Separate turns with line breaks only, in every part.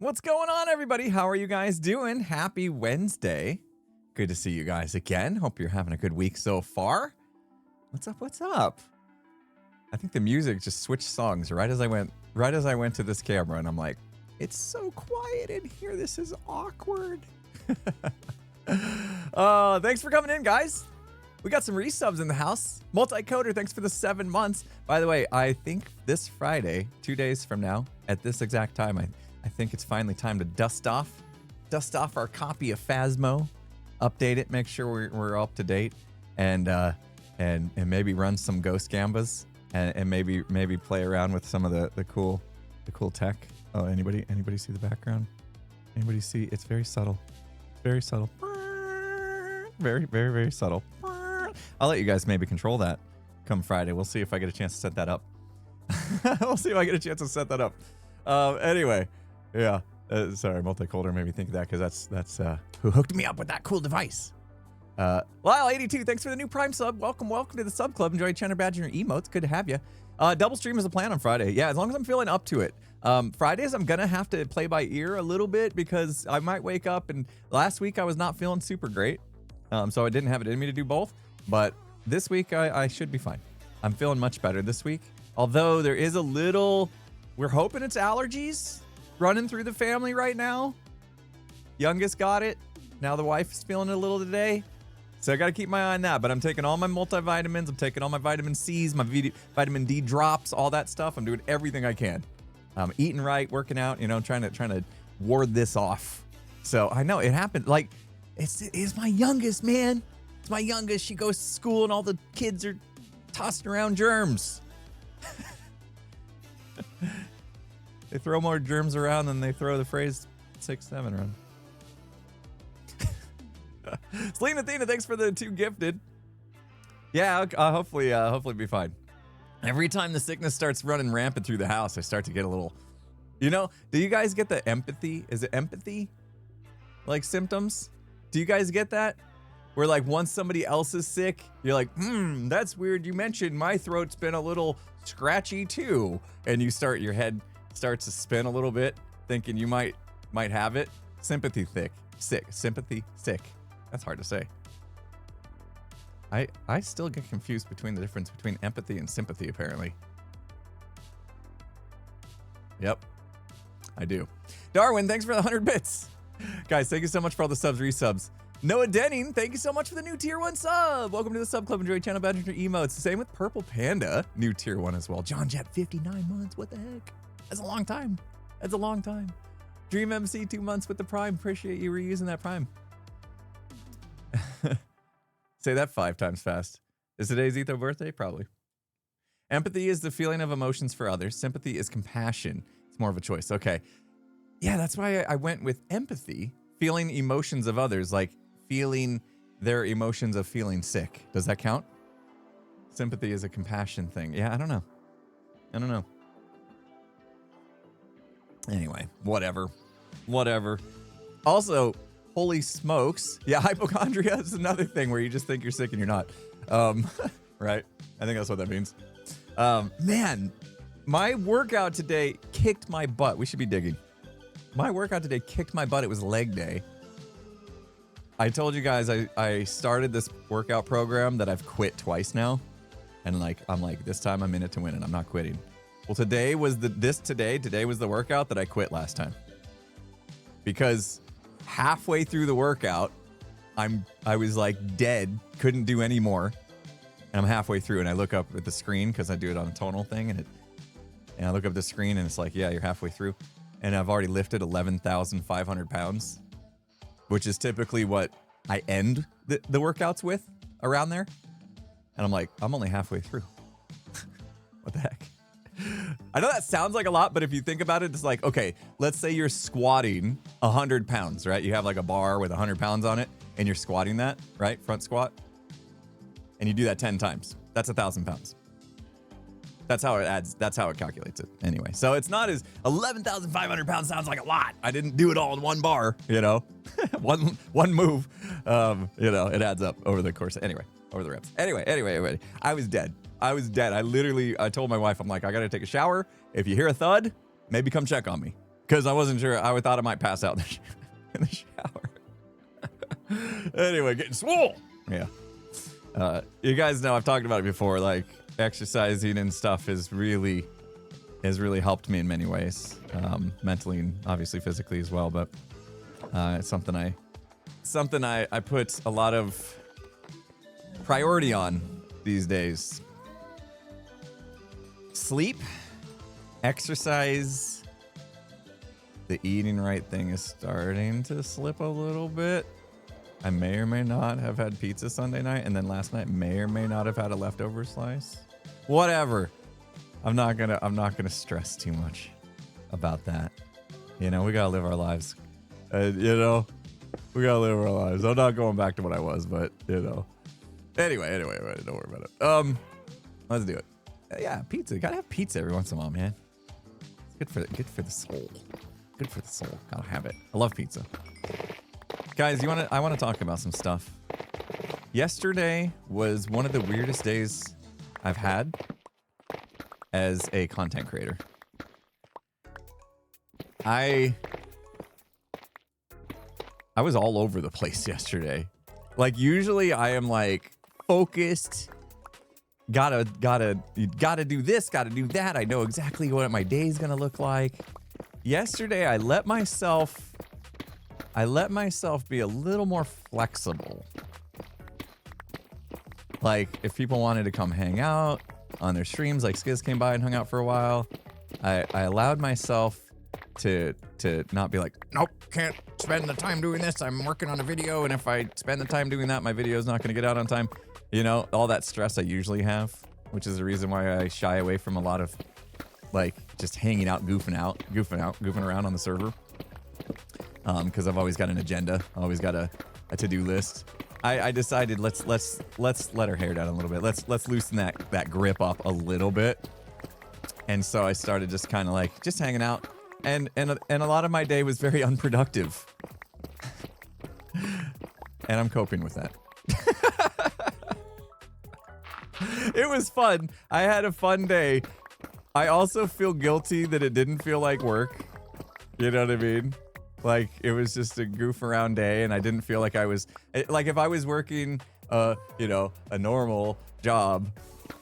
What's going on, everybody? How are you guys doing? Happy Wednesday. Good to see you guys again. Hope you're having a good week so far. What's up? What's up? I think the music just switched songs right as I went to this camera, and I'm like, it's so quiet in here. This is awkward. Thanks for coming in, guys. We got some resubs in the house. Multicoder, thanks for the 7 months. By the way, I think this Friday, 2 days from now, at this exact time, I think it's finally time to dust off our copy of Phasmo, update it, make sure we're up to date, and maybe run some Ghost Gambas, and maybe play around with some of the cool tech. Oh, anybody see the background? Anybody see? It's very subtle. It's very subtle. Very, very, very subtle. I'll let you guys maybe control that come Friday. We'll see if I get a chance to set that up. We'll see if I get a chance to set that up. Anyway, yeah. Sorry, Multicolder made me think of that because that's who hooked me up with that cool device. Lyle82, thanks for the new Prime sub. Welcome to the sub club. Enjoy Chandler Badge and your emotes. Good to have you. Double stream is a plan on Friday. Yeah, as long as I'm feeling up to it. Fridays, I'm going to have to play by ear a little bit because I might wake up, and last week I was not feeling super great. So I didn't have it in me to do both. But this week I should be fine. I'm feeling much better this week. Although there is a little, we're hoping it's allergies running through the family right now. Youngest got it. Now the wife is feeling it a little today. So I got to keep my eye on that. But I'm taking all my multivitamins. I'm taking all my vitamin C's, my vitamin D drops, all that stuff. I'm doing everything I can. Eating right, working out, trying to ward this off. So I know it happened. Like, it's my youngest, man. It's my youngest. She goes to school and all the kids are tossing around germs. They throw more germs around than they throw the phrase 6-7 around. Selena Athena, thanks for the 2 gifted. Yeah, hopefully be fine. Every time the sickness starts running rampant through the house, I start to get a little, do you guys get the empathy? Is it empathy? Like symptoms? Do you guys get that? Where like once somebody else is sick, you're like, that's weird. You mentioned my throat's been a little scratchy too. And your head starts to spin a little bit, thinking you might have it. Sympathy sick. That's hard to say. I still get confused between the difference between empathy and sympathy, apparently. Yep, I do. Darwin, thanks for the 100 bits. Guys, thank you so much for all the subs, resubs. Noah Denning, thank you so much for the new tier 1 sub. Welcome to the sub club. Enjoy channel badge and your emotes. Same with Purple Panda, new tier 1 as well. John Jet, 59 months. What the heck? That's a long time. Dream MC, 2 months with the Prime. Appreciate you reusing that Prime. Say that 5 times fast. Is today's Etho birthday? Probably. Empathy is the feeling of emotions for others. Sympathy is compassion. It's more of a choice. Okay. Yeah, that's why I went with empathy. Feeling emotions of others, like feeling their emotions of feeling sick. Does that count? Sympathy is a compassion thing. Yeah, I don't know. Anyway, whatever. Also, holy smokes. Yeah, hypochondria is another thing where you just think you're sick and you're not. Right? I think that's what that means. Man, my workout today kicked my butt. We should be digging. My workout today kicked my butt. It was leg day. I told you guys I started this workout program that I've quit twice now. And I'm like, this time I'm in it to win it. I'm not quitting. Well, today was the workout that I quit last time. Because halfway through the workout, I was like dead, couldn't do any more. And I'm halfway through and I look up at the screen because I do it on a tonal thing and I look up at the screen and it's like, yeah, you're halfway through. And I've already lifted 11,500 pounds, which is typically what I end the workouts with around there. And I'm like, I'm only halfway through. What the heck? I know that sounds like a lot, but if you think about it, it's like, okay, let's say you're squatting 100 pounds, right? You have like a bar with 100 pounds on it and you're squatting that, right? Front squat. And you do that 10 times. That's 1,000 pounds. That's how it adds. That's how it calculates it. Anyway, so it's not as 11,500 pounds sounds like a lot. I didn't do it all in one bar, one move. It adds up over the course. Anyway, over the reps. Anyway, I was dead. I told my wife, I'm like, I got to take a shower. If you hear a thud, maybe come check on me. because I wasn't sure. I thought I might pass out in the shower. Anyway, getting swole. Yeah. You guys know I've talked about it before. Like exercising and stuff has really helped me in many ways, mentally and obviously physically as well. But it's something I put a lot of priority on these days. Sleep, exercise. The eating right thing is starting to slip a little bit. I may or may not have had pizza Sunday night, and then last night may or may not have had a leftover slice. Whatever. I'm not gonna stress too much about that. You know, we gotta live our lives. We gotta live our lives. I'm not going back to what I was, but Anyway, don't worry about it. Let's do it. Yeah, pizza. You gotta have pizza every once in a while, man. It's good for the soul. Good for the soul. Gotta have it. I love pizza. Guys, I want to talk about some stuff. Yesterday was one of the weirdest days I've had as a content creator. I was all over the place yesterday. Like usually I am like focused. Gotta do this, gotta do that. I know exactly what my day's gonna look like. Yesterday I let myself be a little more flexible. Like if people wanted to come hang out on their streams, like Skiz came by and hung out for a while, I allowed myself to not be like, nope, can't spend the time doing this. I'm working on a video, and if I spend the time doing that, my video is not going to get out on time. You know, all that stress I usually have, which is the reason why I shy away from a lot of like just hanging out, goofing around on the server. Because I've always got an agenda, always got a to-do list. I decided let's let our hair down a little bit. Let's loosen that grip up a little bit. And so I started just kind of like just hanging out, and a lot of my day was very unproductive. And I'm coping with that. It was fun. I had a fun day. I also feel guilty that it didn't feel like work. You know what I mean? Like it was just a goof around day, and I didn't feel like I was like if I was working a normal job,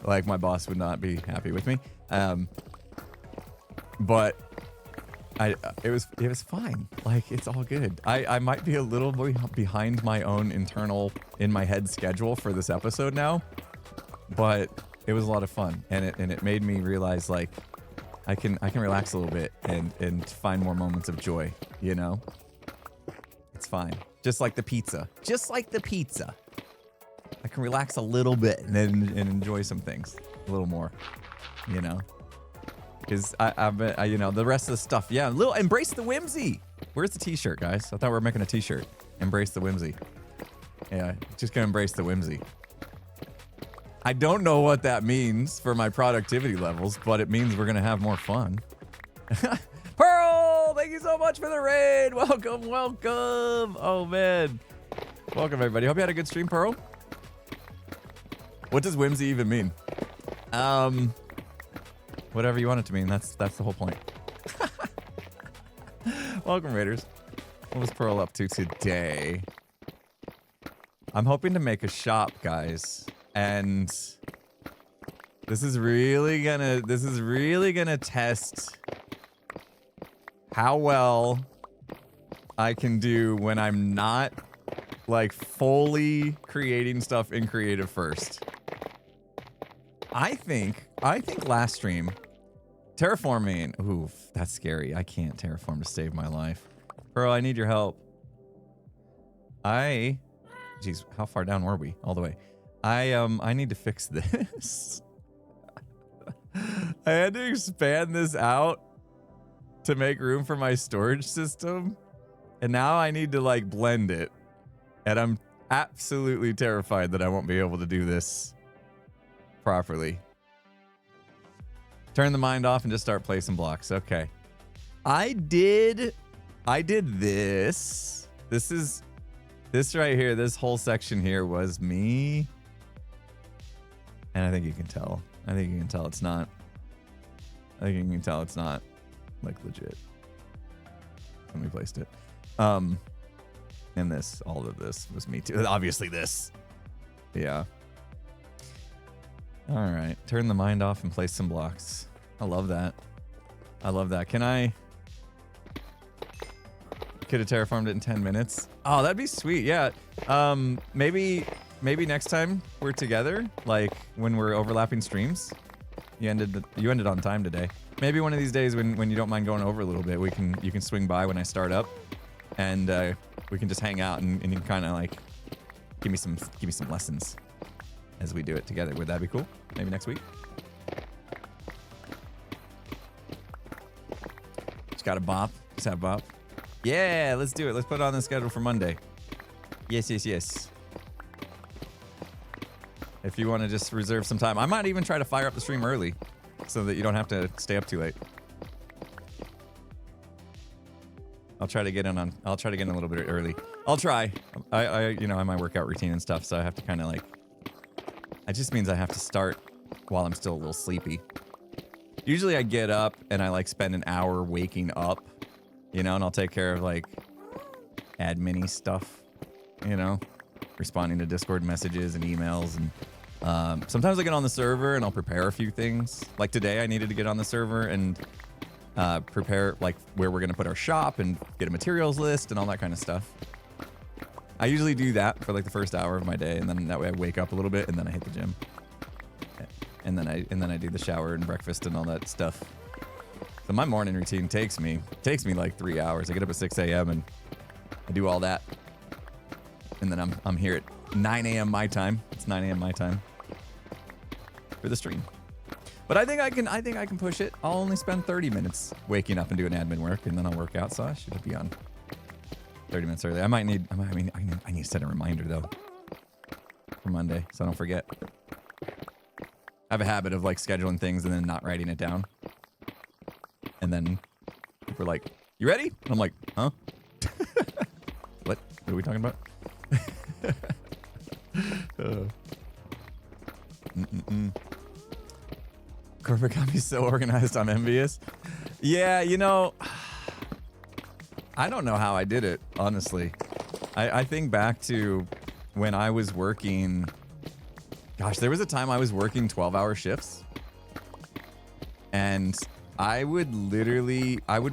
like my boss would not be happy with me. But it was fine. Like it's all good. I might be a little behind my own in my head schedule for this episode now, but it was a lot of fun, and it made me realize like I can relax a little bit and find more moments of joy, you know? It's fine. Just like the pizza. I can relax a little bit and enjoy some things a little more, you know? Because the rest of the stuff, yeah, embrace the whimsy. Where's the t-shirt, guys? I thought we were making a t-shirt. Embrace the whimsy. Yeah, just gonna embrace the whimsy. I don't know what that means for my productivity levels, but it means we're going to have more fun. Pearl, thank you so much for the raid. Welcome. Oh, man. Welcome, everybody. Hope you had a good stream, Pearl. What does whimsy even mean? Whatever you want it to mean. That's the whole point. Welcome, Raiders. What was Pearl up to today? I'm hoping to make a shop, guys. And this is really gonna test how well I can do when I'm not like fully creating stuff in creative first. I think last stream, terraforming. Oof, that's scary. I can't terraform to save my life. Pearl, I need your help. Geez, how far down were we? All the way. I need to fix this. I had to expand this out to make room for my storage system, and now I need to like blend it, and I'm absolutely terrified that I won't be able to do this properly. Turn the mind off and just start placing blocks. Okay. I did this. This right here, this whole section here was me. And I think you can tell. it's not. I think you can tell it's not like legit. when we placed it. And this, all of this was me too. Obviously this. Yeah. All right. Turn the mind off and place some blocks. I love that. I love that. Can I... Could have terraformed it in 10 minutes. Oh, that'd be sweet. Yeah. Maybe next time we're together, like when we're overlapping streams. You ended on time today. Maybe one of these days when you don't mind going over a little bit, you can swing by when I start up, and we can just hang out and you can kind of like give me some lessons as we do it together. Would that be cool? Maybe next week. Just got a bop. Just have bop. Yeah, let's do it. Let's put it on the schedule for Monday. Yes, yes, yes. If you want to just reserve some time, I might even try to fire up the stream early so that you don't have to stay up too late. I'll try to get in a little bit early. I'll try. I my workout routine and stuff, so I have to kind of like, it just means I have to start while I'm still a little sleepy. Usually I get up and I like spend an hour waking up, and I'll take care of like admin-y stuff, responding to Discord messages and emails, and sometimes I get on the server and I'll prepare a few things. Like today I needed to get on the server and prepare like where we're gonna put our shop and get a materials list and all that kind of stuff. I usually do that for like the first hour of my day, and then that way I wake up a little bit and then I hit the gym. And then I do the shower and breakfast and all that stuff. So my morning routine takes me like 3 hours. I get up at 6 a.m. and I do all that. And then I'm here at 9 a.m. my time. It's 9 a.m. my time for the stream. But I think I can push it. I'll only spend 30 minutes waking up and doing admin work, and then I'll work out. So I should be on 30 minutes early. I need to set a reminder though for Monday so I don't forget. I have a habit of like scheduling things and then not writing it down. And then we're like, "You ready?" And I'm like, "Huh?" What are we talking about? Corporate company's so organized, I'm envious. Yeah, I don't know how I did it, honestly. I think back to when I was working. Gosh, there was a time I was working 12-hour shifts. And I would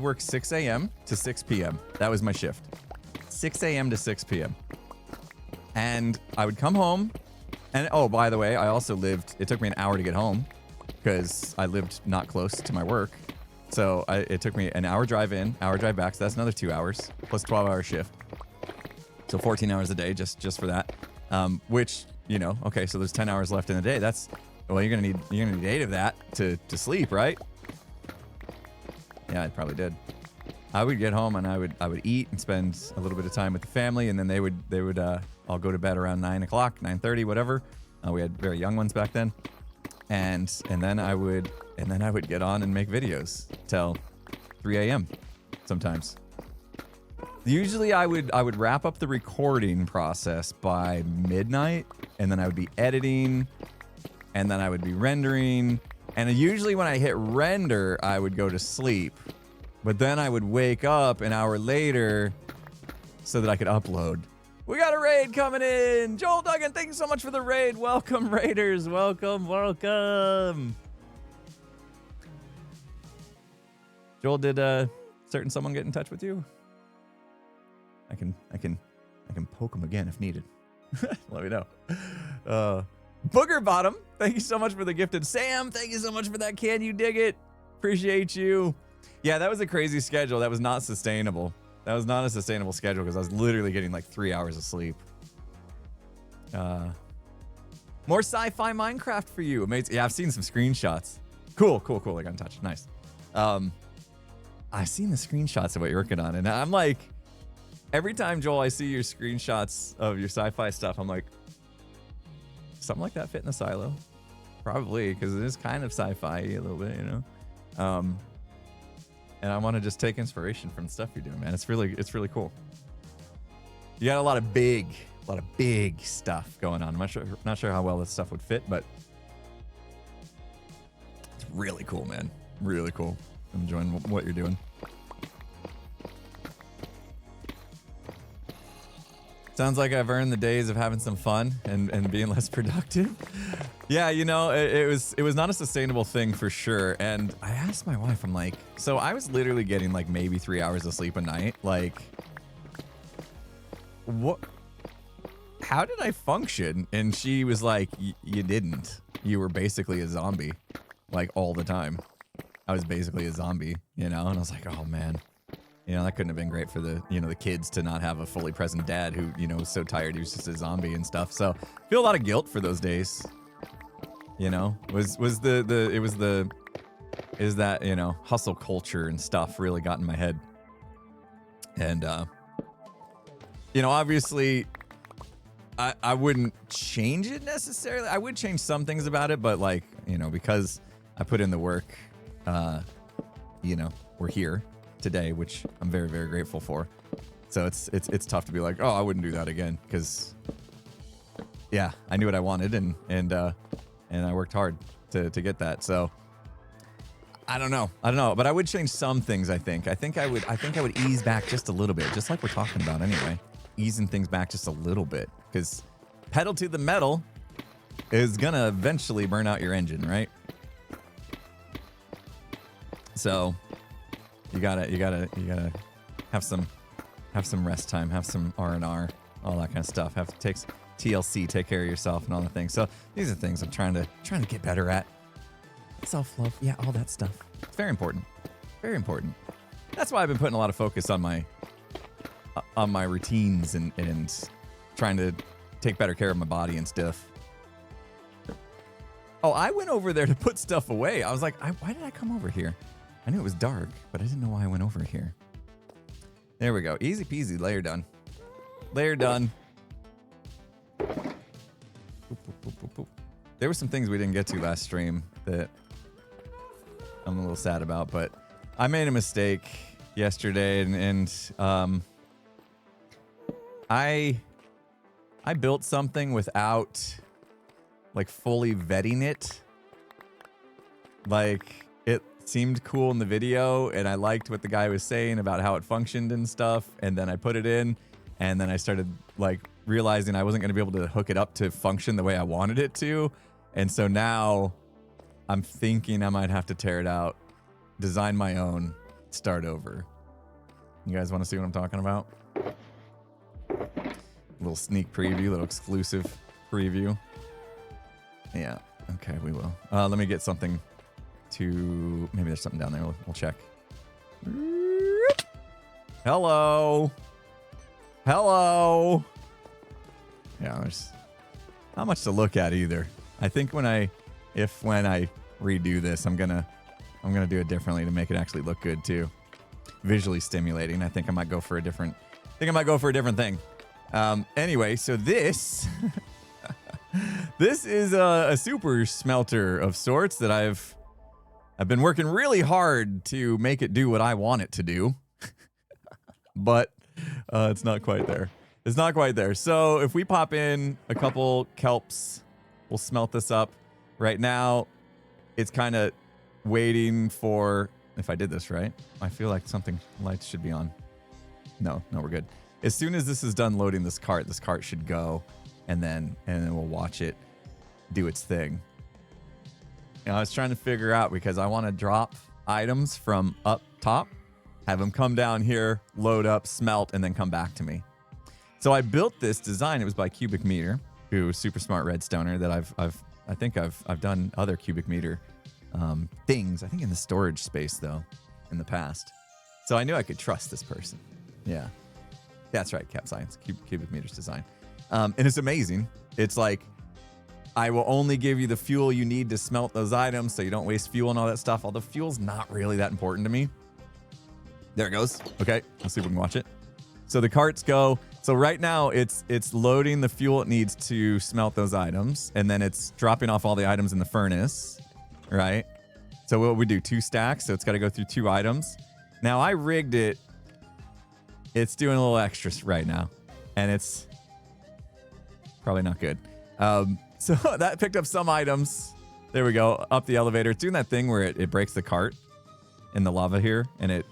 work 6 a.m. to 6 p.m. That was my shift. 6 a.m. to 6 p.m. And I would come home. And oh, by the way, I also it took me an hour to get home because I lived not close to my work. So it took me an hour drive in, hour drive back. So that's another 2 hours plus 12-hour shift. So 14 hours a day just for that. Which, okay, so there's 10 hours left in the day. Well, you're gonna need 8 of that to sleep, right? Yeah, I probably did. I would get home and I would eat and spend a little bit of time with the family, and then they would all go to bed around 9 o'clock, 9:30, whatever. We had very young ones back then, and then I would get on and make videos till 3 a.m. sometimes. Usually I would wrap up the recording process by midnight, and then I would be editing, and then I would be rendering, and usually when I hit render, I would go to sleep. But then I would wake up an hour later so that I could upload. We got a raid coming in! Joel Duggan, thank you so much for the raid. Welcome, raiders. Welcome, welcome. Joel, did certain someone get in touch with you? I can poke him again if needed. Let me know. Booger Bottom, thank you so much for the gifted. Sam, thank you so much for that. Can you dig it? Appreciate you. Yeah, that was a crazy schedule. That was not sustainable. That was not a sustainable schedule because I was literally getting like 3 hours of sleep. More sci-fi Minecraft for you. Amazing. Yeah, I've seen some screenshots. Cool. I got in touch. Nice. I've seen the screenshots of what you're working on, and I'm like, every time, Joel, I see your screenshots of your sci-fi stuff, I'm like, something like that fit in the silo? Probably, because it is kind of sci-fi a little bit, And I want to just take inspiration from the stuff you're doing, man. It's really cool. You got a lot of big stuff going on. I'm not sure how well this stuff would fit, but it's really cool, man. Really cool. I'm enjoying what you're doing. Sounds like I've earned the days of having some fun and being less productive. Yeah, you know, it was not a sustainable thing for sure. And I asked my wife, I'm like, so I was literally getting like maybe 3 hours of sleep a night. Like, what? How did I function? And she was like, you didn't. You were basically a zombie, like all the time. I was basically a zombie, you know? And I was like, oh man, you know, that couldn't have been great for the, you know, the kids to not have a fully present dad who, you know, was so tired he was just a zombie and stuff. So I feel a lot of guilt for those days. You know, is that, you know, hustle culture and stuff really got in my head. And, you know, obviously I wouldn't change it necessarily. I would change some things about it, but like, you know, because I put in the work, you know, we're here today, which I'm very, very grateful for. So it's tough to be like, oh, I wouldn't do that again. Cause yeah, I knew what I wanted and I worked hard to get that. So I don't know, but I would change some things. I think I would ease back just a little bit, just like we're talking about anyway, easing things back just a little bit, because pedal to the metal is gonna eventually burn out your engine, right? So you gotta have some rest time, have some R&R, all that kind of stuff. Takes TLC, take care of yourself and all the things. So these are things I'm trying to get better at. Self-love, yeah, all that stuff. It's very important. Very important. That's why I've been putting a lot of focus on my routines and trying to take better care of my body and stuff. Oh, I went over there to put stuff away. I was like, why did I come over here? I knew it was dark, but I didn't know why I went over here. There we go. Easy peasy. Layer done. Layer done. Boop, boop, boop, boop, boop. There were some things we didn't get to last stream that I'm a little sad about, but I made a mistake yesterday and I built something without like fully vetting it. Like, it seemed cool in the video and I liked what the guy was saying about how it functioned and stuff, and then I put it in and then I started like realizing I wasn't going to be able to hook it up to function the way I wanted it to. And so now I'm thinking I might have to tear it out, design my own, start over. You guys want to see what I'm talking about? A little sneak preview, little exclusive preview. Yeah, okay, we will. Let me get something to... Maybe there's something down there. We'll check. Hello. Hello. Yeah, there's not much to look at either. I think when I redo this, I'm gonna do it differently to make it actually look good too. Visually stimulating. I think I might go for a different thing. Anyway, so this this is a super smelter of sorts that I've been working really hard to make it do what I want it to do. But it's not quite there. It's not quite there. So if we pop in a couple kelps, we'll smelt this up. Right now, it's kind of waiting for, if I did this right, I feel like something, lights should be on. No, we're good. As soon as this is done loading this cart should go, and then we'll watch it do its thing. You know, I was trying to figure out, because I want to drop items from up top, have them come down here, load up, smelt, and then come back to me. So I built this design. It was by Cubic Meter, who is super smart redstoner that I think I've done other cubic meter things. I think in the storage space though, in the past. So I knew I could trust this person. Yeah, that's right. Cap Science, Cubic Meter's design, and it's amazing. It's like, I will only give you the fuel you need to smelt those items, so you don't waste fuel and all that stuff. Although fuel's not really that important to me. There it goes. Okay, let's see if we can watch it. So the carts go. So right now it's loading the fuel it needs to smelt those items, and then it's dropping off all the items in the furnace, right? So what we do, 2 stacks, so it's got to go through 2 items. Now I rigged it. It's doing a little extra right now, and it's probably not good. So that picked up some items. There we go, up the elevator. It's doing that thing where it breaks the cart in the lava here, and it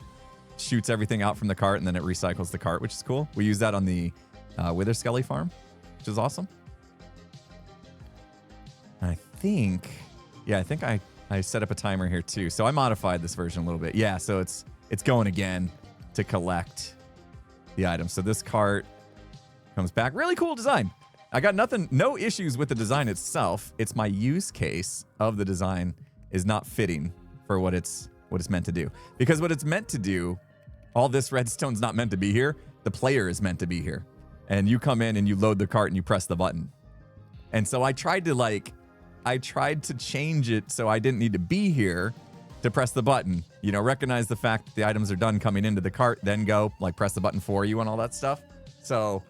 shoots everything out from the cart, and then it recycles the cart, which is cool. We use that on the Wither Skelly farm, which is awesome. I think, yeah, I think I set up a timer here too. So I modified this version a little bit. Yeah, so it's going again to collect the items. So this cart comes back. Really cool design. I got no issues with the design itself. It's my use case of the design is not fitting for what it's meant to do. Because what it's meant to do, all this redstone's not meant to be here. The player is meant to be here. And you come in and you load the cart and you press the button. And so I tried to change it so I didn't need to be here to press the button. You know, recognize the fact that the items are done coming into the cart, then go like press the button for you and all that stuff. So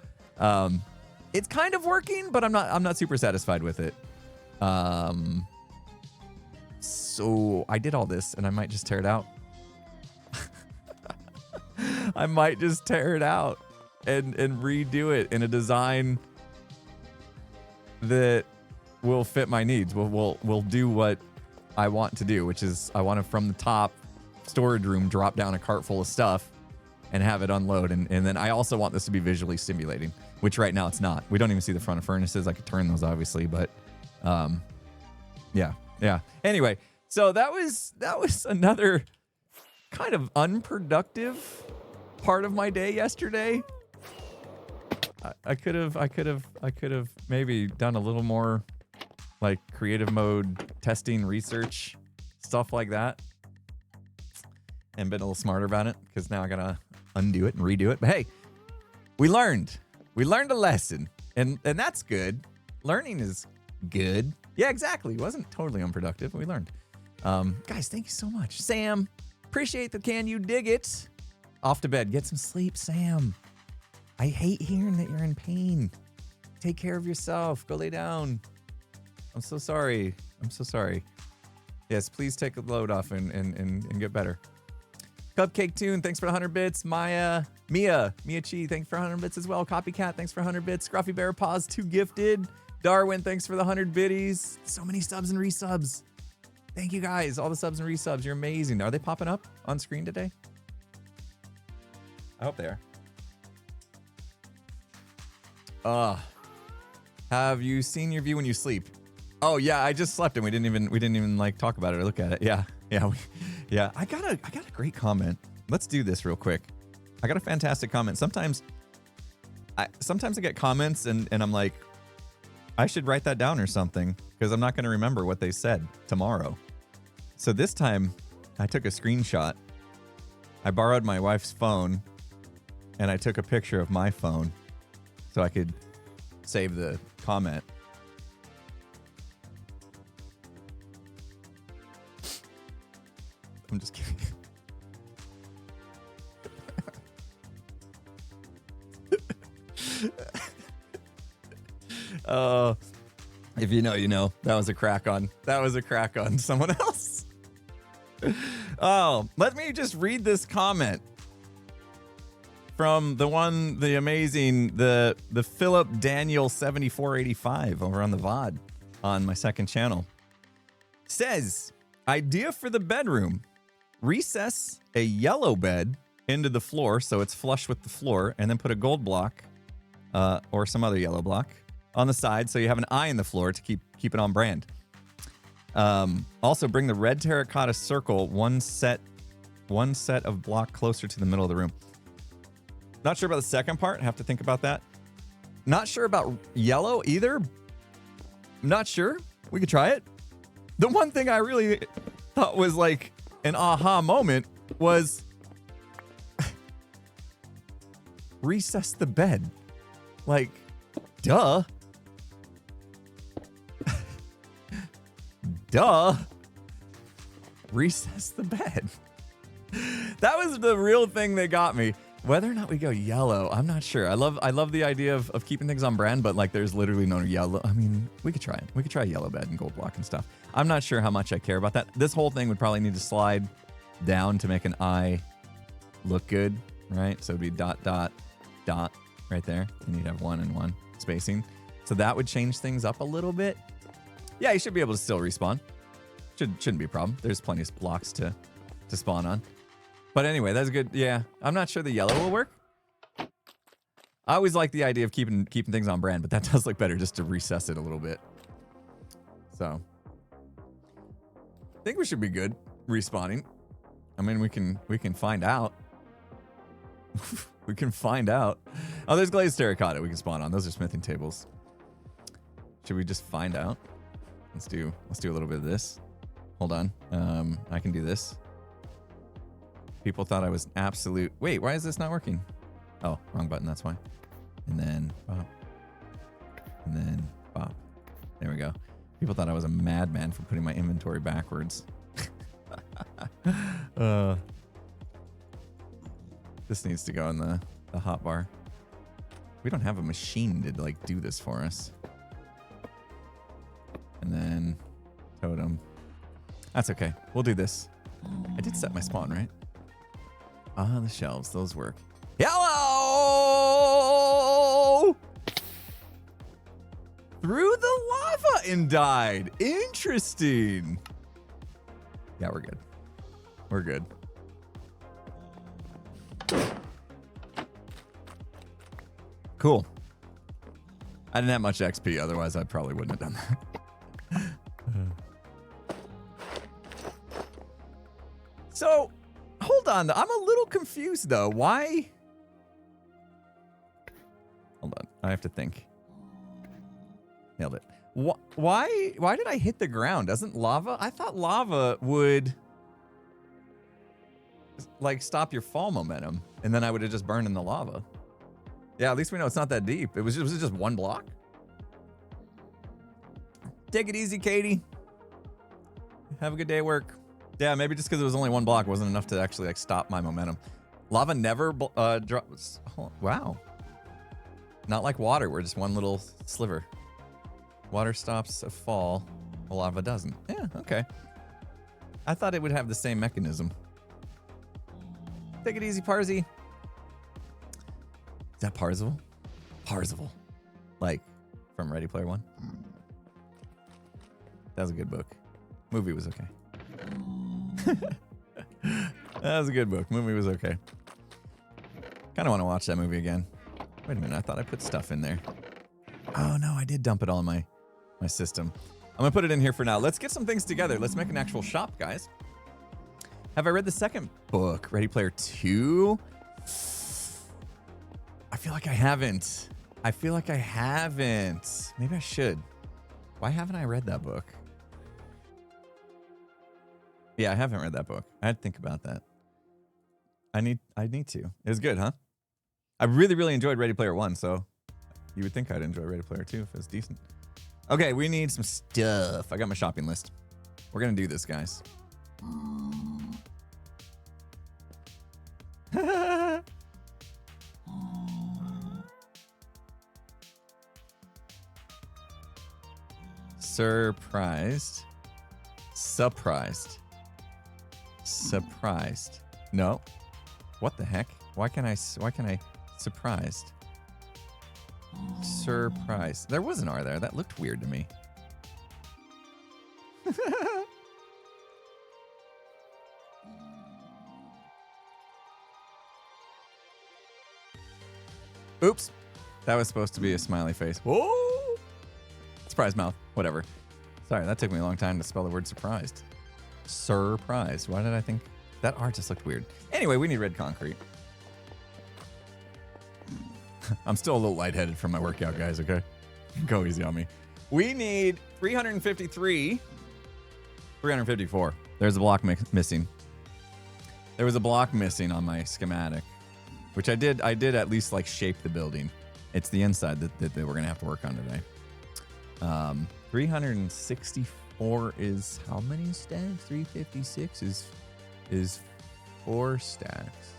it's kind of working, but I'm not super satisfied with it. So I did all this and I might just tear it out. I might just tear it out and redo it in a design that will fit my needs. Will do what I want to do, which is I want to, from the top storage room, drop down a cart full of stuff and have it unload. And then I also want this to be visually stimulating, which right now it's not. We don't even see the front of furnaces. I could turn those obviously, but yeah. Anyway, so that was another kind of unproductive part of my day yesterday. I could have maybe done a little more like creative mode testing, research, stuff like that, and been a little smarter about it, because now I gotta undo it and redo it. But hey, we learned a lesson, and that's good. Learning is good. Yeah, exactly. It wasn't totally unproductive. We learned. Guys, thank you so much. Sam, appreciate the can you dig it. Off to bed. Get some sleep, Sam. I hate hearing that you're in pain. Take care of yourself. Go lay down. I'm so sorry. Yes, please take a load off and get better. Cupcake Tune, thanks for the 100 bits. Mia Chi, thanks for 100 bits as well. Copycat, thanks for 100 bits. Scruffy Bear Paws, 2 gifted. Darwin, thanks for the 100 biddies. So many subs and resubs. Thank you guys, all the subs and resubs. You're amazing. Are they popping up on screen today? I hope they are. Have you seen your view when you sleep? Oh yeah, I just slept and we didn't even like talk about it or look at it. Yeah. I got a great comment. Let's do this real quick. I got a fantastic comment. Sometimes I get comments and I'm like, I should write that down or something, because I'm not going to remember what they said tomorrow. So this time I took a screenshot. I borrowed my wife's phone and I took a picture of my phone so I could save the comment. I'm just kidding. If you know, you know. That was a crack on someone else. Oh, let me just read this comment from the amazing Philip Daniel 7485 over on the VOD on my second channel. Says, idea for the bedroom. Recess a yellow bed into the floor so it's flush with the floor, and then put a gold block or some other yellow block on the side so you have an eye in the floor to keep it on brand. Also bring the red terracotta circle one set of block closer to the middle of the room. Not sure about the second part. Have to think about that. Not sure about yellow either. Not sure. We could try it. The one thing I really thought was like an aha moment was recess the bed. Like, duh. Duh. Recess the bed. That was the real thing that got me. Whether or not we go yellow, I'm not sure. I love the idea of keeping things on brand, but like there's literally no yellow. I mean, we could try it. We could try yellow bed and gold block and stuff. I'm not sure how much I care about that. This whole thing would probably need to slide down to make an eye look good, right? So it'd be dot, dot, dot right there. And you'd have 1 and 1 spacing. So that would change things up a little bit. Yeah, you should be able to still respawn. Shouldn't be a problem. There's plenty of blocks to spawn on. But anyway, that's good. Yeah, I'm not sure the yellow will work. I always like the idea of keeping things on brand, but that does look better just to recess it a little bit. So, I think we should be good respawning. I mean, we can find out. We can find out. Oh, there's glazed terracotta we can spawn on. Those are smithing tables. Should we just find out? Let's do a little bit of this. Hold on. I can do this. People thought I was absolute. Wait, why is this not working? Oh, wrong button. That's why. And then bop. And then bop. There we go. People thought I was a madman for putting my inventory backwards. This needs to go in the hotbar. We don't have a machine to like do this for us. And then totem. That's okay. We'll do this. I did set my spawn, right? Ah, the shelves. Those work. Hello! Through the lava and died. Interesting. Yeah, we're good. We're good. Cool. I didn't have much XP, otherwise I probably wouldn't have done that. So, hold on. I'm a little confused, though. Why? Hold on. I have to think. Nailed it. Why did I hit the ground? Doesn't lava? I thought lava would like stop your fall momentum, and then I would have just burned in the lava. Yeah, at least we know it's not that deep. Was it just one block? Take it easy, Katie. Have a good day at work. Yeah, maybe just because it was only one block wasn't enough to actually like stop my momentum. Lava never drops. Oh, wow. Not like water, where just one little sliver. Water stops a fall, lava doesn't. Yeah, okay. I thought it would have the same mechanism. Take it easy, Parsi. Is that Parzival? Parzival. Like, from Ready Player One? That was a good book. Movie was okay. That was a good book. Movie was okay. Kind of want to watch that movie again. Wait a minute, I thought I put stuff in there. Oh no, I did dump it all in my system. I'm gonna put it in here for now. Let's get some things together. Let's make an actual shop, guys. Have I read the second book, Ready Player 2? I feel like I haven't. Maybe I should. Why haven't I read that book? Yeah, I haven't read that book. I had to think about that. I need to. It was good, huh? I really, really enjoyed Ready Player 1, so you would think I'd enjoy Ready Player 2 if it was decent. Okay, we need some stuff. I got my shopping list. We're gonna do this, guys. Surprised. No. What the heck? Why can I surprised? Surprise. There was an R there. That looked weird to me. Oops. That was supposed to be a smiley face. Whoa! Surprise mouth. Whatever. Sorry, that took me a long time to spell the word surprised. Surprised. Why did I think that R just looked weird? Anyway, we need red concrete. I'm still a little lightheaded from my workout, guys, okay? Go easy on me. We need 353. 354. There's a block missing. There was a block missing on my schematic, which I did at least like shape the building. It's the inside that we're going to have to work on today. 364 is how many stacks? 356 is 4 stacks.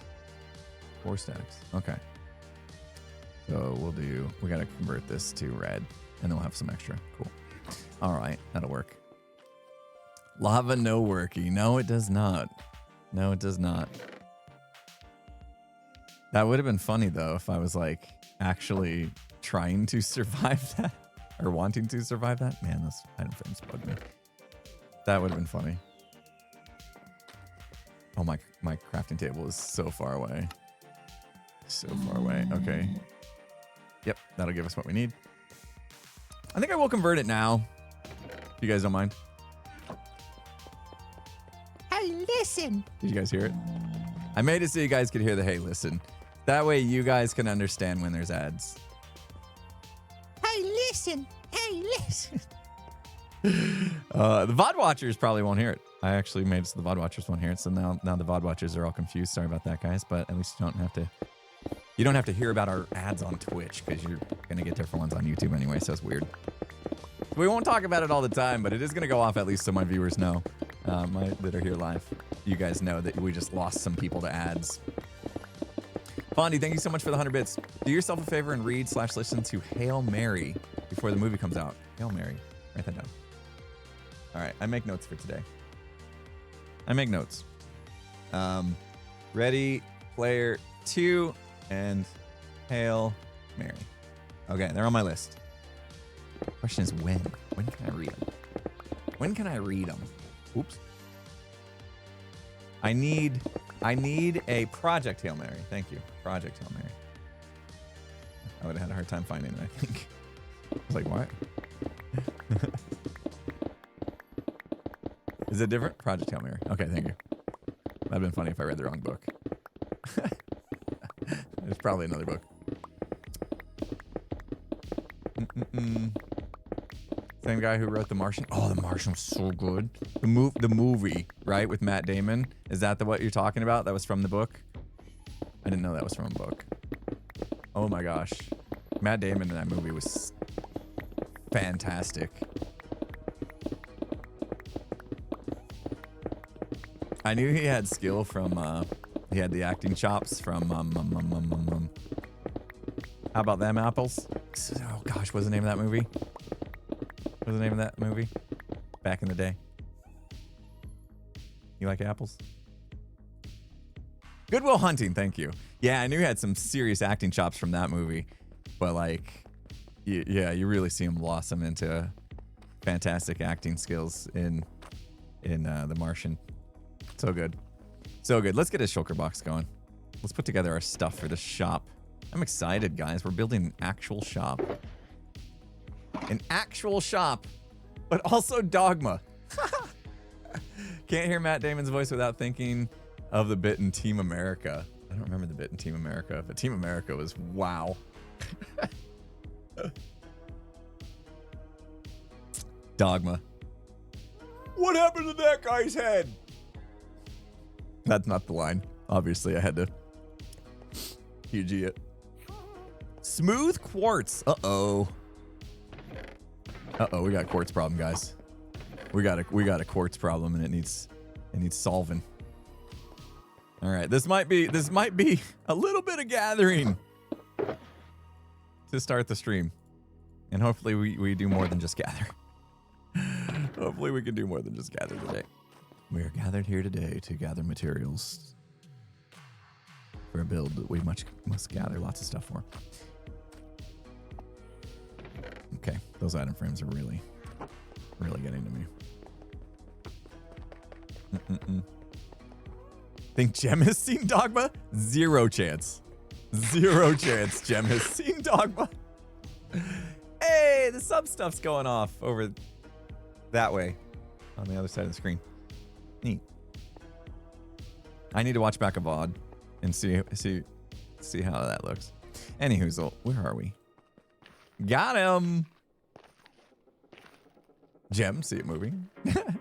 4 stacks. Okay. So we got to convert this to red, and then we'll have some extra. Cool. All right, that'll work. Lava no worky. No, it does not. No, it does not. That would have been funny, though, if I was, like, actually trying to survive that, or wanting to survive that. Man, those item frames bug me. That would have been funny. Oh, my crafting table is so far away. So far away. Okay. Yep, that'll give us what we need. I think I will convert it now, if you guys don't mind. Hey, listen. Did you guys hear it? I made it so you guys could hear the hey, listen. That way you guys can understand when there's ads. Hey, listen. Hey, listen. The VOD watchers probably won't hear it. I actually made it so the VOD watchers won't hear it. So now the VOD watchers are all confused. Sorry about that, guys. But at least you don't have to hear about our ads on Twitch because you're going to get different ones on YouTube anyway. So it's weird. We won't talk about it all the time, but it is going to go off at least so my viewers know that are here live. You guys know that we just lost some people to ads. Fondy, thank you so much for the 100 bits. Do yourself a favor and read/listen to Hail Mary before the movie comes out. Hail Mary. Write that down. All right, I make notes for today. I make notes. Ready Player 2 and Hail Mary. Okay, they're on my list. Question is when? When can I read them? When can I read them? Oops. I need a Project Hail Mary. Thank you. Project Hail Mary. I would have had a hard time finding it, I think. I was like, what? Is it different? Project Hail Mary. Okay, thank you. That'd have been funny if I read the wrong book. There's probably another book. Same guy who wrote The Martian. Oh, The Martian was so good. The movie, right, with Matt Damon. Is that what you're talking about? That was from the book? I didn't know that was from a book. Oh my gosh. Matt Damon in that movie was fantastic. I knew he had skill from, he had the acting chops from, How About Them Apples? Oh gosh, what's the name of that movie? What's the name of that movie? Back in the day. You like apples? Good Will Hunting, thank you. Yeah, I knew he had some serious acting chops from that movie. But like, yeah, you really see him blossom into fantastic acting skills in The Martian. So good. So good. Let's get a shulker box going. Let's put together our stuff for the shop. I'm excited, guys. We're building an actual shop. An actual shop, but also Dogma. Can't hear Matt Damon's voice without thinking of the bit in Team America. I don't remember the bit in Team America, but Team America was wow. Dogma. What happened to that guy's head? That's not the line. Obviously, I had to QG it. Smooth quartz. Uh-oh. Uh-oh, we got a quartz problem, guys. We got a quartz problem, and it needs solving. All right, this might be a little bit of gathering to start the stream, and hopefully we do more than just gather. Hopefully we can do more than just gather today. We are gathered here today to gather materials for a build that we must gather lots of stuff for. Okay, those item frames are really getting to me. Think Gem has seen Dogma? Zero chance. Zero chance Gem has seen Dogma. Hey, the sub stuff's going off over that way on the other side of the screen. Neat. I need to watch back a VOD and see how that looks. Anywho, where are we? Got him. Gem, see it moving. Am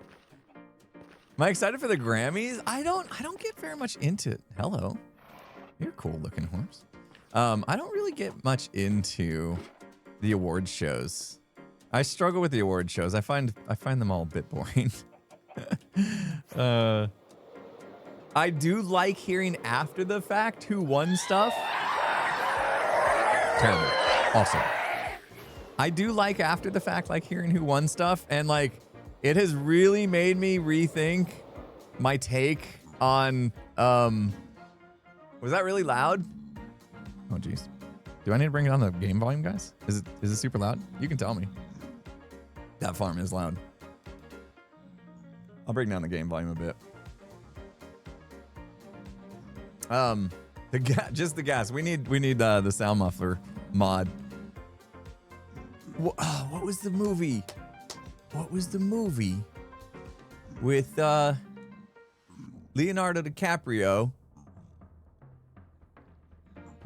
I excited for the Grammys? I don't get very much into it. Hello. You're a cool looking horse. I don't really get much into the award shows. I struggle with the award shows. I find them all a bit boring. I do like hearing after the fact who won stuff. Terrible. Awesome. I do like after the fact, like hearing who won stuff, and like it has really made me rethink my take on was that really loud? Oh geez. Do I need to bring it on the game volume, guys? Is it super loud? You can tell me. That farm is loud. I'll bring down the game volume a bit. Just the gas. We need the sound muffler mod What was the movie? What was the movie with Leonardo DiCaprio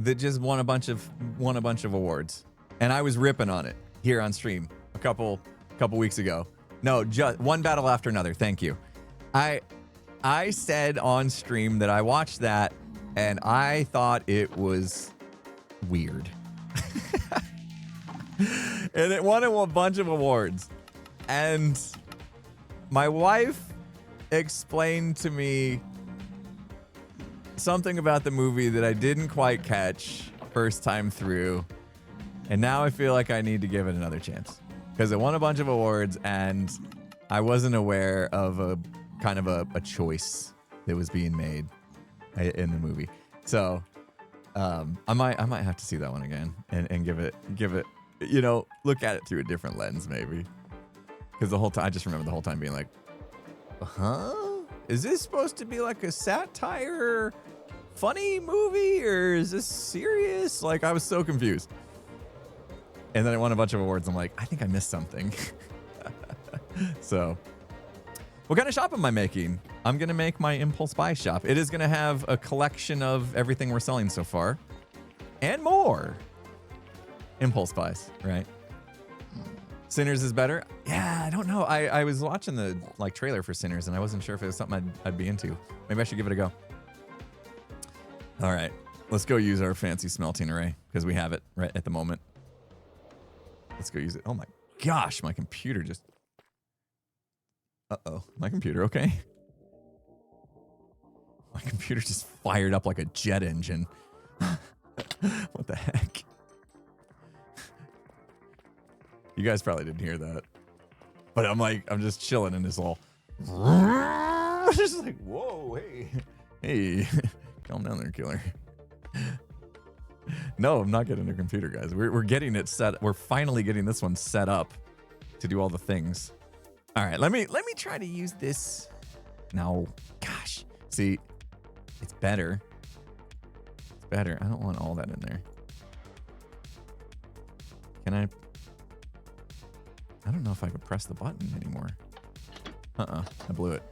that just won a bunch of awards? And I was ripping on it here on stream a couple weeks ago. No, just one battle after another. Thank you. I said on stream that I watched that and I thought it was weird. And it won a bunch of awards. And my wife explained to me something about the movie that I didn't quite catch first time through. And now I feel like I need to give it another chance because it won a bunch of awards and I wasn't aware of a kind of a choice that was being made in the movie. So I might have to see that one again and give it, you know, look at it through a different lens maybe. Because the whole time, I just remember the whole time being like, huh? Is this supposed to be like a satire, funny movie, or is this serious? Like, I was so confused. And then it won a bunch of awards. I'm like, I think I missed something. So, what kind of shop am I making? I'm going to make my Impulse Buy shop. It is going to have a collection of everything we're selling so far. And more. Impulse buys, right? Sinners is better? Yeah, I don't know. I was watching the trailer for Sinners and I wasn't sure if it was something I'd be into. Maybe I should give it a go. All right, let's go use our fancy smelting array because we have it right at the moment. Let's go use it. Oh my gosh, my computer just... Uh-oh, my computer okay? My computer just fired up like a jet engine. What the heck? You guys probably didn't hear that. But I'm just chilling in this all. Just like, whoa, hey. Calm down there, killer. No, I'm not getting a computer, guys. We're getting it set. We're finally getting this one set up to do all the things. All right, let me try to use this. No, gosh. See, it's better. It's better. I don't want all that in there. Can I don't know if I could press the button anymore. I blew it.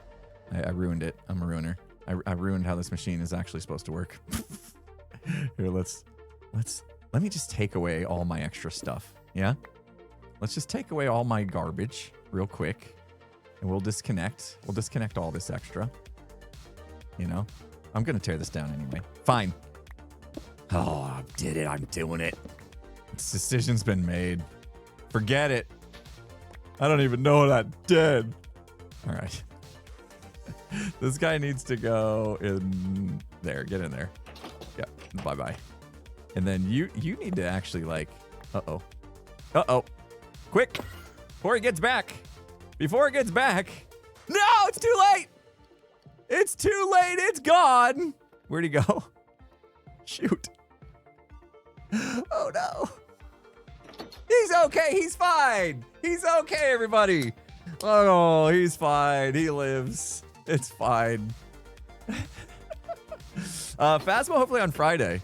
I ruined it. I'm a ruiner. I ruined how this machine is actually supposed to work. Here, let me just take away all my extra stuff. Yeah? Let's just take away all my garbage real quick. And we'll disconnect. We'll disconnect all this extra. You know? I'm going to tear this down anyway. Fine. Oh, I did it. I'm doing it. This decision's been made. Forget it. I don't even know what I did. All right. This guy needs to go in there. Get in there. Yeah. Bye-bye. And then you need to actually like... Uh-oh. Uh-oh. Quick. Before he gets back. Before it gets back. No, it's too late. It's too late. It's gone. Where'd he go? Shoot. Oh, no. He's okay. He's fine. He's okay, everybody. Oh, he's fine. He lives. It's fine. Phasma hopefully on Friday.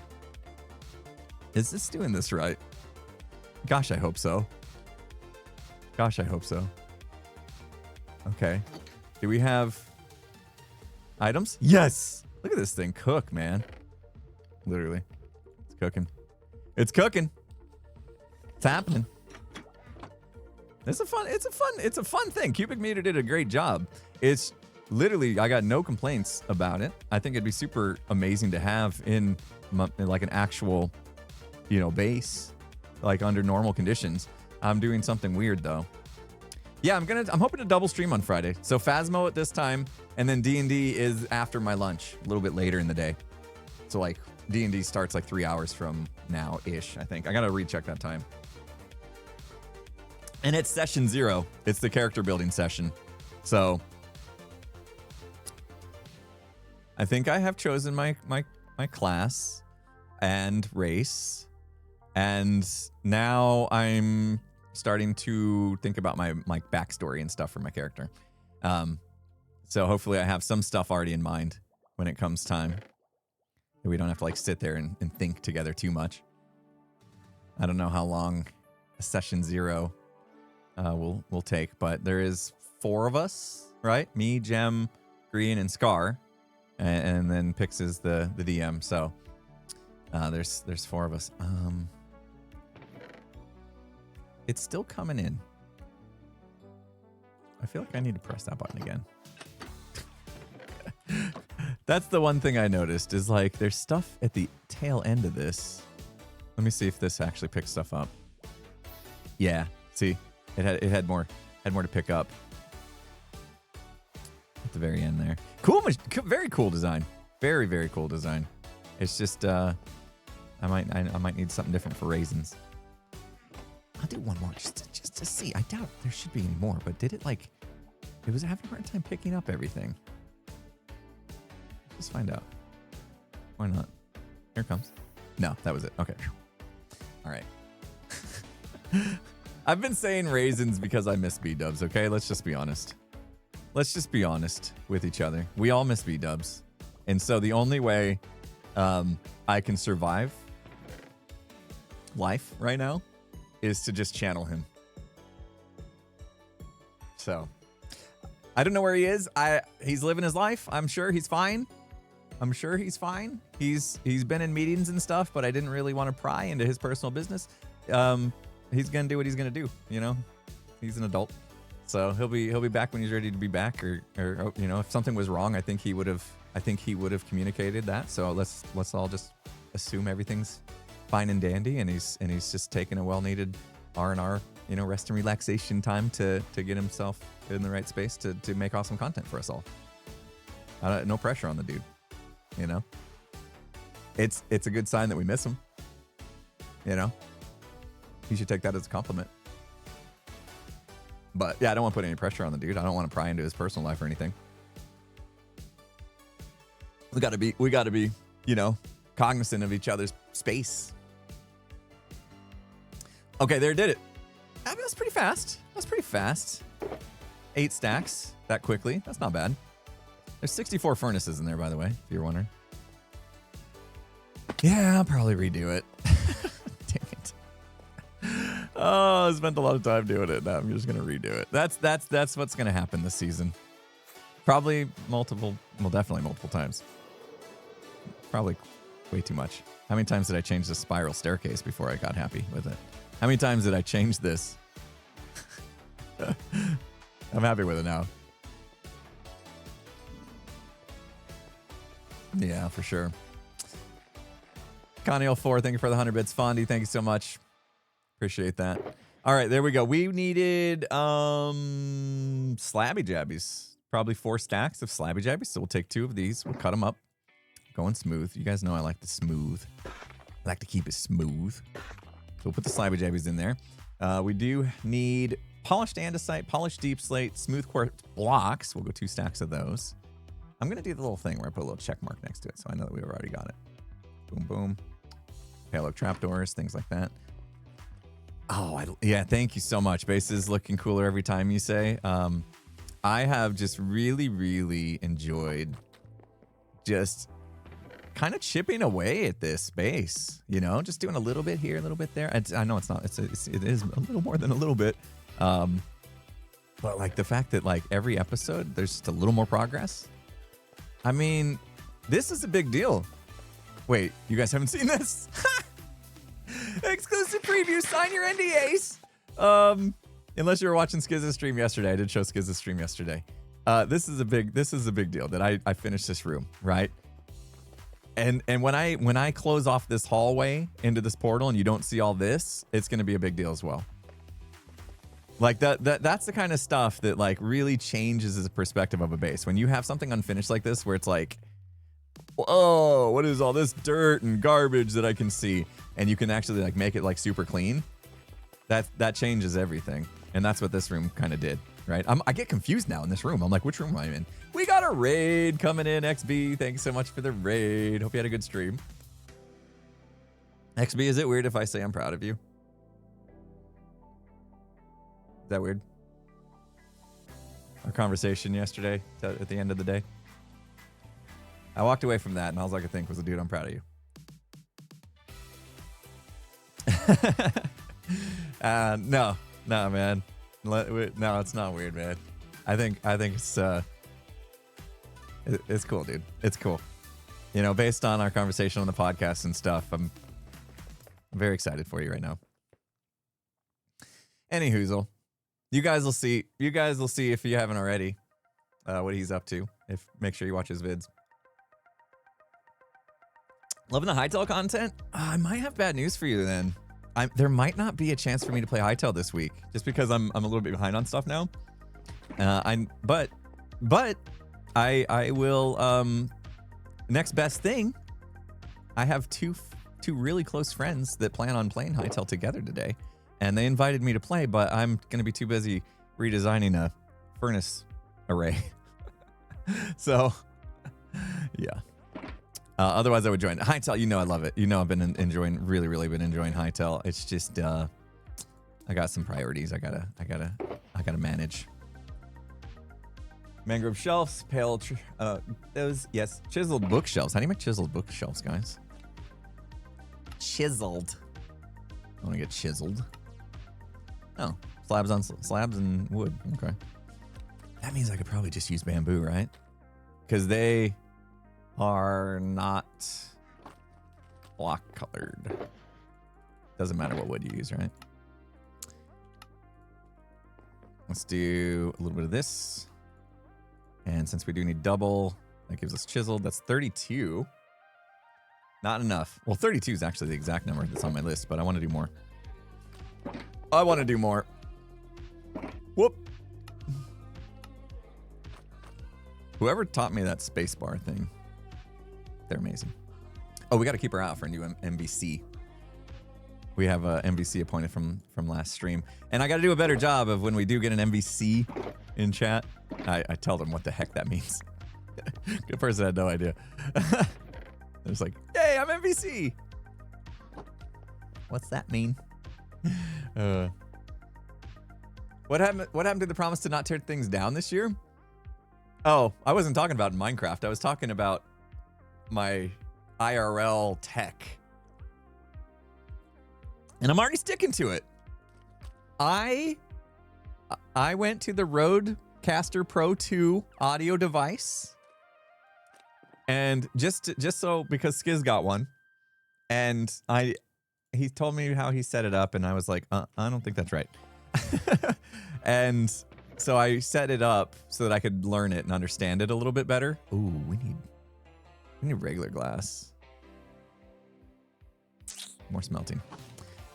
Is this doing this right? Gosh, I hope so. Gosh, I hope so. Okay. Do we have items? Yes. Look at this thing cook, man. Literally. It's cooking. It's cooking. It's happening. It's a fun thing. Cubic Meter did a great job. It's literally, I got no complaints about it. I think it'd be super amazing to have in like an actual, base, like under normal conditions. I'm doing something weird though. Yeah, I'm hoping to double stream on Friday. So Phasmo at this time, and then D&D is after my lunch, a little bit later in the day. So like D&D starts like 3 hours from now-ish, I think. I gotta recheck that time. And it's session 0. It's the character building session. So I think I have chosen my class and race. And now I'm starting to think about my backstory and stuff for my character. So hopefully I have some stuff already in mind when it comes time. We don't have to like sit there and think together too much. I don't know how long session 0 we'll take. But there is 4 of us, right? Me, Gem, Green, and Scar, and then Pix is the DM. So there's 4 of us. It's still coming in. I feel like I need to press that button again. That's the one thing I noticed is like there's stuff at the tail end of this. Let me see if this actually picks stuff up. Yeah, see, it had more to pick up at the very end there. Cool, very cool design. Very, very cool design. It's just I might need something different for raisins. I'll do one more just to see. I doubt there should be any more, but did it like it was having a hard time picking up everything. Let's find out. Why not? Here it comes. No, that was it. Okay. All right. I've been saying raisins because I miss B-Dubz, okay? Let's just be honest. Let's just be honest with each other. We all miss B-Dubz. And so the only way I can survive life right now is to just channel him. So I don't know where he is. He's living his life. I'm sure he's fine. I'm sure he's fine. He's been in meetings and stuff, but I didn't really want to pry into his personal business. He's gonna do what he's gonna do. You know, he's an adult, so he'll be back when he's ready to be back. Or you know, if something was wrong, I think he would have communicated that. So let's all just assume everything's fine and dandy, and he's just taking a well-needed R&R, you know, rest and relaxation time to get himself in the right space to make awesome content for us all. No pressure on the dude. You know, it's a good sign that we miss him. You know, he should take that as a compliment. But yeah, I don't want to put any pressure on the dude. I don't want to pry into his personal life or anything. We got to be, you know, cognizant of each other's space. Okay, there, did it. That was pretty fast. 8 stacks that quickly. That's not bad. There's 64 furnaces in there, by the way, if you're wondering. Yeah, I'll probably redo it. Dang it. Oh, I spent a lot of time doing it. Now I'm just gonna redo it. That's what's gonna happen this season. Probably definitely multiple times. Probably way too much. How many times did I change the spiral staircase before I got happy with it? How many times did I change this? I'm happy with it now. Yeah, for sure. Connie04, thank you for the 100 bits. Fondy, thank you so much. Appreciate that. All right, there we go. We needed slabby jabbies. Probably 4 stacks of slabby jabbies. So we'll take 2 of these. We'll cut them up. Going smooth. You guys know I like the smooth. I like to keep it smooth. So we'll put the slabby jabbies in there. We do need polished andesite, polished deep slate, smooth quartz blocks. We'll go 2 stacks of those. I'm going to do the little thing where I put a little check mark next to it, so I know that we've already got it. Boom, boom. Halo trapdoors, things like that. Oh, yeah, thank you so much. Base is looking cooler every time you say. I have just really, really enjoyed just kind of chipping away at this base, you know, just doing a little bit here, a little bit there. I know it's not, it is a little more than a little bit. But like the fact that like every episode, there's just a little more progress. I mean, this is a big deal. Wait, you guys haven't seen this? Exclusive preview, sign your NDAs. Unless you were watching Skiz's stream yesterday. I did show Skiz's stream yesterday. This is a big deal that I finished this room, right? And when I close off this hallway into this portal and you don't see all this, it's gonna be a big deal as well. Like that's the kind of stuff that like really changes the perspective of a base. When you have something unfinished like this, where it's like, whoa, what is all this dirt and garbage that I can see? And you can actually like make it like super clean. That changes everything. And that's what this room kind of did, right? I get confused now in this room. I'm like, which room am I in? We got a raid coming in, XB. Thanks so much for the raid. Hope you had a good stream. XB, is it weird if I say I'm proud of you? Is that weird? Our conversation yesterday at the end of the day. I walked away from that and all I could think was, dude, I'm proud of you. No, man. No, it's not weird, man. I think it's cool, dude. It's cool. You know, based on our conversation on the podcast and stuff, I'm very excited for you right now. Any hoozle. You guys will see if you haven't already what he's up to. Make sure you watch his vids. Loving the Hytale content? I might have bad news for you then. There might not be a chance for me to play Hytale this week, just because I'm a little bit behind on stuff now. But I will. Next best thing. I have two really close friends that plan on playing Hytale together today, and they invited me to play, but I'm gonna be too busy redesigning a furnace array. So, yeah. Otherwise, I would join Hytale. You know, I love it. You know, I've been really been enjoying Hytale. It's just, I got some priorities. I gotta manage. Mangrove shelves, chiseled bookshelves. How do you make chiseled bookshelves, guys? Chiseled. I want to get chiseled. Oh, slabs and wood. Okay. That means I could probably just use bamboo, right? Because they are not block colored. Doesn't matter what wood you use, right? Let's do a little bit of this. And since we do need double, that gives us chiseled. That's 32. Not enough. Well, 32 is actually the exact number that's on my list, but I want to do more. I want to do more. Whoop. Whoever taught me that spacebar thing, they're amazing. Oh, we got to keep her out for a new MVC. We have a MVC appointed from last stream. And I got to do a better job of when we do get an MVC in chat. I tell them what the heck that means. Good person had no idea. It's like, hey, I'm MVC. What's that mean? What happened to the promise to not tear things down this year? Oh, I wasn't talking about Minecraft. I was talking about my IRL tech. And I'm already sticking to it. I went to the Rodecaster Pro 2 audio device. And just so, because Skiz got one. And he told me how he set it up, and I was like, I don't think that's right. And so I set it up so that I could learn it and understand it a little bit better. Ooh, we need regular glass. More smelting.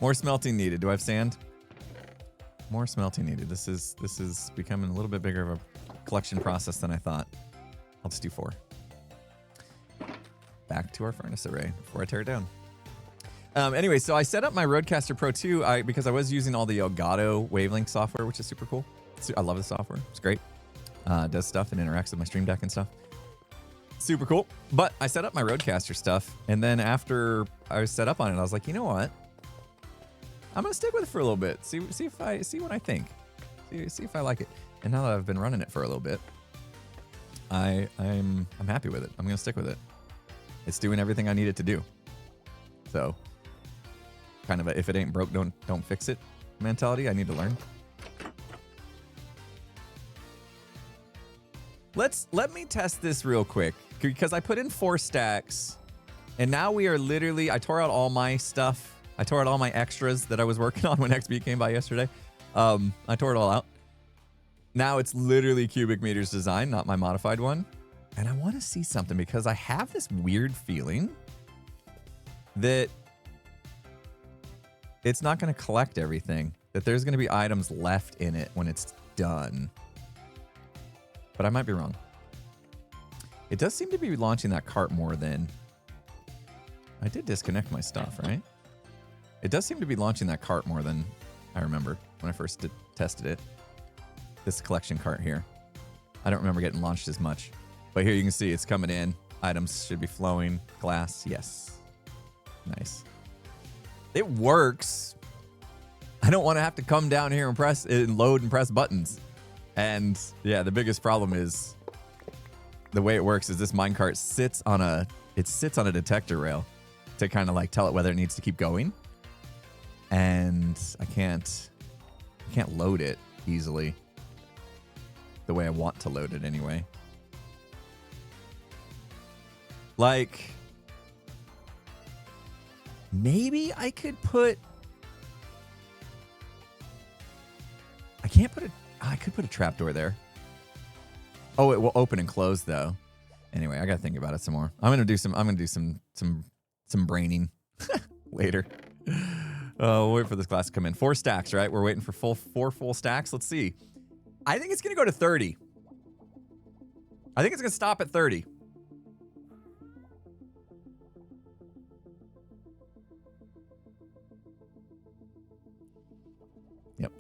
More smelting needed. Do I have sand? More smelting needed. This is becoming a little bit bigger of a collection process than I thought. I'll just do 4. Back to our furnace array before I tear it down. Anyway, so I set up my Rodecaster Pro 2 because I was using all the Elgato wavelength software, which is super cool. I love the software. It's great. Does stuff and interacts with my Stream Deck and stuff. Super cool. But I set up my Rodecaster stuff, and then after I was set up on it, I was like, you know what? I'm gonna stick with it for a little bit. See what I think. See if I like it. And now that I've been running it for a little bit, I'm happy with it. I'm gonna stick with it. It's doing everything I need it to do. So, kind of a if it ain't broke, don't fix it mentality. I need to learn. Let me test this real quick, because I put in 4 stacks, and now we are literally, I tore out all my stuff. I tore out all my extras that I was working on when XP came by yesterday. I tore it all out. Now it's literally cubic meters design, not my modified one. And I want to see something, because I have this weird feeling that it's not going to collect everything, that there's going to be items left in it when it's done. But I might be wrong. It does seem to be launching that cart more than... I did disconnect my stuff, right? It does seem to be launching that cart more than I remember when I first tested it. This collection cart here. I don't remember getting launched as much. But here you can see it's coming in. Items should be flowing. Glass, yes. Nice. It works. I don't want to have to come down here and press and load and press buttons. And yeah, the biggest problem is the way it works is this minecart sits on a detector rail to kind of like tell it whether it needs to keep going. and I can't load it easily the way I want to load it anyway. Like, maybe I could put... I can't put a... I could put a trapdoor there. Oh, it will open and close though. Anyway, I gotta think about it some more. I'm gonna do some braining later. We'll wait for this glass to come in. 4 stacks, right? We're waiting for 4 full stacks. Let's see. I think it's gonna go to 30. I think it's gonna stop at 30. Yep.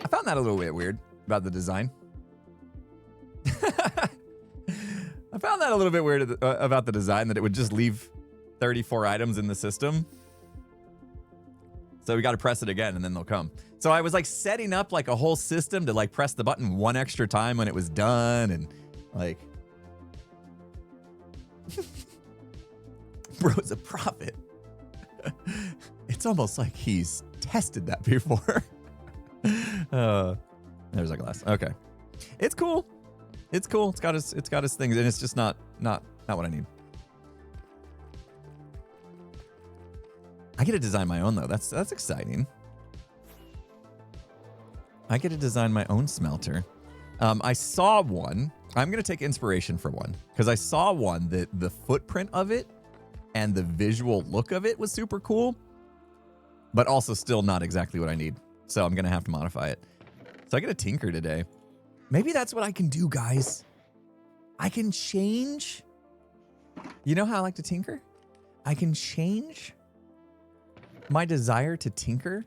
I found that a little bit weird about the design. I found that a little bit weird about the design, that it would just leave 34 items in the system. So we got to press it again and then they'll come. So I was like setting up like a whole system to like press the button 1 extra time when it was done, and like bro's a prophet. It's almost like he's tested that before. There's a glass. Okay. It's cool. It's cool. It's got his things, and it's just not what I need. I get to design my own though. That's exciting. I get to design my own smelter. I saw one. I'm gonna take inspiration for one because I saw one that the footprint of it and the visual look of it was super cool, but also still not exactly what I need. So I'm gonna have to modify it. So I get a tinker today. Maybe that's what I can do, guys. I can change. You know how I like to tinker? I can change my desire to tinker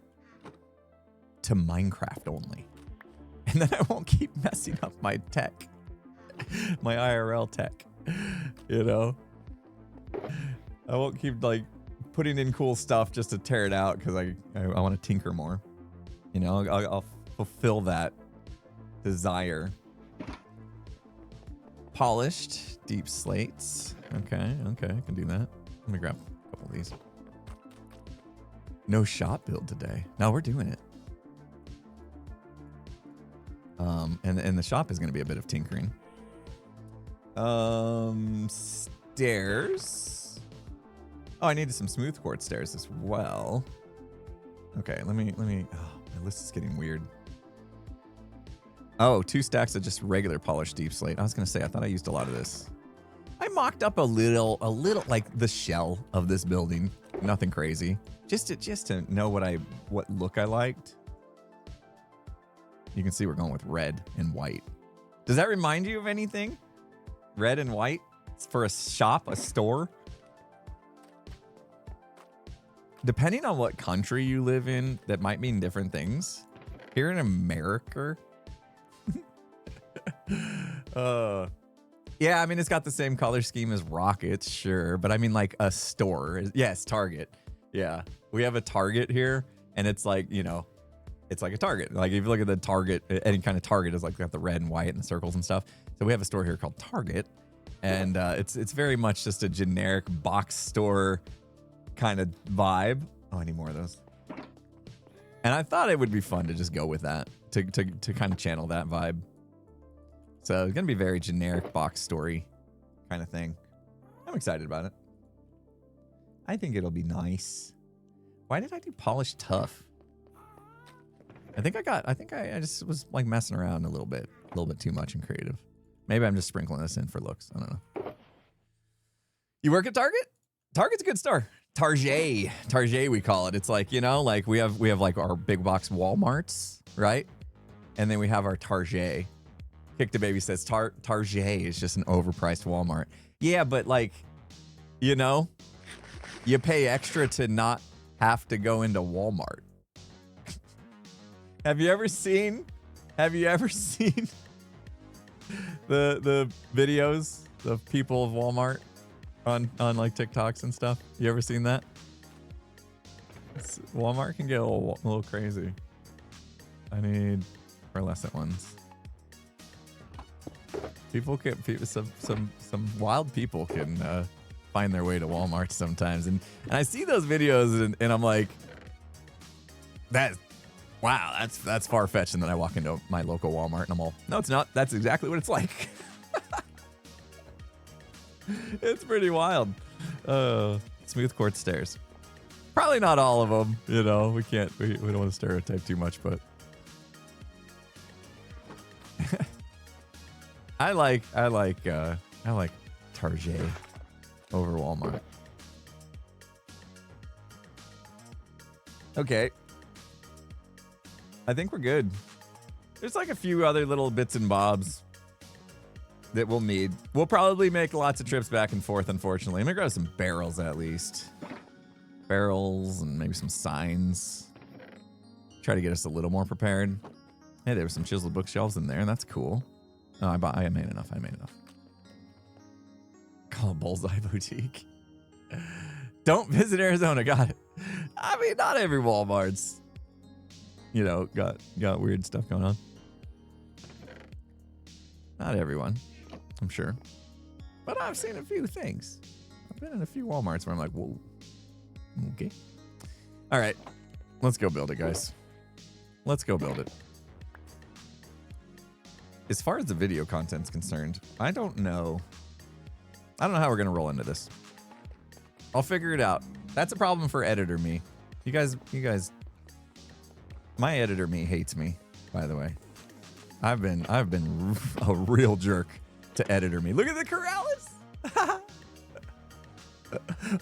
to Minecraft only. And then I won't keep messing up my tech. My IRL tech. You know? I won't keep like putting in cool stuff just to tear it out because I want to tinker more. You know, I'll fulfill that desire. Polished deep slates. Okay, I can do that. Let me grab a couple of these. No shop build today. No, we're doing it. And the shop is going to be a bit of tinkering. Stairs. Oh, I needed some smooth quartz stairs as well. Okay, let me. Oh, my list is getting weird. Oh, 2 stacks of just regular polished deep slate. I was gonna say, I thought I used a lot of this. I mocked up a little like the shell of this building. Nothing crazy. Just to know what look I liked. You can see we're going with red and white. Does that remind you of anything? Red and white for a shop, a store? Depending on what country you live in, that might mean different things. Here in America, yeah, I mean, it's got the same color scheme as Rockets, sure. But I mean, like a store. Yes, Target. Yeah, we have a Target here, and it's like, you know, it's like a Target. Like if you look at the Target, any kind of Target is like got the red and white and the circles and stuff. So we have a store here called Target, and it's very much just a generic box store kind of vibe. Oh, I need more of those. And I thought it would be fun to just go with that, to kind of channel that vibe. So it's going to be very generic box story kind of thing. I'm excited about it. I think it'll be nice. Why did I do polished tough? I think I just was like messing around a little bit too much in creative. Maybe I'm just sprinkling this in for looks. I don't know. You work at Target? Target's a good store. Target we call it. It's like, you know, like we have like our big box Walmarts, right? And then we have our Target. Kick the Baby says Target is just an overpriced Walmart. Yeah, but like, you know, you pay extra to not have to go into Walmart. Have you ever seen the videos of people of Walmart on like TikToks and stuff? You ever seen that? Walmart can get a little crazy. I need pearlescent ones. People can some wild people can find their way to Walmart sometimes. And I see those videos and I'm like, wow, that's far-fetched. And then I walk into my local Walmart and I'm all, no, it's not. That's exactly what it's like. It's pretty wild. Smooth quartz stairs. Probably not all of them, you know. We don't want to stereotype too much, but I like Target over Walmart. Okay. I think we're good. There's like a few other little bits and bobs that we'll need. We'll probably make lots of trips back and forth, unfortunately. I'm gonna grab some barrels at least. Barrels and maybe some signs. Try to get us a little more prepared. Hey, there were some chiseled bookshelves in there, and that's cool. Oh, I made enough. Call it Bullseye Boutique. Don't visit Arizona. Got it. I mean, not every Walmart's, you know, got weird stuff going on. Not everyone, I'm sure. But I've seen a few things. I've been in a few Walmarts where I'm like, whoa. Okay. All right. Let's go build it, guys. Let's go build it. As far as the video content's concerned, I don't know how we're going to roll into this. I'll figure it out. That's a problem for editor me. You guys, my editor me hates me, by the way. I've been a real jerk to editor me. Look at the Corrales.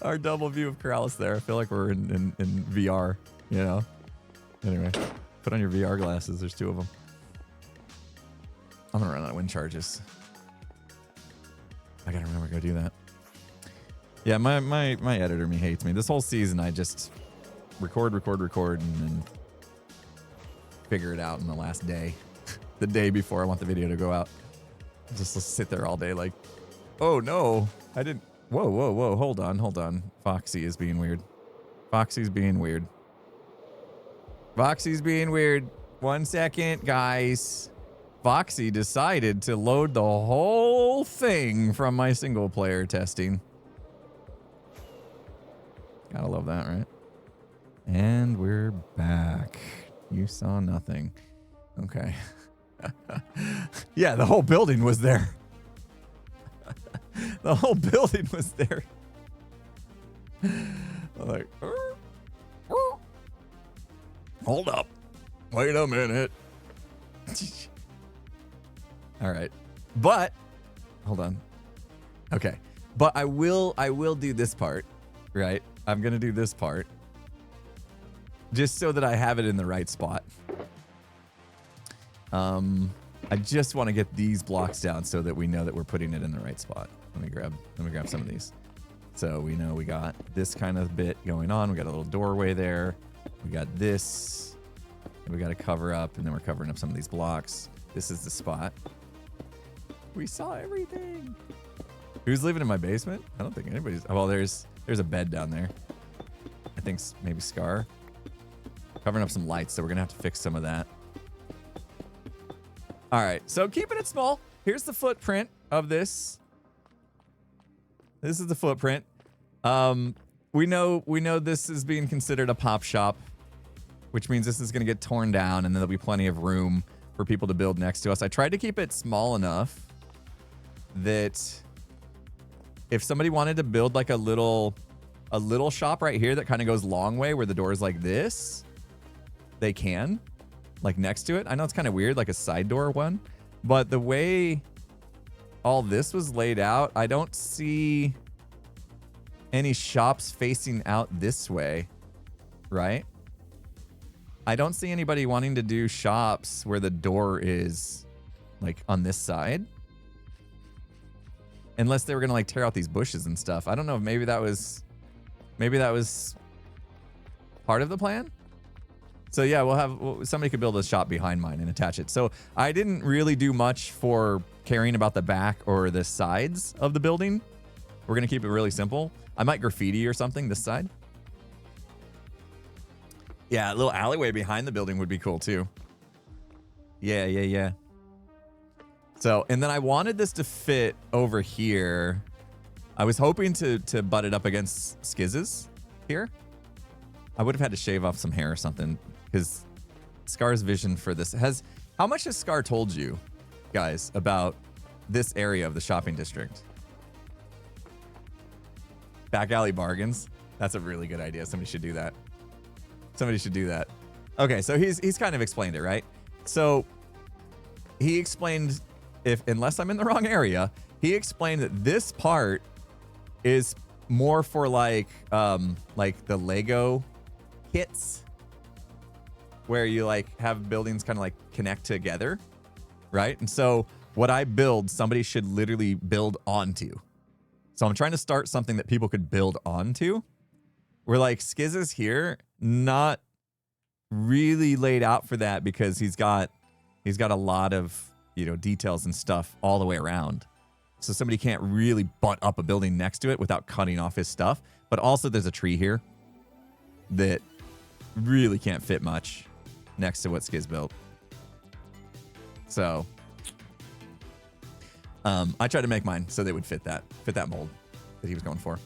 Our double view of Corrales there. I feel like we're in VR, you know? Anyway, put on your VR glasses. There's 2 of them. I'm gonna run out of wind charges. I gotta remember to go do that. Yeah, my editor me hates me. This whole season I just record and then figure it out in the last day. The day before I want the video to go out. Just sit there all day like, oh no, I didn't. Whoa, hold on. Foxy is being weird. Foxy's being weird. 1 second, guys. Foxy decided to load the whole thing from my single player testing. Gotta love that, right? And we're back. You saw nothing. Okay. Yeah, the whole building was there. The whole building was there. I'm like, hold up. Wait a minute. All right. But hold on. Okay. But I will do this part, right? I'm going to do this part just so that I have it in the right spot. I just want to get these blocks down so that we know that we're putting it in the right spot. Let me grab some of these. So we know we got this kind of bit going on. We got a little doorway there. We got this. We got to cover up, and then we're covering up some of these blocks. This is the spot. We saw everything. Who's living in my basement? I don't think anybody's. Oh, well, there's a bed down there. I think maybe Scar. Covering up some lights, so we're gonna have to fix some of that. All right, so keeping it small. Here's the footprint of this. This is the footprint. We know this is being considered a pop shop, which means this is going to get torn down, and then there'll be plenty of room for people to build next to us. I tried to keep it small enough that if somebody wanted to build like a little shop right here that kind of goes long way where the door is like this, they can, like next to it. I know it's kind of weird, like a side door one, but the way all this was laid out, I don't see any shops facing out this way, right? I don't see anybody wanting to do shops where the door is like on this side. Unless they were gonna like tear out these bushes and stuff. I don't know, maybe that was part of the plan. So yeah, somebody could build a shop behind mine and attach it. So I didn't really do much for caring about the back or the sides of the building. We're gonna keep it really simple. I might graffiti or something this side. Yeah, a little alleyway behind the building would be cool too. Yeah. So, and then I wanted this to fit over here I was hoping to butt it up against Skizz's here. I would have had to shave off some hair or something because Scar's vision for this has... How much has Scar told you, guys, about this area of the shopping district? Back alley bargains. That's a really good idea. Somebody should do that. Somebody should do that. Okay, so he's kind of explained it, right? So he explained, unless I'm in the wrong area, he explained that this part is more for like the Lego kits where you like have buildings kind of like connect together, right? And so what I build, somebody should literally build onto. So I'm trying to start something that people could build onto. Where like Skiz is here, not really laid out for that because he's got a lot of, you know, details and stuff all the way around. So somebody can't really butt up a building next to it without cutting off his stuff. But also there's a tree here that really can't fit much next to what Skiz built. So I tried to make mine so they would fit that mold that he was going for.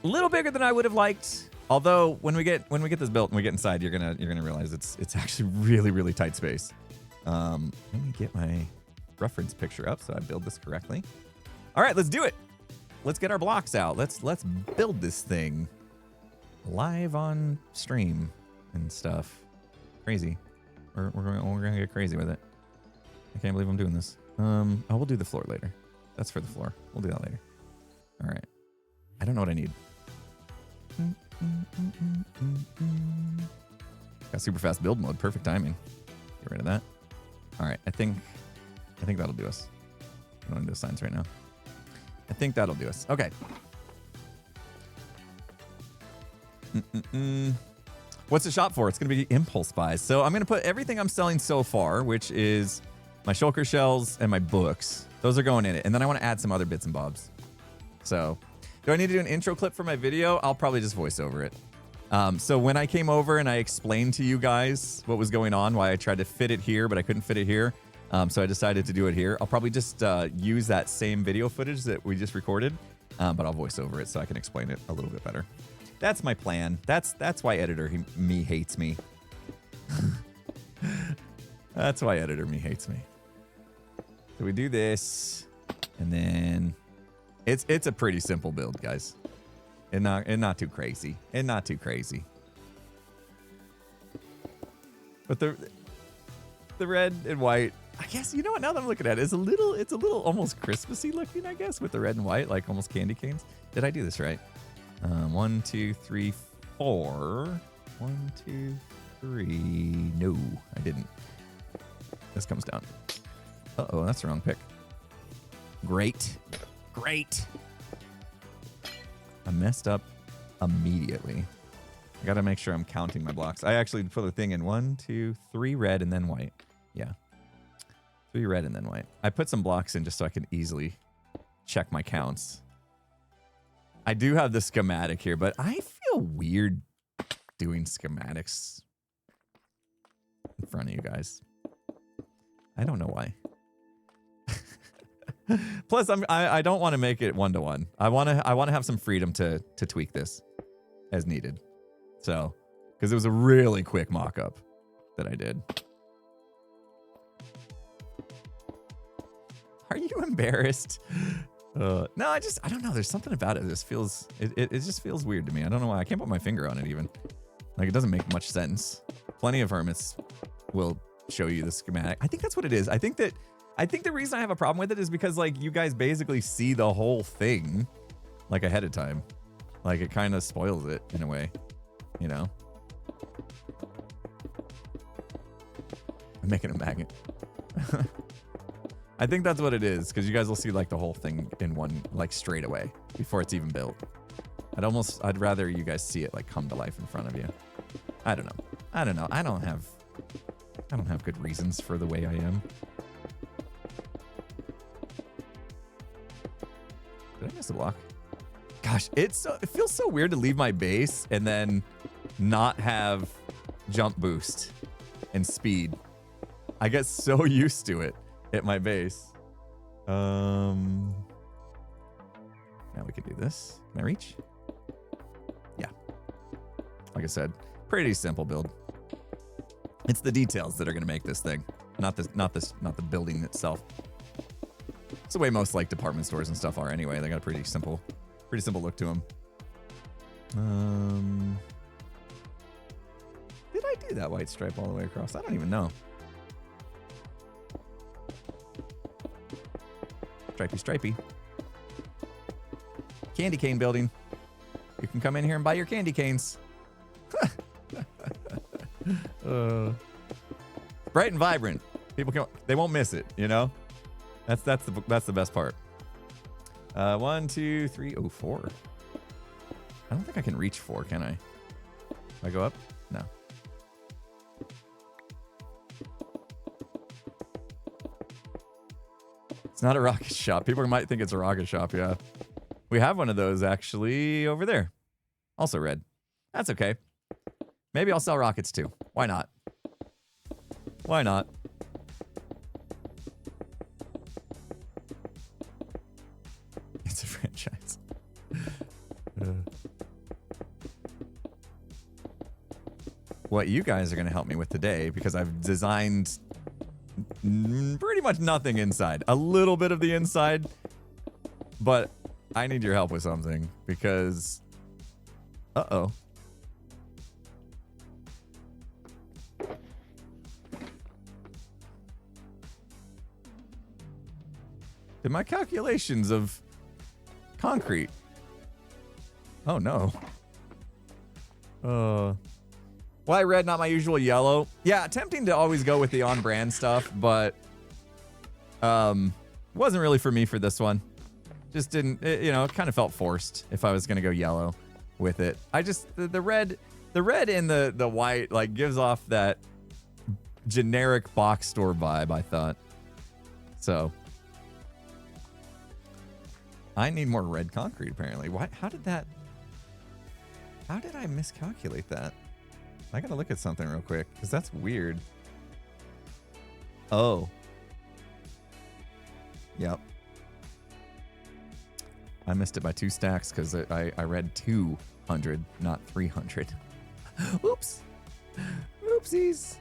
A little bigger than I would have liked. Although when we get this built and we get inside, you're gonna realize it's actually really tight space. Let me get my reference picture up so I build this correctly. All right, let's do it. Let's get our blocks out. Let's build this thing live on stream and stuff. Crazy. We're gonna get crazy with it. I can't believe I'm doing this. We'll do the floor later. That's for the floor. We'll do that later. All right. I don't know what I need. Got super fast build mode. Perfect timing. Get rid of that. All right. I think that'll do us. I don't want to do signs right now. I think that'll do us. Okay. What's the shop for? It's going to be impulse buys. So I'm going to put everything I'm selling so far, which is my shulker shells and my books. Those are going in it. And then I want to add some other bits and bobs. So do I need to do an intro clip for my video? I'll probably just voice over it. So when I came over and I explained to you guys what was going on, why I tried to fit it here, but I couldn't fit it here. So I decided to do it here. I'll probably just use that same video footage that we just recorded, but I'll voice over it so I can explain it a little bit better. That's my plan. That's why editor me hates me. That's why editor me hates me. So we do this, and then it's a pretty simple build, guys. And not too crazy. And not too crazy. But the red and white, I guess, you know what, now that I'm looking at it, it's a little almost Christmassy looking, I guess, with the red and white, like almost candy canes. Did I do this right? 1, 2, 3, 4. 1, 2, 3. No, I didn't. This comes down. Uh-oh, that's the wrong pick. Great. I messed up immediately. I gotta make sure I'm counting my blocks. I actually put the thing in 1, 2, 3 red and then white. Yeah. 3 red and then white. I put some blocks in just so I can easily check my counts. I do have the schematic here, but I feel weird doing schematics in front of you guys. I don't know why. Plus, I don't want to make it 1-to-1. I want to have some freedom to tweak this as needed. So, because it was a really quick mock-up that I did. Are you embarrassed? No, I don't know. There's something about it. It just feels weird to me. I don't know why. I can't put my finger on it even. Like, it doesn't make much sense. Plenty of hermits will show you the schematic. I think that's what it is. I think the reason I have a problem with it is because, like, you guys basically see the whole thing, like, ahead of time. Like, it kind of spoils it in a way, you know? I'm making a magnet. I think that's what it is, because you guys will see, like, the whole thing in one, like, straight away before it's even built. I'd rather you guys see it, like, come to life in front of you. I don't know. I don't have good reasons for the way I am. Did I miss a block? Gosh, it feels so weird to leave my base and then not have jump boost and speed. I get so used to it at my base. Now we can do this. Can I reach? Yeah. Like I said, pretty simple build. It's the details that are going to make this thing, not the building itself. It's the way most like department stores and stuff are anyway. They got a pretty simple look to them. Did I do that white stripe all the way across? I don't even know. Stripey, stripey. Candy cane building. You can come in here and buy your candy canes. Bright and vibrant. They won't miss it, you know? That's the best part. 1, 2, 3, 4. I don't think I can reach 4, can I? If I go up? No. It's not a rocket shop. People might think it's a rocket shop, yeah. We have one of those actually over there. Also red. That's okay. Maybe I'll sell rockets too. Why not? Why not? It's a franchise. What you guys are going to help me with today, because I've designed pretty much nothing inside. A little bit of the inside, but I need your help with something because... Uh-oh. Did my calculations of concrete... Oh, no. Why red, not my usual yellow? Yeah, tempting to always go with the on-brand stuff, but wasn't really for me for this one. Just didn't, it kind of felt forced if I was gonna go yellow with it. I just the red and the white like gives off that generic box store vibe, I thought. So I need more red concrete apparently. Why? How did I miscalculate that? I gotta look at something real quick because that's weird. Oh. Yep. I missed it by 2 stacks because I read 200, not 300. Oops. Oopsies.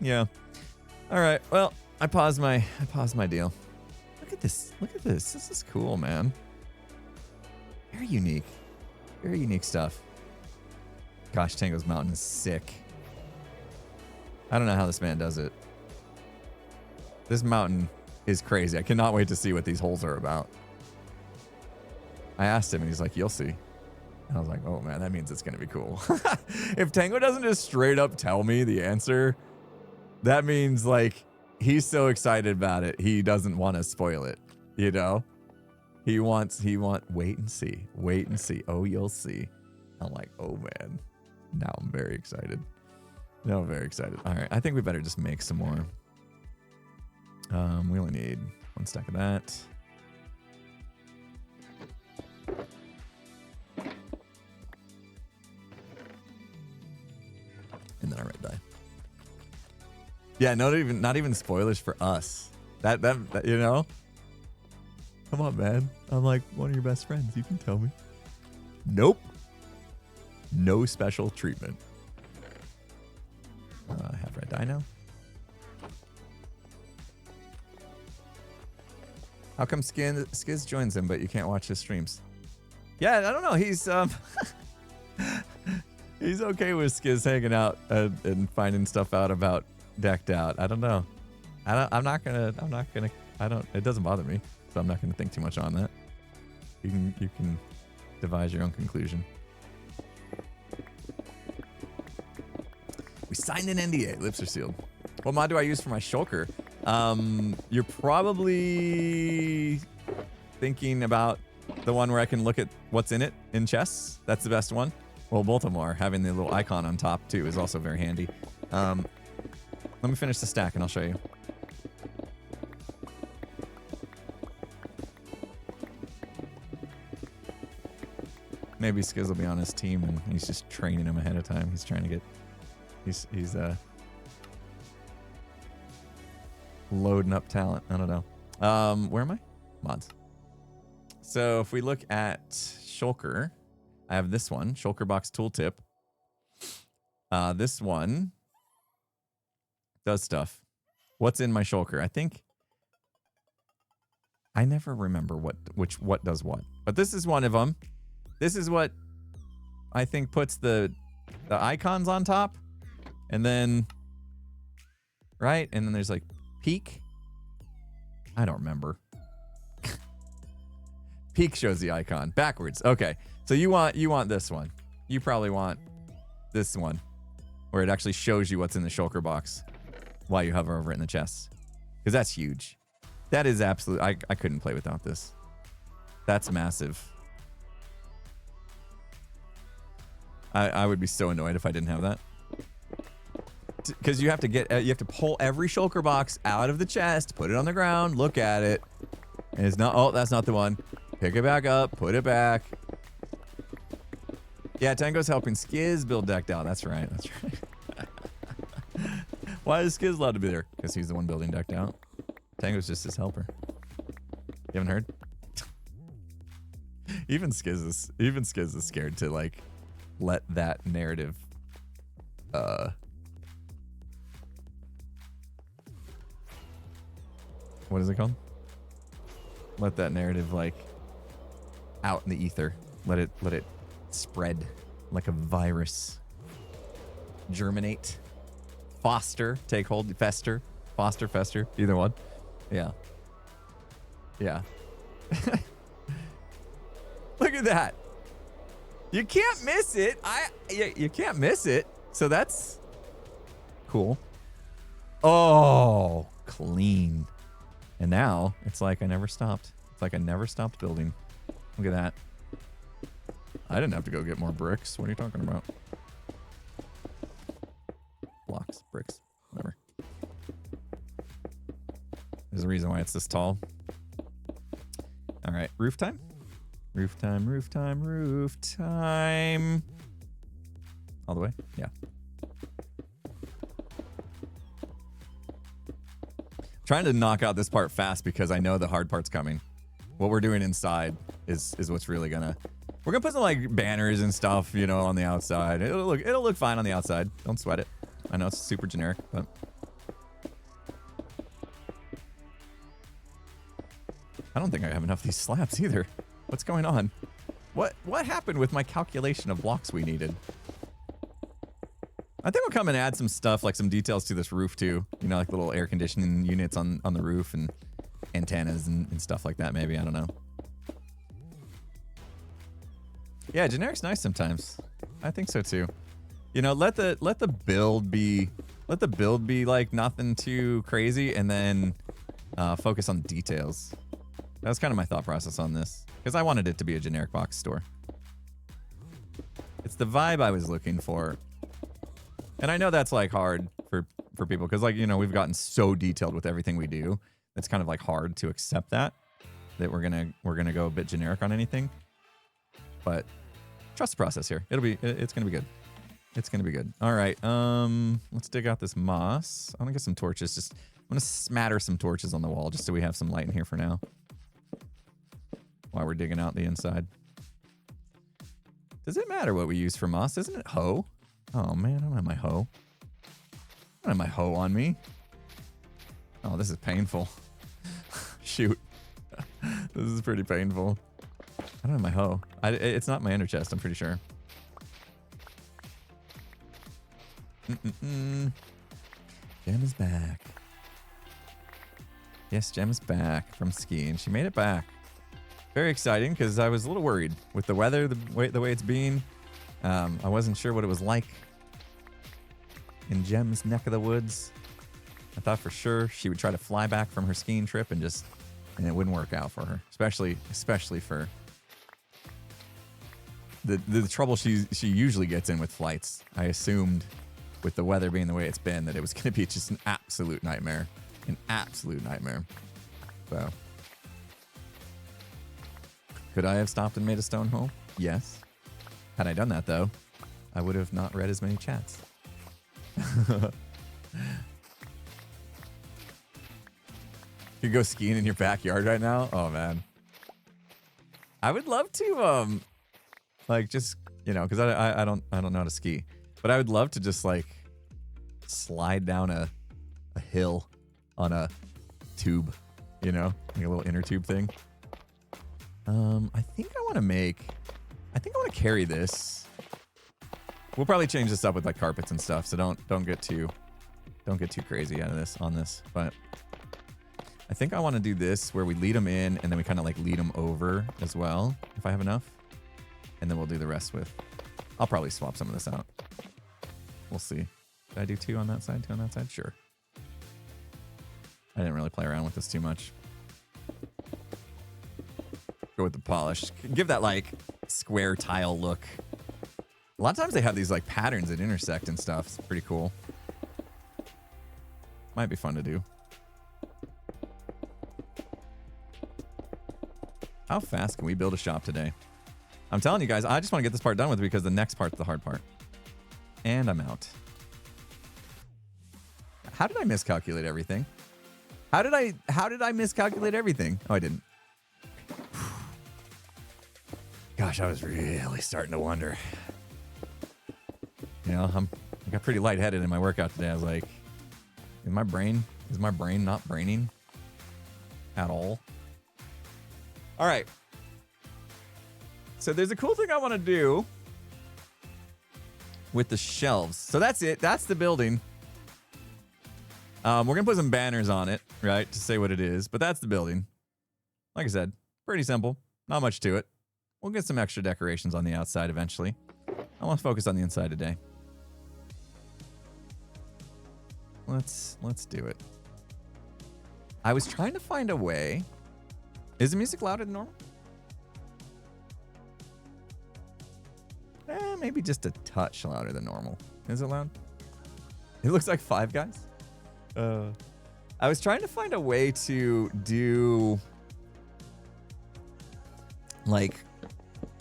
Yeah. All right. Well, I paused my deal. Look at this. Look at this. This is cool, man. Very unique. Very unique stuff. Gosh, Tango's Mountain is sick. I don't know how this man does it. This mountain is crazy. I cannot wait to see what these holes are about. I asked him and he's like, you'll see. And I was like, oh man, that means it's going to be cool. If Tango doesn't just straight up tell me the answer, that means like he's so excited about it. He doesn't want to spoil it. You know, he wants, wait and see. Wait and see. Oh, you'll see. I'm like, oh man. Now I'm very excited. Now I'm very excited. All right, I think we better just make some more. We only need 1 stack of that. And then our red dye. Yeah, not even spoilers for us. That you know. Come on, man. I'm like one of your best friends. You can tell me. Nope. No special treatment. I have red dye now. How come Skiz joins him, but you can't watch his streams? Yeah, I don't know. He's he's okay with Skiz hanging out and finding stuff out about Decked Out. I don't know. I'm not gonna. It doesn't bother me, so I'm not gonna think too much on that. You can devise your own conclusion. We signed an NDA. Lips are sealed. What mod do I use for my shulker? You're probably thinking about the one where I can look at what's in it in chests. That's the best one. Well, both of them are. Having the little icon on top too is also very handy. Let me finish the stack and I'll show you. Maybe Skiz will be on his team and he's just training him ahead of time. He's trying to get... He's loading up talent. I don't know. Where am I? Mods. So if we look at shulker, I have this one, shulker box tooltip. This one does stuff. What's in my shulker? I think I never remember what does what. But this is one of them. This is what I think puts the icons on top. And then right? And then there's like peak. I don't remember. Peak shows the icon backwards. Okay. So you want this one. You probably want this one where it actually shows you what's in the shulker box while you hover over it in the chest. Because that's huge. That is absolute. I couldn't play without this. That's massive. I would be so annoyed if I didn't have that. Because you have to pull every shulker box out of the chest, put it on the ground, look at it, and it's not. Oh, that's not the one. Pick it back up, put it back. Yeah, Tango's helping Skiz build decked out. That's right. That's right. Why is Skiz allowed to be there? Because he's the one building decked out. Tango's just his helper. You haven't heard? Even Skiz is scared to like let that narrative what is it called? Let that narrative like out in the ether. Let it spread like a virus. Germinate. Foster. Take hold. Fester. Foster, fester. Either one. Yeah. Yeah. Look at that. You can't miss it. You can't miss it. So that's cool. Oh, clean. And now it's like I never stopped. It's like I never stopped building. Look at that. I didn't have to go get more bricks. What are you talking about? Blocks, bricks, whatever. There's a reason why it's this tall. All right, roof time. Roof time, roof time, roof time. All the way? Yeah. Trying to knock out this part fast because I know the hard part's coming. What we're doing inside is what's really gonna... We're gonna put some like banners and stuff, you know, on the outside. It'll look fine on the outside. Don't sweat it. I know it's super generic, but... I don't think I have enough of these slabs either. What's going on? What happened with my calculation of blocks we needed? I think we'll come and add some stuff, like some details to this roof too. You know, like little air conditioning units on the roof and antennas and stuff like that maybe. I don't know. Yeah, generic's nice sometimes. I think so too. You know, let the build be like nothing too crazy, and then focus on details. That's kind of my thought process on this, because I wanted it to be a generic box store. It's the vibe I was looking for. And I know that's like hard for people, because like, you know, we've gotten so detailed with everything we do. It's kind of like hard to accept that we're gonna go a bit generic on anything. But trust the process here. It's gonna be good. It's gonna be good. All right. Let's dig out this moss. I'm gonna get some torches. I'm gonna smatter some torches on the wall just so we have some light in here for now. While we're digging out the inside. Does it matter what we use for moss? Isn't it hoe? Oh man, I don't have my hoe. I don't have my hoe on me. Oh, this is painful. Shoot. This is pretty painful. I don't have my hoe. It's not my inner chest, I'm pretty sure. Gem is back. Yes, Gem is back from skiing. She made it back. Very exciting, because I was a little worried with the weather, the way it's been. I wasn't sure what it was like in Gem's neck of the woods. I thought for sure she would try to fly back from her skiing trip and it wouldn't work out for her, especially for the trouble she usually gets in with flights. I assumed with the weather being the way it's been that it was going to be just an absolute nightmare. So could I have stopped and made a stone hole? Yes. Had I done that, though, I would have not read as many chats. You go skiing in your backyard right now? Oh, man. I would love to, like just, you know, because I don't know how to ski, but I would love to just like slide down a hill on a tube, you know, like a little inner tube thing. I think I want to carry this. We'll probably change this up with like carpets and stuff, so don't get too crazy out of this on this, but I think I want to do this where we lead them in and then we kind of like lead them over as well if I have enough, and then we'll do the rest with, I'll probably swap some of this out. We'll see. Did I do 2 on that side, 2 on that side? Sure. I didn't really play around with this too much. Go with the polish. Give that like square tile look. A lot of times they have these like patterns that intersect and stuff. It's pretty cool. Might be fun to do. How fast can we build a shop today? I'm telling you guys, I just want to get this part done with because the next part's the hard part. And I'm out. How did I miscalculate everything? How did I miscalculate everything? Oh, I didn't. Gosh, I was really starting to wonder. You know, I got pretty lightheaded in my workout today. I was like, is my brain not braining at all? All right. So there's a cool thing I want to do with the shelves. So that's it. That's the building. We're going to put some banners on it, right, to say what it is. But that's the building. Like I said, pretty simple. Not much to it. We'll get some extra decorations on the outside eventually. I want to focus on the inside today. Let's do it. I was trying to find a way. Is the music louder than normal? Maybe just a touch louder than normal. Is it loud? It looks like Five Guys. I was trying to find a way to do, like,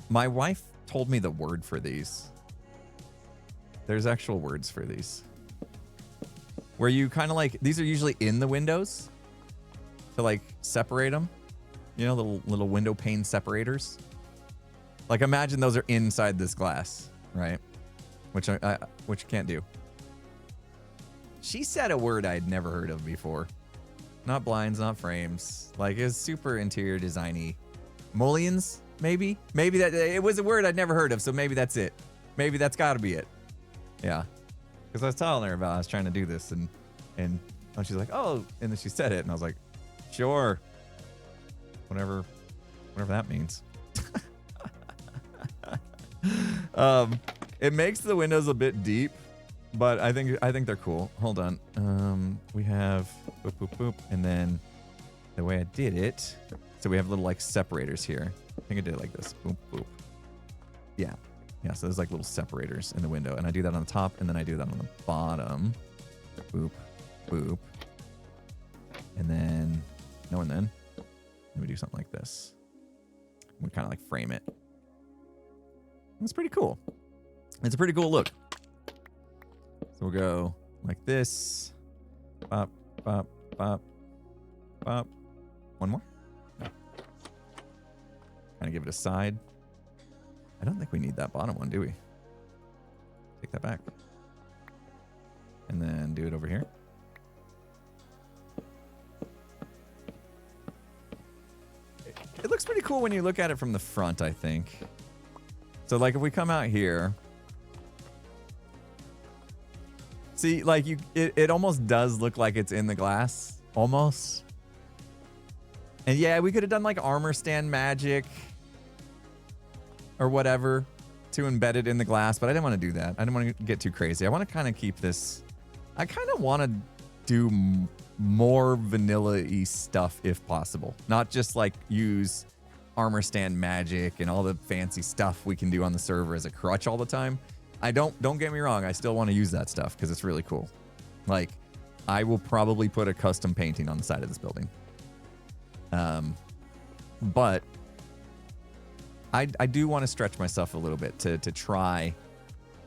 my wife told me the word for these. There's actual words for these. Where you kind of like, these are usually in the windows to like separate them. You know, little window pane separators. Like imagine those are inside this glass, right? Which you can't do. She said a word I'd never heard of before. Not blinds, not frames. Like it's super interior designy. Mullions, maybe? Maybe that it was a word I'd never heard of, so maybe that's it. Maybe that's gotta be it. Yeah. Because I was telling her about I was trying to do this and she's like, oh, and then she said it and I was like, sure. Whatever that means. It makes the windows a bit deep, but I think they're cool. Hold on. We have boop boop boop, and then the way I did it, so we have little like separators here. I think I did it like this. Boop boop. Yeah. So there's like little separators in the window, and I do that on the top, and then I do that on the bottom. Boop boop. And then we do something like this. We kind of like frame it. It's pretty cool. It's a pretty cool look. So we'll go like this. Bop, bop, bop, bop. One more. Kind of give it a side. I don't think we need that bottom one, do we? Take that back. And then do it over here. It looks pretty cool when you look at it from the front, I think. So like if we come out here, see, like it almost does look like it's in the glass, almost. And yeah, we could have done like armor stand magic or whatever to embed it in the glass, but I didn't want to do that. I didn't want to get too crazy. I want to kind of keep this. I kind of want to do more vanilla-y stuff if possible, not just like use armor stand magic and all the fancy stuff we can do on the server as a crutch all the time. Don't get me wrong, I still want to use that stuff because it's really cool. Like I will probably put a custom painting on the side of this building. But I do want to stretch myself a little bit to try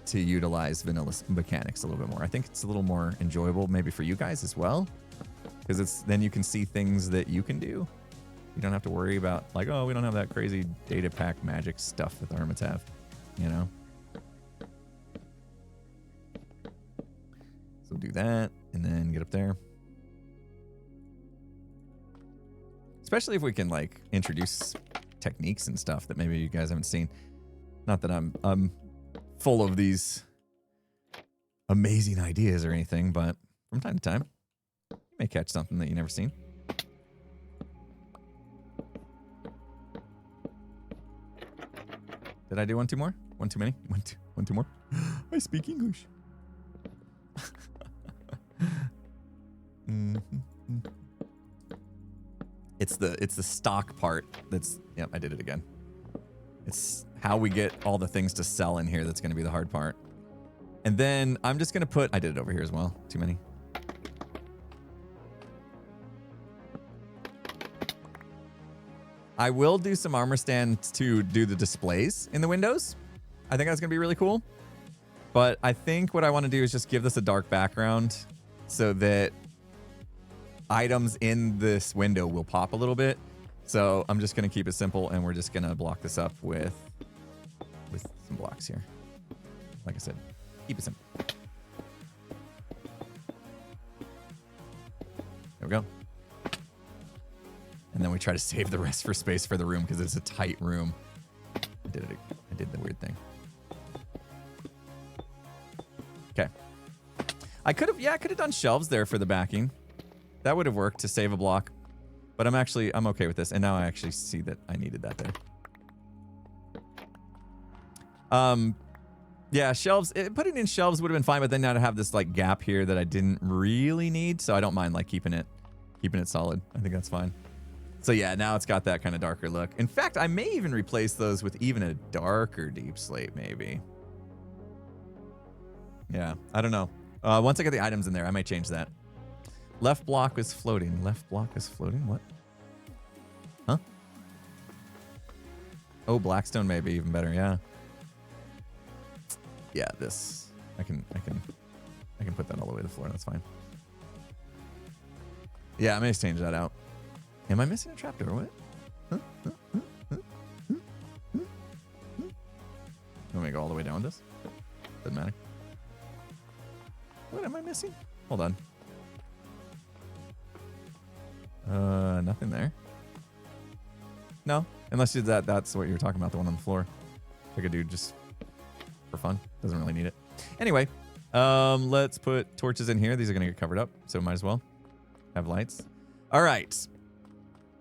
to utilize vanilla mechanics a little bit more. I think it's a little more enjoyable maybe for you guys as well, because then you can see things that you can do You don't have to worry about like, oh, we don't have that crazy data pack magic stuff that the Hermits have, you know? So do that and then get up there. Especially if we can like introduce techniques and stuff that maybe you guys haven't seen. Not that I'm full of these amazing ideas or anything, but from time to time, you may catch something that you never seen. Did I do one too more? One too many? One too more? I speak English. It's the stock part that's, yep, I did it again. It's how we get all the things to sell in here that's going to be the hard part. And then I'm just going to put, I did it over here as well. Too many. I will do some armor stands to do the displays in the windows. I think that's going to be really cool. But I think what I want to do is just give this a dark background so that items in this window will pop a little bit. So I'm just going to keep it simple, and we're just going to block this up with some blocks here. Like I said, keep it simple. There we go. And then we try to save the rest for space for the room because it's a tight room. I did the weird thing. Okay. I could have done shelves there for the backing. That would have worked to save a block. But I'm okay with this. And now I actually see that I needed that there. Yeah, shelves, putting in shelves would have been fine, but then now to have this like gap here that I didn't really need. So I don't mind like keeping it solid. I think that's fine. So yeah, now it's got that kind of darker look. In fact, I may even replace those with even a darker deep slate, maybe. Yeah, I don't know. Once I get the items in there, I might change that. Left block is floating. Left block is floating? What? Huh? Oh, Blackstone may be even better, yeah. Yeah, this. I can put that all the way to the floor, that's fine. Yeah, I may change that out. Am I missing a trapdoor? What? Let me go all the way down with this. Doesn't matter. What am I missing? Hold on. Nothing there. No, unless that's what you were talking about, the one on the floor. I could do just for fun. Doesn't really need it. Anyway, let's put torches in here. These are gonna get covered up, so might as well have lights. All right.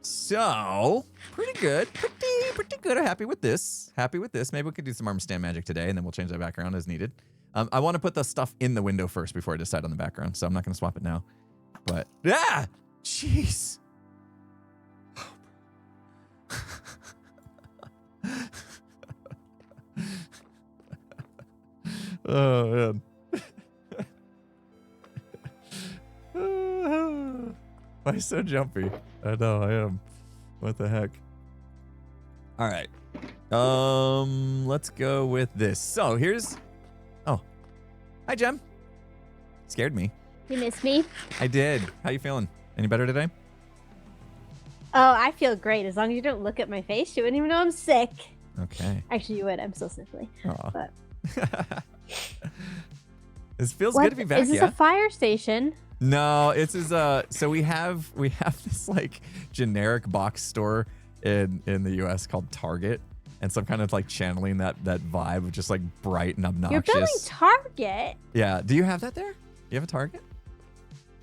So pretty good. Pretty good. I'm happy with this. Maybe we could do some armor stand magic today, and then we'll change that background as needed. I want to put the stuff in the window first before I decide on the background, so I'm not going to swap it now. But jeez. Oh man. Why so jumpy? I know I am. What the heck? All right. Let's go with this. So here's. Oh, hi, Jem. Scared me.
You missed me?
I did. How you feeling? Any better today?
Oh, I feel great. As long as you don't look at my face, you wouldn't even know I'm sick.
Okay.
Actually, you would. I'm still sickly.
Aw.
But
this feels good to be back.
Is this a fire station?
No, it's so we have this like generic box store in the US called Target, and so I'm kind of like channeling that vibe of just like bright and obnoxious.
You're building Target?
Yeah. Do you have that there? You have a Target?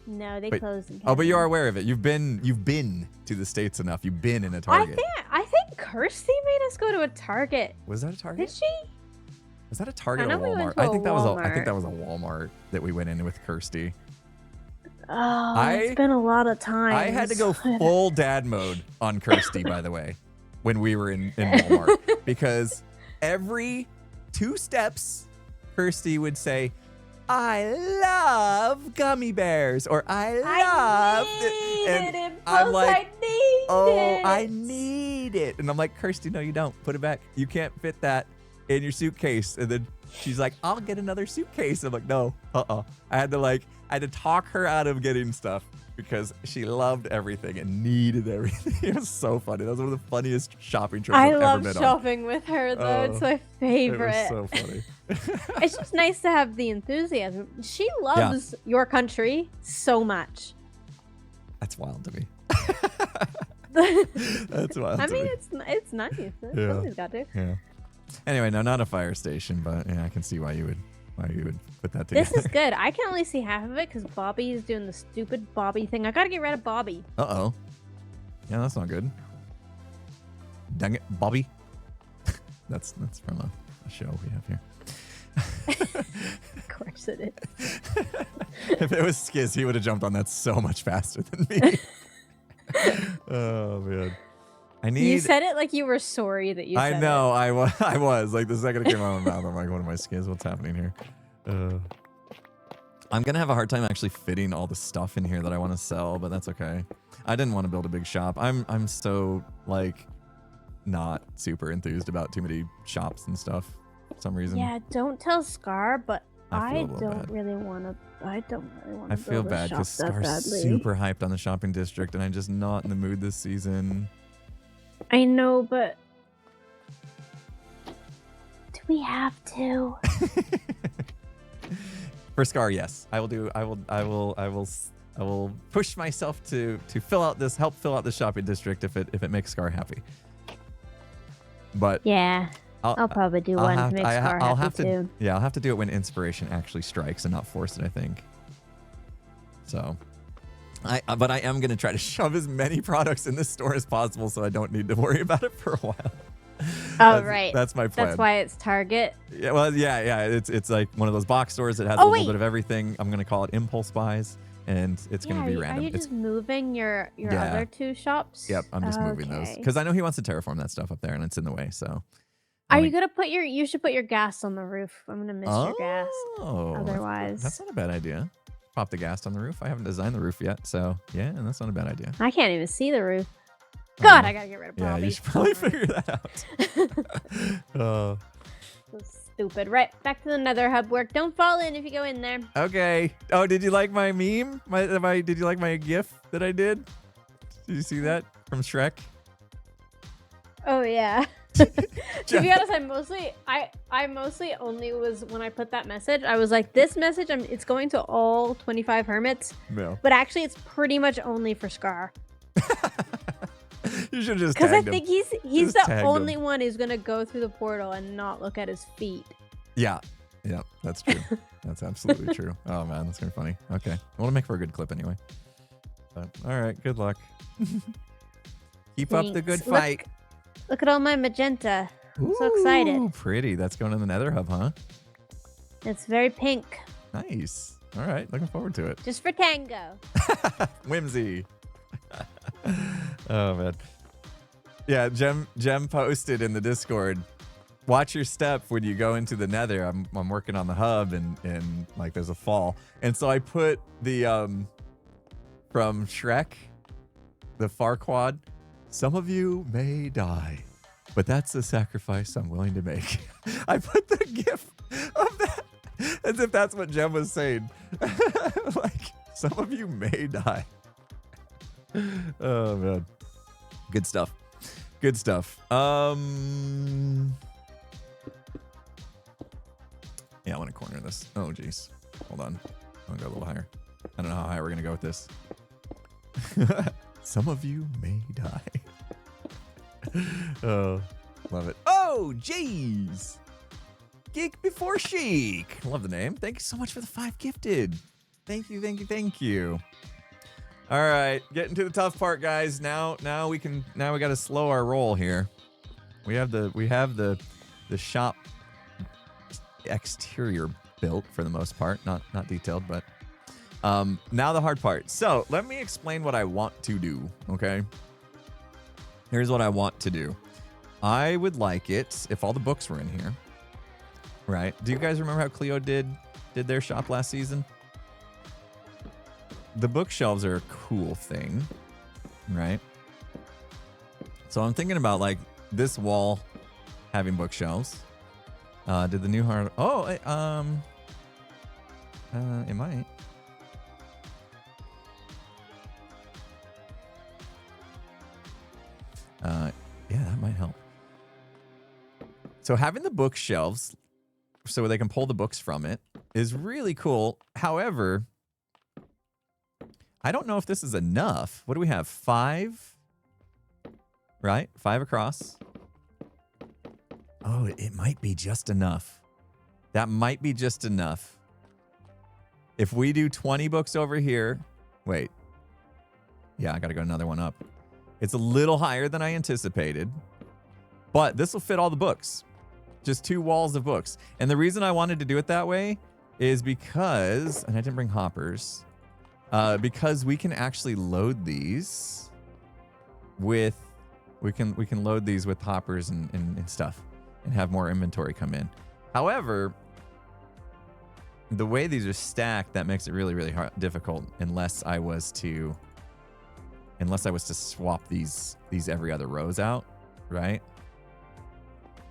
No, they closed.
Oh, but you are aware of it. You've been to the States enough. You've been in a Target.
I think Kirsty made us go to a Target.
Was that a Target?
Did she?
Was that a Target or a
we
Walmart?
went to
I think that
Walmart.
was a Walmart that we went in with Kirsty.
Oh, it's been a lot of time.
I had to go full dad mode on Kirsty, by the way, when we were in Walmart. Because every 2 steps, Kirsty would say, I love gummy bears, or I need it. And I'm like, Kirsty, no, you don't. Put it back. You can't fit that in your suitcase. And then she's like, I'll get another suitcase. I'm like, no, I had to talk her out of getting stuff. because she loved everything and needed everything. It was so funny. That was one of the funniest shopping trips
I
I've ever
love
been on.
shopping with her though. It's my favorite.
It was so funny.
It's just nice to have the enthusiasm. She loves your country so much.
That's wild to me. That's wild.
I
to
mean,
me.
it's nice. Somebody's got to.
Yeah. Anyway, no, not a fire station, but yeah, I can see why you would put that together.
This is good. I can only see half of it because Bobby is doing the stupid Bobby thing. I gotta get rid of Bobby.
Uh-oh. Yeah, that's not good. Dang it, Bobby. That's from a show we have here.
Of course it is.
If it was Skiz, he would have jumped on that so much faster than me. Oh, man.
You said it like you were sorry that you said it.
I know. I was. Like, the second it came out of my mouth, I'm like, what am I, Skiz? What's happening here? I'm going to have a hard time actually fitting all the stuff in here that I want to sell, but that's okay. I didn't want to build a big shop. I'm so, like, not super enthused about too many shops and stuff for some reason.
Yeah, don't tell Scar, but I don't
bad.
really want to. I don't really want to.
I feel bad because Scar's super hyped on the shopping district, and I'm just not in the mood this season.
I know, but do we have to?
For Scar, yes, I will do. I will push myself to help fill out the shopping district if it makes Scar happy. But
yeah, I'll probably do one to make Scar happy too.
Yeah, I'll have to do it when inspiration actually strikes and not force it, I think. So, but I am going to try to shove as many products in this store as possible so I don't need to worry about it for a while.
Oh, right.
That's my plan.
That's why it's Target.
Yeah, well, yeah. It's like one of those box stores that has a little bit of everything. I'm going to call it impulse buys, and it's going to be random.
Are you just moving your other two shops?
Yep, I'm just moving those because I know he wants to terraform that stuff up there, and it's in the way. So,
are you gonna put you should put your gas on the roof. I'm gonna miss your gas. Otherwise,
that's not a bad idea. Pop the gas on the roof. I haven't designed the roof yet, so yeah, and that's not a bad idea.
I can't even see the roof. God, I gotta get rid of Bobby.
Yeah, you should probably figure that out.
So stupid. Right, back to the Nether hub work. Don't fall in if you go in there.
Okay. Oh, did you like my meme? Did you like my GIF that I did? Did you see that from Shrek?
Oh yeah. To be honest, I mostly only was when I put that message. I was like, this message, it's going to all 25 hermits.
No.
But actually, it's pretty much only for Scar.
You should just
because I think he's the only one who's gonna go through the portal and not look at his feet.
Yeah, that's true. That's absolutely true. Oh man, that's gonna be funny. Okay, I want to make for a good clip anyway. But, all right, good luck. Keep up the good fight.
Look at all my magenta. I'm so excited.
Pretty. That's going in the Nether hub, huh?
It's very pink.
Nice. All right, looking forward to it.
Just for tango.
Whimsy. Oh man. Yeah, Jem posted in the Discord. Watch your step when you go into the Nether. I'm working on the hub and like there's a fall. And so I put the from Shrek, the Farquaad. Some of you may die, but that's the sacrifice I'm willing to make. I put the gif of that as if that's what Jem was saying. Like, some of you may die. Oh man. Good stuff. Good stuff. Yeah, I want to corner this. Oh geez. Hold on. I'm gonna go a little higher. I don't know how high we're gonna go with this. Some of you may die. Oh, love it. Oh, jeez. Geek before chic. Love the name. Thank you so much for the 5 gifted. Thank you, thank you, thank you. All right, getting to the tough part, guys. Now we got to slow our roll here. We have the shop exterior built for the most part, not detailed, but now the hard part. So let me explain what I want to do. Okay, here's what I want to do. I would like it if all the books were in here. Right? Do you guys remember how Cleo did their shop last season? The bookshelves are a cool thing, right? So I'm thinking about like this wall having bookshelves. Did the new hard? Oh, it might. So having the bookshelves so they can pull the books from it is really cool. However, I don't know if this is enough. What do we have? 5? Right? 5 across. Oh, it might be just enough. That might be just enough. If we do 20 books over here. Wait. Yeah, I got to go another one up. It's a little higher than I anticipated. But this will fit all the books. Just 2 walls of books. And the reason I wanted to do it that way is because, and I didn't bring hoppers, because we can actually load these with, we can load these with hoppers and stuff and have more inventory come in. However, the way these are stacked, that makes it really, really hard, difficult unless I was to swap these every other rows out, right?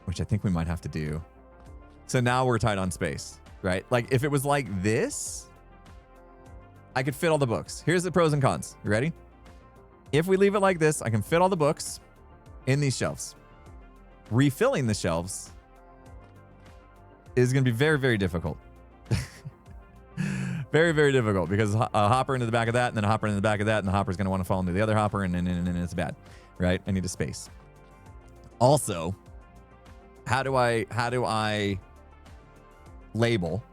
Which I think we might have to do. So now we're tight on space, right? Like if it was like this, I could fit all the books. Here's the pros and cons. You ready? If we leave it like this, I can fit all the books in these shelves. Refilling the shelves is going to be very, very difficult. Very, very difficult because a hopper into the back of that and then a hopper into the back of that and the hopper's going to want to fall into the other hopper and it's bad, right? I need a space. Also, how do I label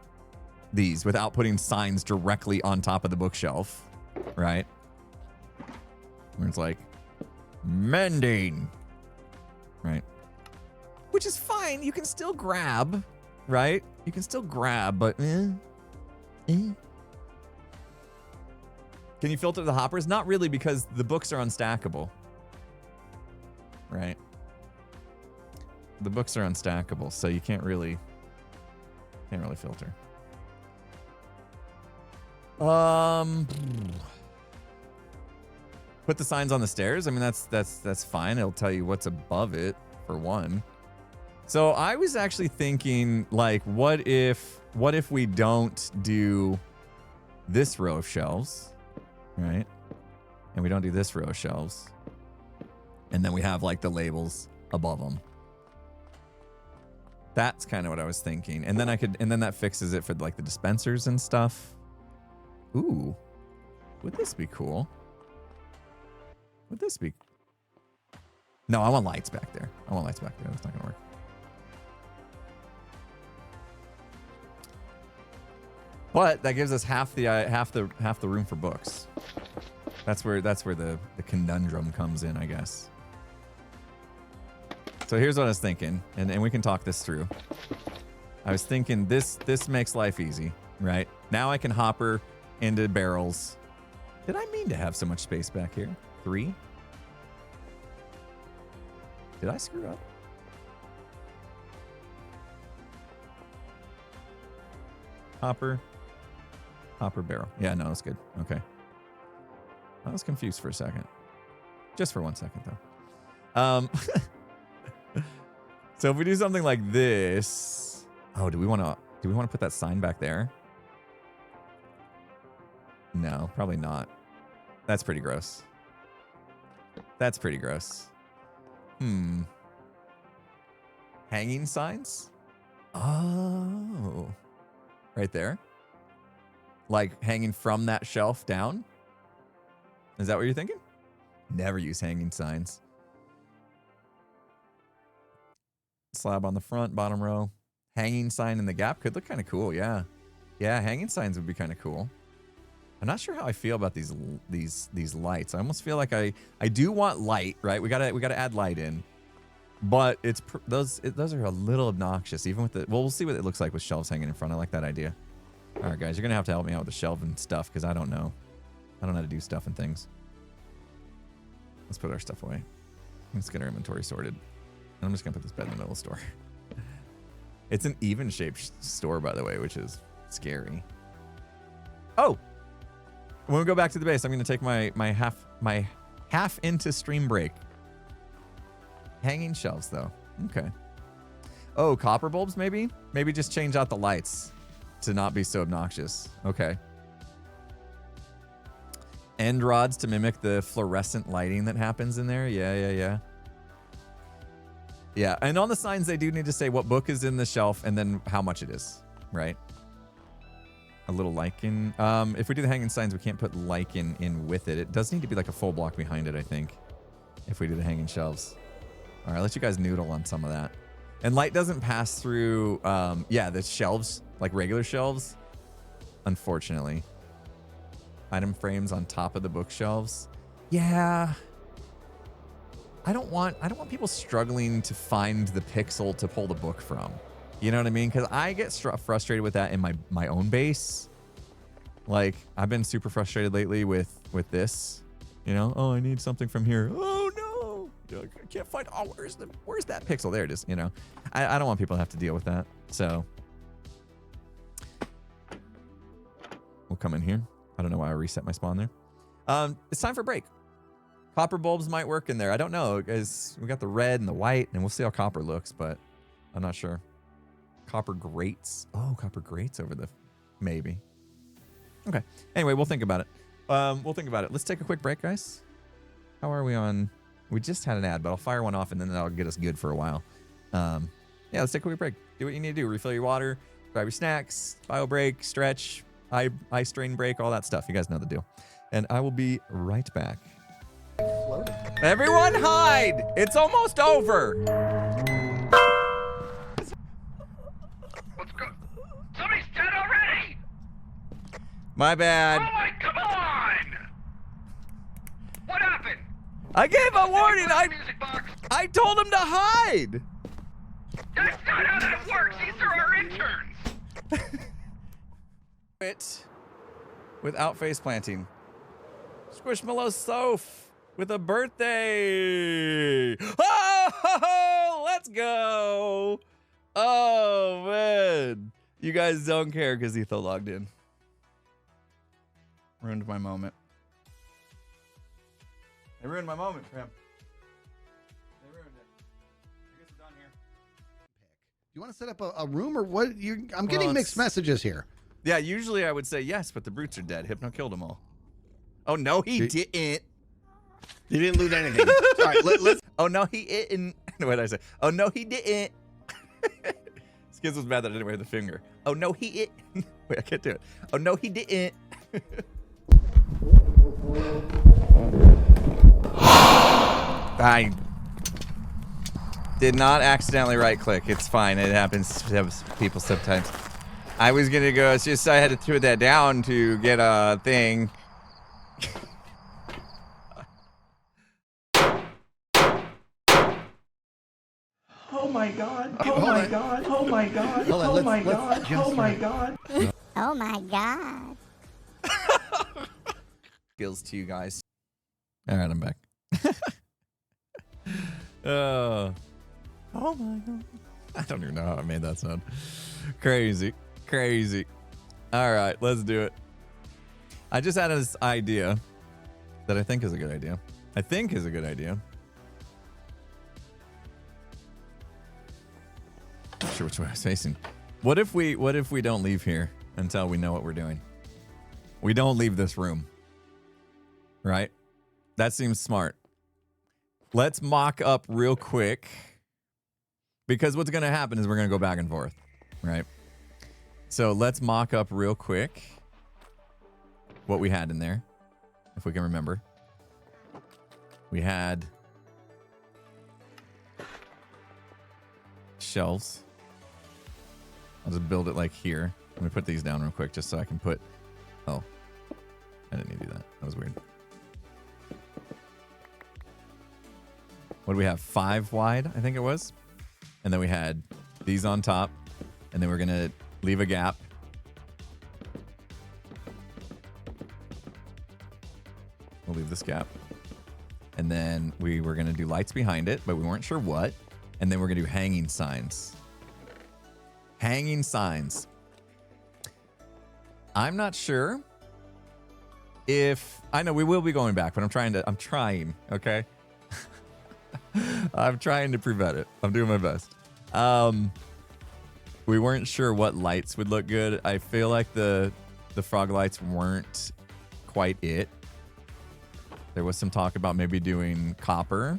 these without putting signs directly on top of the bookshelf, right? Where it's like, mending, right? Which is fine. You can still grab, right? You can still grab, but Can you filter the hoppers? Not really, because the books are unstackable, right? The books are unstackable, so you can't really filter. Put the signs on the stairs. I mean, that's fine. It'll tell you what's above it for one. So I was actually thinking, like, what if we don't do this row of shelves, right? And we don't do this row of shelves, and then we have like the labels above them. That's kind of what I was thinking. And then that fixes it for like the dispensers and stuff. Ooh, would this be cool? Would this be? No, I want lights back there. I want lights back there. That's not gonna work. But that gives us half the room for books. That's where the conundrum comes in, I guess. So here's what I was thinking, and we can talk this through. I was thinking this makes life easy, right? Now I can hopper into barrels. Did I mean to have so much space back here? 3? Did I screw up? Hopper barrel. Yeah, no, that's good. Okay. I was confused for a second. Just for 1 second, though. So if we do something like this, oh, do we want to put that sign back there? No, probably not. That's pretty gross. That's pretty gross. Hanging signs? Oh. Right there? Like hanging from that shelf down? Is that what you're thinking? Never use hanging signs. Slab on the front, bottom row. Hanging sign in the gap could look kind of cool, yeah. Yeah, hanging signs would be kind of cool. I'm not sure how I feel about these lights. I almost feel like I do want light, right? We gotta add light in, but those are a little obnoxious. Even with the we'll see what it looks like with shelves hanging in front. I like that idea. All right, guys, you're gonna have to help me out with the shelf and stuff because I don't know how to do stuff and things. Let's put our stuff away. Let's get our inventory sorted. And I'm just gonna put this bed in the middle of the store. It's an even shaped store, by the way, which is scary. Oh. When we go back to the base, I'm going to take my half into stream break. Hanging shelves, though. Okay. Oh, copper bulbs, maybe? Maybe just change out the lights to not be so obnoxious. Okay. End rods to mimic the fluorescent lighting that happens in there. Yeah. Yeah, and on the signs, they do need to say what book is in the shelf and then how much it is, right? A little lichen. If we do the hanging signs, we can't put lichen in with it. It does need to be like a full block behind it, I think, if we do the hanging shelves. All right, I'll let you guys noodle on some of that. And light doesn't pass through, yeah, the shelves, like regular shelves, unfortunately. Item frames on top of the bookshelves. Yeah. I don't want people struggling to find the pixel to pull the book from. You know what I mean? Because I get frustrated with that in my own base. Like, I've been super frustrated lately with this. You know, oh, I need something from here. Oh no, I can't find. Oh, where's that pixel? There it is. You know, I don't want people to have to deal with that. So we'll come in here. I don't know why I reset my spawn there. It's time for a break. Copper bulbs might work in there. I don't know, because we got the red and the white, and we'll see how copper looks, but I'm not sure. Copper grates. Oh, copper grates over the... Maybe. Okay. Anyway, we'll think about it. Let's take a quick break, guys. How are we on... We just had an ad, but I'll fire one off, and then that'll get us good for a while. Yeah, let's take a quick break. Do what you need to do. Refill your water, grab your snacks, bio break, stretch, eye strain break, all that stuff. You guys know the deal. And I will be right back. Everyone hide! It's almost over!
What's good? Somebody's dead already!
My bad.
Oh my, come on! What happened?
I gave a warning!
Music box.
I told him to hide!
That's not how that works! These are our interns!
It without face planting. Squishmallow Soph with a birthday. Oh, let's go. Oh, man. You guys don't care because Etho logged in. Ruined my moment. They ruined my moment, fam. They ruined it. I guess we're done here.
You want to set up a room or what? I'm getting mixed messages here.
Yeah, usually I would say yes, but the brutes are dead. Hypno killed them all. Oh, no, he didn't.
You didn't loot anything. All right, let's.
Oh, no, he didn't. What did I say? Oh, no, he didn't. Skiz was mad that I didn't wave the finger. Oh, no, he didn't. Wait, I can't do it. Oh, no, he didn't. I did not accidentally right click. It's fine. It happens to people sometimes. I was going to go. It's just I had to throw that down to get a thing.
Oh my god. Oh my god. Oh my god. Oh my god. Oh my god.
Oh my god.
Skills to you guys. All right, I'm back. Oh my god. I don't even know how I made that sound. Crazy. Crazy. All right, let's do it. I just had this idea that I think is a good idea. Not sure which way I was facing. What if we don't leave here until we know what we're doing? We don't leave this room. Right? That seems smart. Let's mock up real quick. Because what's going to happen is we're going to go back and forth. Right? So let's mock up real quick what we had in there. If we can remember. We had shelves. I'll just build it like here. Let me put these down real quick just so I can put... Oh. I didn't need to do that. That was weird. What do we have? 5 wide, I think it was. And then we had these on top. And then we're going to leave a gap. We'll leave this gap. And then we were going to do lights behind it, but we weren't sure what. And then we're going to do hanging signs. Hanging signs. I'm not sure if... I know we will be going back, but I'm trying, okay? I'm trying to prevent it. I'm doing my best. We weren't sure what lights would look good. I feel like the frog lights weren't quite it. There was some talk about maybe doing copper.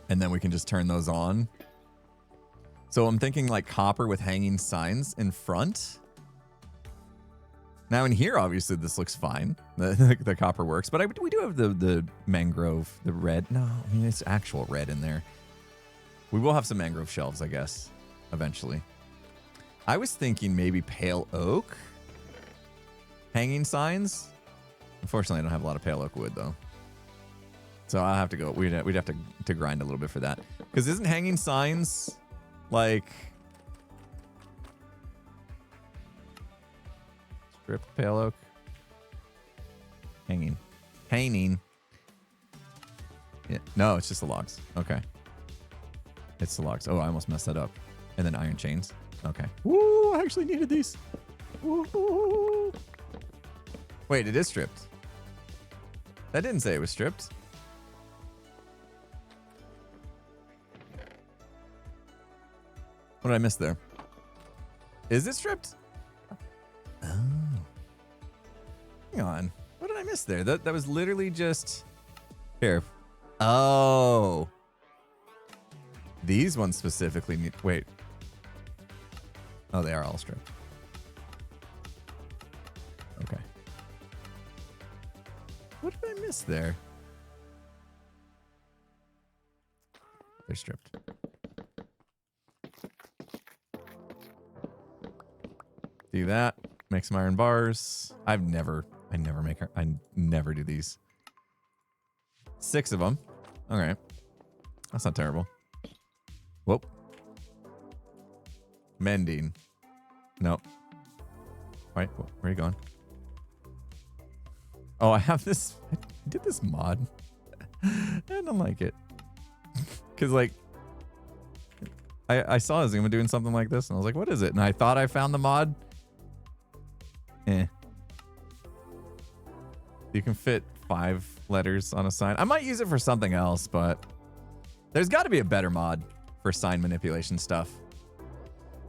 And then we can just turn those on. So I'm thinking like copper with hanging signs in front. Now in here, obviously this looks fine. The copper works, but we do have the mangrove, the red. No, I mean, it's actual red in there. We will have some mangrove shelves, I guess, eventually. I was thinking maybe pale oak hanging signs. Unfortunately, I don't have a lot of pale oak wood though. So I'll have to go. We'd have to grind a little bit for that. Because isn't hanging signs like stripped pale oak? Hanging. Yeah. No, it's just the logs. Okay. It's the logs. Oh, I almost messed that up. And then iron chains. Okay. Woo! I actually needed these. Woo. Wait, it is stripped. That didn't say it was stripped. What did I miss there? Is it stripped? Oh. Hang on. What did I miss there? That was literally just... Here. Oh. These ones specifically need... Wait. Oh, they are all stripped. Okay. What did I miss there? They're stripped. Do that. Make some iron bars. I never do these. 6 of them. All right. That's not terrible. Whoop. Mending. Nope. Wait, where are you going? Oh, I have this. I did this mod. I don't like it. Because, like, I saw Zuma doing something like this, and I was like, what is it? And I thought I found the mod. You can fit 5 letters on a sign. I might use it for something else, but there's got to be a better mod for sign manipulation stuff.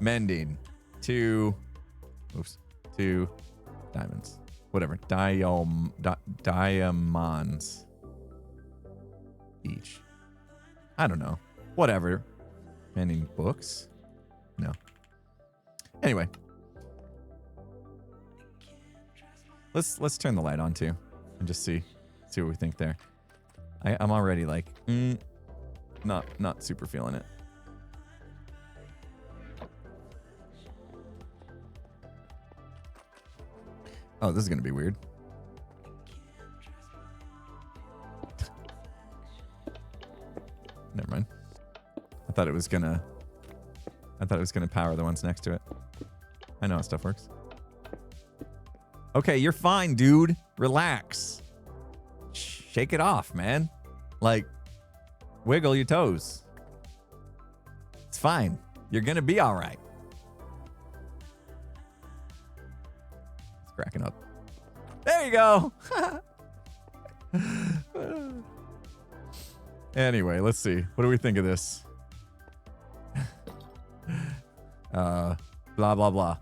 Mending. 2 diamonds. Whatever. Diamonds. Each. I don't know. Whatever. Mending books? No. Anyway. Let's turn the light on too and just see what we think there. I'm already like not super feeling it. Oh, this is gonna be weird. Never mind. I thought it was gonna power the ones next to it. I know how stuff works. Okay, you're fine, dude. Relax. Shake it off, man. Like, wiggle your toes. It's fine. You're gonna be all right. It's cracking up. There you go. Anyway, let's see. What do we think of this? Blah, blah, blah.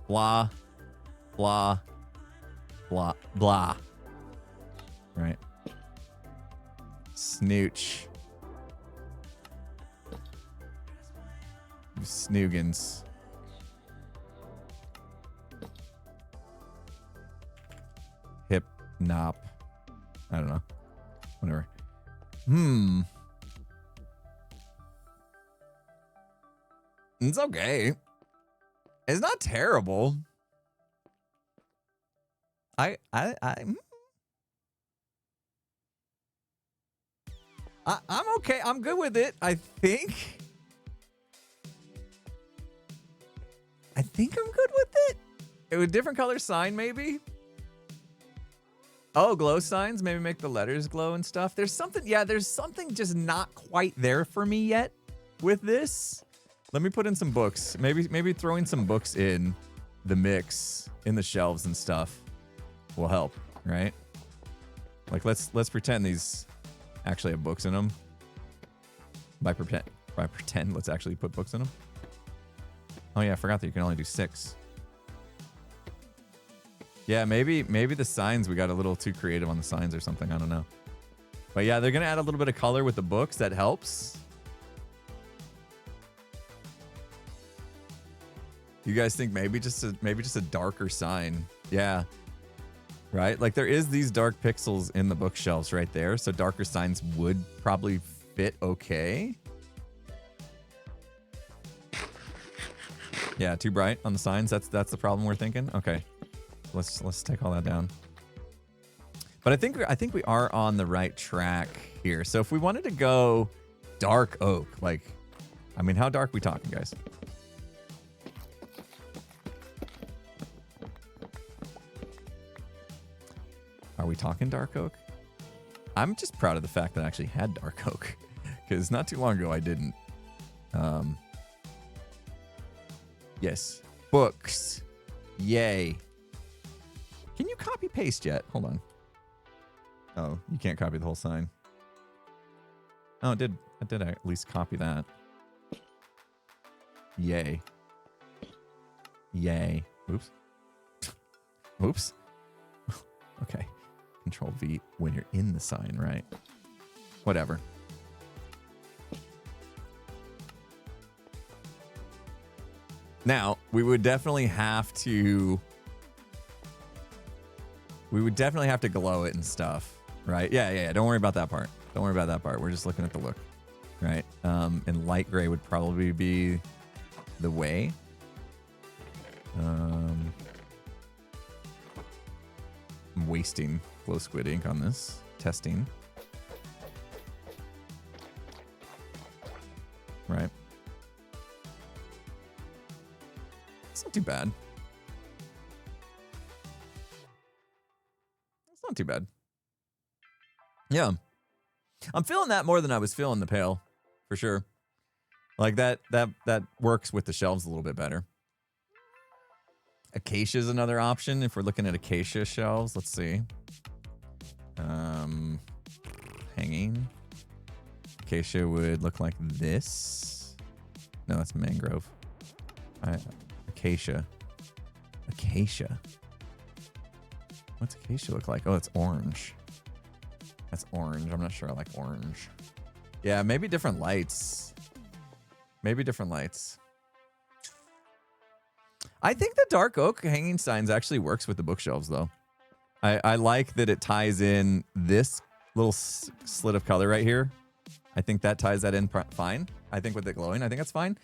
Blah. Blah. Blah. Blah. Right. Snooch. Snoogans. Hip. Nop. I don't know. Whatever. It's okay. It's not terrible. I'm okay. I'm good with it. I think I'm good with it. With different color sign, maybe. Oh, glow signs. Maybe make the letters glow and stuff. There's something. Yeah, there's something just not quite there for me yet with this. Let me put in some books. Maybe throwing some books in the mix in the shelves and stuff will help, right? Like let's pretend these actually have books in them. By pretend, let's actually put books in them. Oh yeah, I forgot that you can only do 6. Yeah, maybe the signs, we got a little too creative on the signs or something. I don't know. But yeah, they're gonna add a little bit of color with the books. That helps. You guys think maybe just a darker sign? Yeah. Right? Like there is these dark pixels in the bookshelves right there, so darker signs would probably fit okay. Yeah, too bright on the signs. That's the problem we're thinking. Okay. Let's take all that down. But I think we are on the right track here. So if we wanted to go dark oak, like, I mean, how dark are we talking, guys? Are we talking dark oak? I'm just proud of the fact that I actually had dark oak, because not too long ago I didn't. Yes, books, yay. Can you copy paste yet? Hold on. Oh, you can't copy the whole sign. Oh, I did at least copy that. Yay. Yay. Oops. Oops. Okay. Control V when you're in the sign, right? Whatever. Now, we would definitely have to glow it and stuff, right? Yeah. Don't worry about that part. Don't worry about that part. We're just looking at the look, right? And light gray would probably be the way. I'm wasting glow squid ink on this testing. Right. It's not too bad. It's not too bad. Yeah. I'm feeling that more than I was feeling the pale, for sure. Like that works with the shelves a little bit better. Acacia is another option if we're looking at acacia shelves. Let's see. Hanging. Acacia would look like this. No, that's mangrove. Acacia. Acacia. What's acacia look like? Oh, it's orange. That's orange. I'm not sure I like orange. Yeah, maybe different lights. Maybe different lights. I think the dark oak hanging signs actually works with the bookshelves, though. I like that it ties in this little slit of color right here. I think that ties that in fine. I think with it glowing, I think that's fine.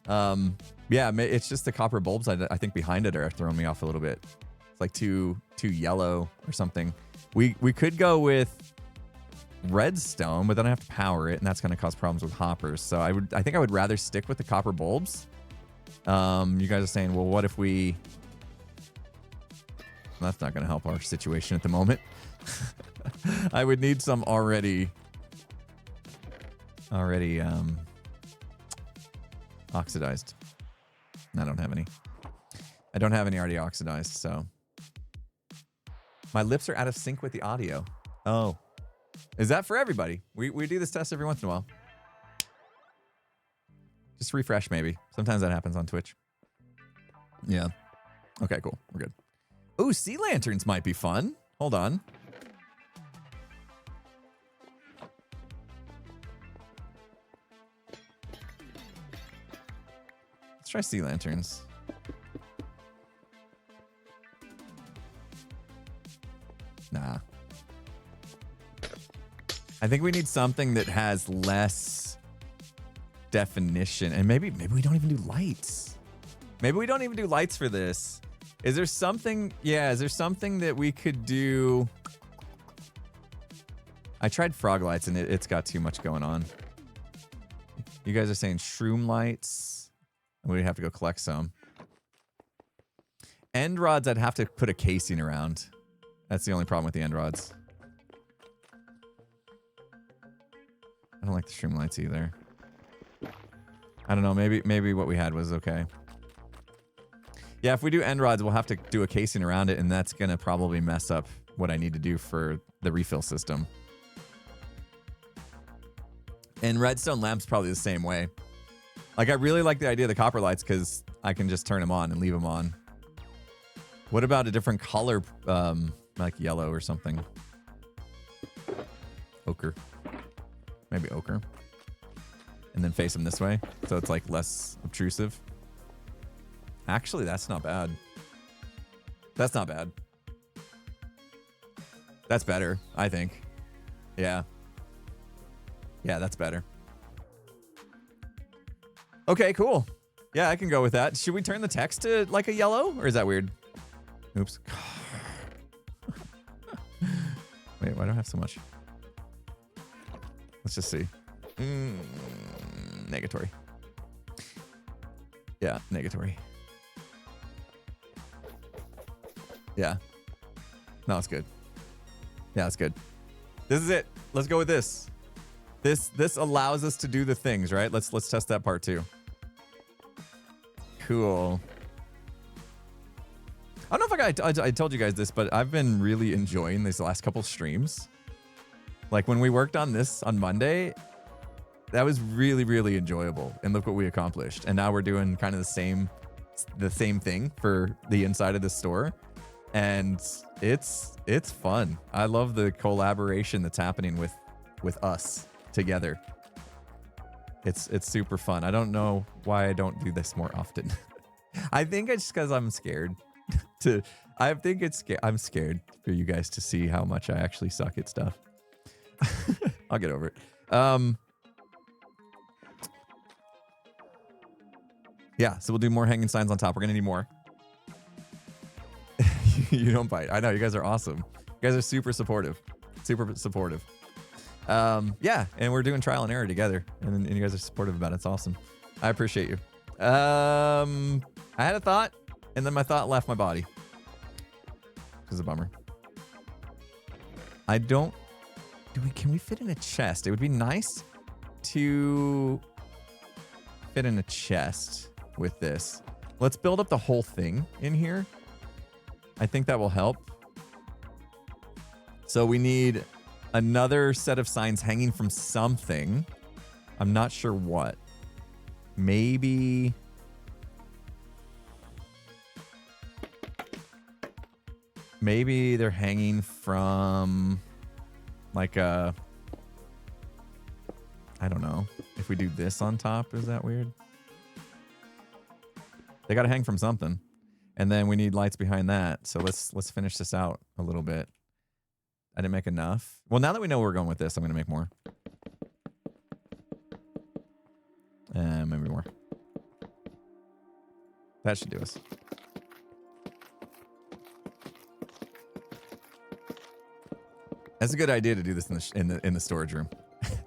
Yeah, it's just the copper bulbs I think behind it are throwing me off a little bit. It's like too yellow or something. We could go with redstone, but then I have to power it, and that's going to cause problems with hoppers. So I think I would rather stick with the copper bulbs. You guys are saying, well, what if we... That's not going to help our situation at the moment. I would need some already oxidized. I don't have any. I don't have any already oxidized, so. My lips are out of sync with the audio. Oh. Is that for everybody? We do this test every once in a while. Just refresh, maybe. Sometimes that happens on Twitch. Yeah. Okay, cool. We're good. Ooh, sea lanterns might be fun. Hold on. Let's try sea lanterns. Nah. I think we need something that has less definition, and maybe we don't even do lights. Maybe we don't even do lights for this. Is there something? Yeah, is there something that we could do? I tried frog lights and it's got too much going on. You guys are saying shroom lights. We have to go collect some. End rods, I'd have to put a casing around. That's the only problem with the end rods. I don't like the shroom lights either. I don't know. Maybe what we had was okay. Yeah, if we do end rods, we'll have to do a casing around it, and that's going to probably mess up what I need to do for the refill system. And redstone lamps probably the same way. Like, I really like the idea of the copper lights because I can just turn them on and leave them on. What about a different color, like yellow or something? ochre. Maybe ochre. And then face them this way, so it's like less obtrusive. Actually, that's not bad. That's not bad. That's better, I think. Yeah. Yeah, that's better. Okay, cool. Yeah, I can go with that. Should we turn the text to like a yellow, or is that weird? Oops. Wait, why do I have so much? Let's just see. Negatory. Yeah, negatory. Yeah. No, it's good. Yeah, it's good. This is it. Let's go with this. This allows us to do the things, right? Let's test that part too. Cool. I don't know if I told you guys this, but I've been really enjoying these last couple streams. Like when we worked on this on Monday, that was really, really enjoyable. And look what we accomplished. And now we're doing kind of the same thing for the inside of the store. And it's fun. I love the collaboration that's happening with us together. It's super fun. I don't know why I don't do this more often. I think it's just because I'm scared I'm scared for you guys to see how much I actually suck at stuff. I'll get over it. Yeah, so we'll do more hanging signs on top. We're gonna need more. You don't bite. I know, you guys are awesome. You guys are super supportive. Super supportive. Yeah, and we're doing trial and error together, and you guys are supportive about it. It's awesome. I appreciate you. I had a thought, and then my thought left my body. Which is a bummer. Can we fit in a chest? It would be nice to fit in a chest with this. Let's build up the whole thing in here. I think that will help. So we need another set of signs hanging from something. I'm not sure what. Maybe they're hanging from like a, I don't know. If we do this on top, is that weird? They got to hang from something. And then we need lights behind that. So let's finish this out a little bit. I didn't make enough. Well, now that we know where we're going with this, I'm going to make more. Maybe more. That should do us. That's a good idea to do this in the storage room,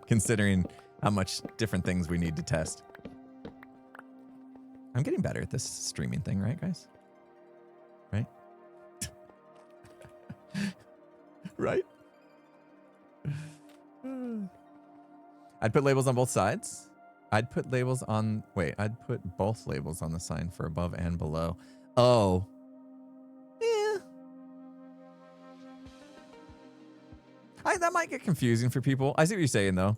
considering how much different things we need to test. I'm getting better at this streaming thing, right, guys? Right? Right? I'd put labels on both sides. I'd put both labels on the sign for above and below. Oh. Yeah. That might get confusing for people. I see what you're saying, though.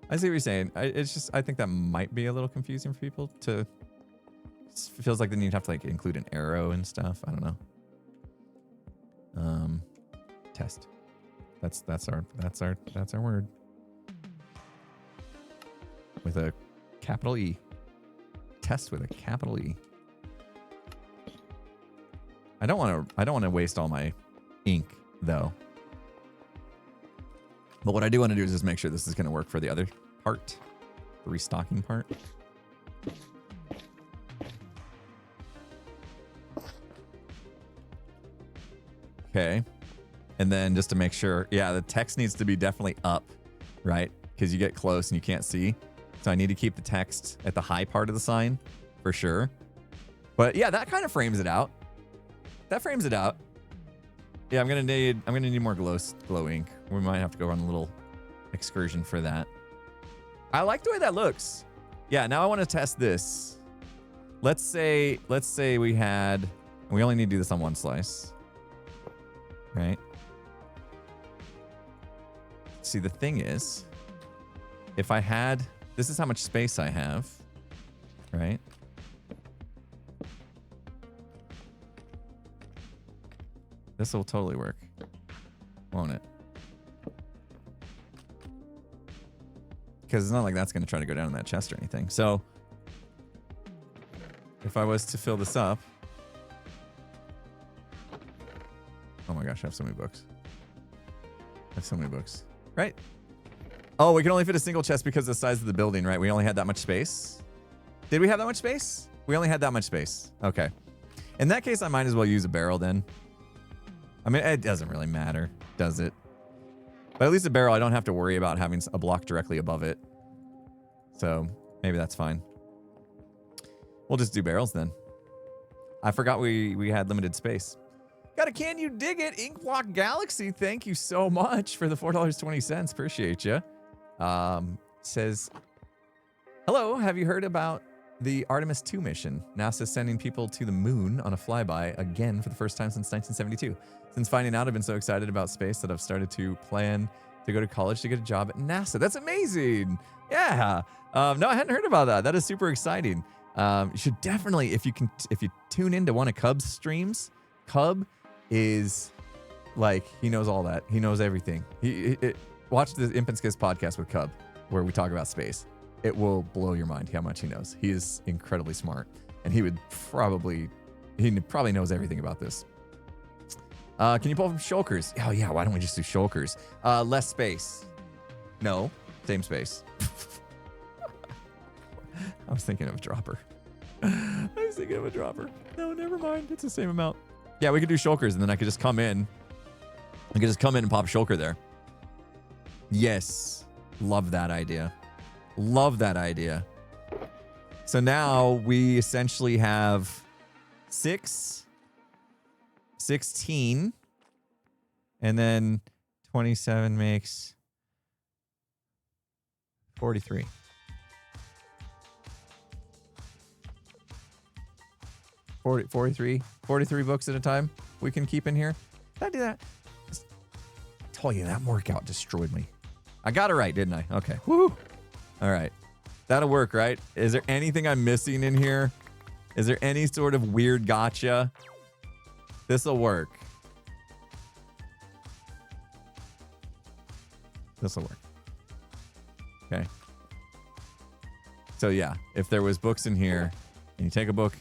I see what you're saying. I think that might be a little confusing for people to... It feels like then you'd have to like include an arrow and stuff. I don't know. Test. That's our word. With a capital E. Test with a capital E. I don't want to waste all my ink though. But what I do want to do is just make sure this is going to work for the other part, the restocking part. Okay. And then just to make sure, yeah, the text needs to be definitely up, right? Because you get close and you can't see. So I need to keep the text at the high part of the sign for sure. But yeah, that kind of frames it out. That frames it out. Yeah, I'm gonna need more glow ink. We might have to go on a little excursion for that. I like the way that looks. Yeah, now I want to test this. Let's say we only need to do this on one slice. Right? See, the thing is, if I had, this is how much space I have, right? This will totally work, won't it? because it's not like that's going to try to go down in that chest or anything. So if I was to fill this up, oh my gosh, I have so many books. I have so many books, right? Oh, we can only fit a single chest because of the size of the building, right? We only had that much space. Did we have that much space? We only had that much space. Okay. In that case, I might as well use a barrel then. I mean, it doesn't really matter, does it? But at least a barrel, I don't have to worry about having a block directly above it. So maybe that's fine. We'll just do barrels then. I forgot we had limited space. Got a Can You Dig It? Inkblock Galaxy, thank you so much for the $4.20. Appreciate you. Says, hello, have you heard about the Artemis 2 mission? NASA's sending people to the moon on a flyby again for the first time since 1972. Since finding out, I've been so excited about space that I've started to plan to go to college to get a job at NASA. That's amazing. Yeah. No, I hadn't heard about that. That is super exciting. You should definitely, if you tune into one of Cub's streams, Cub is like, he knows all that. He knows everything. Watch the Imp and Skiz podcast with Cub, where we talk about space. It will blow your mind how much he knows. He is incredibly smart, and he probably knows everything about this. Can you pull from shulkers? Oh yeah, why don't we just do shulkers? Less space. No, same space. I was thinking of a dropper. No, never mind. It's the same amount. Yeah, we could do shulkers, and then I could just come in. I could just come in and pop a shulker there. Yes. Love that idea. Love that idea. So now we essentially have 16, and then 27 makes 43. 43 books at a time we can keep in here. Did I do that? I told you that workout destroyed me. I got it right, didn't I? Okay. Woo. All right. That'll work, right? Is there anything I'm missing in here? Is there any sort of weird gotcha? This'll work. This'll work. Okay. So yeah, if there was books in here, and you take a book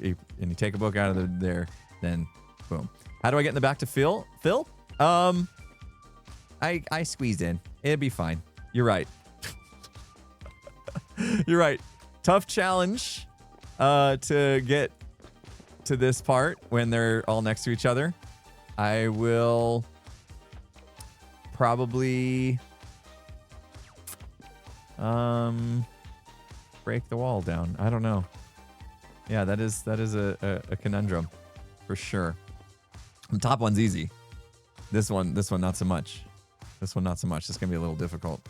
out of there, then boom. How do I get in the back to Phil? I squeezed in. It'd be fine. You're right. You're right. Tough challenge to get to this part when they're all next to each other. I will probably break the wall down. I don't know. Yeah, that is a conundrum for sure. The top one's easy. This one not so much. This one not so much. It's gonna be a little difficult.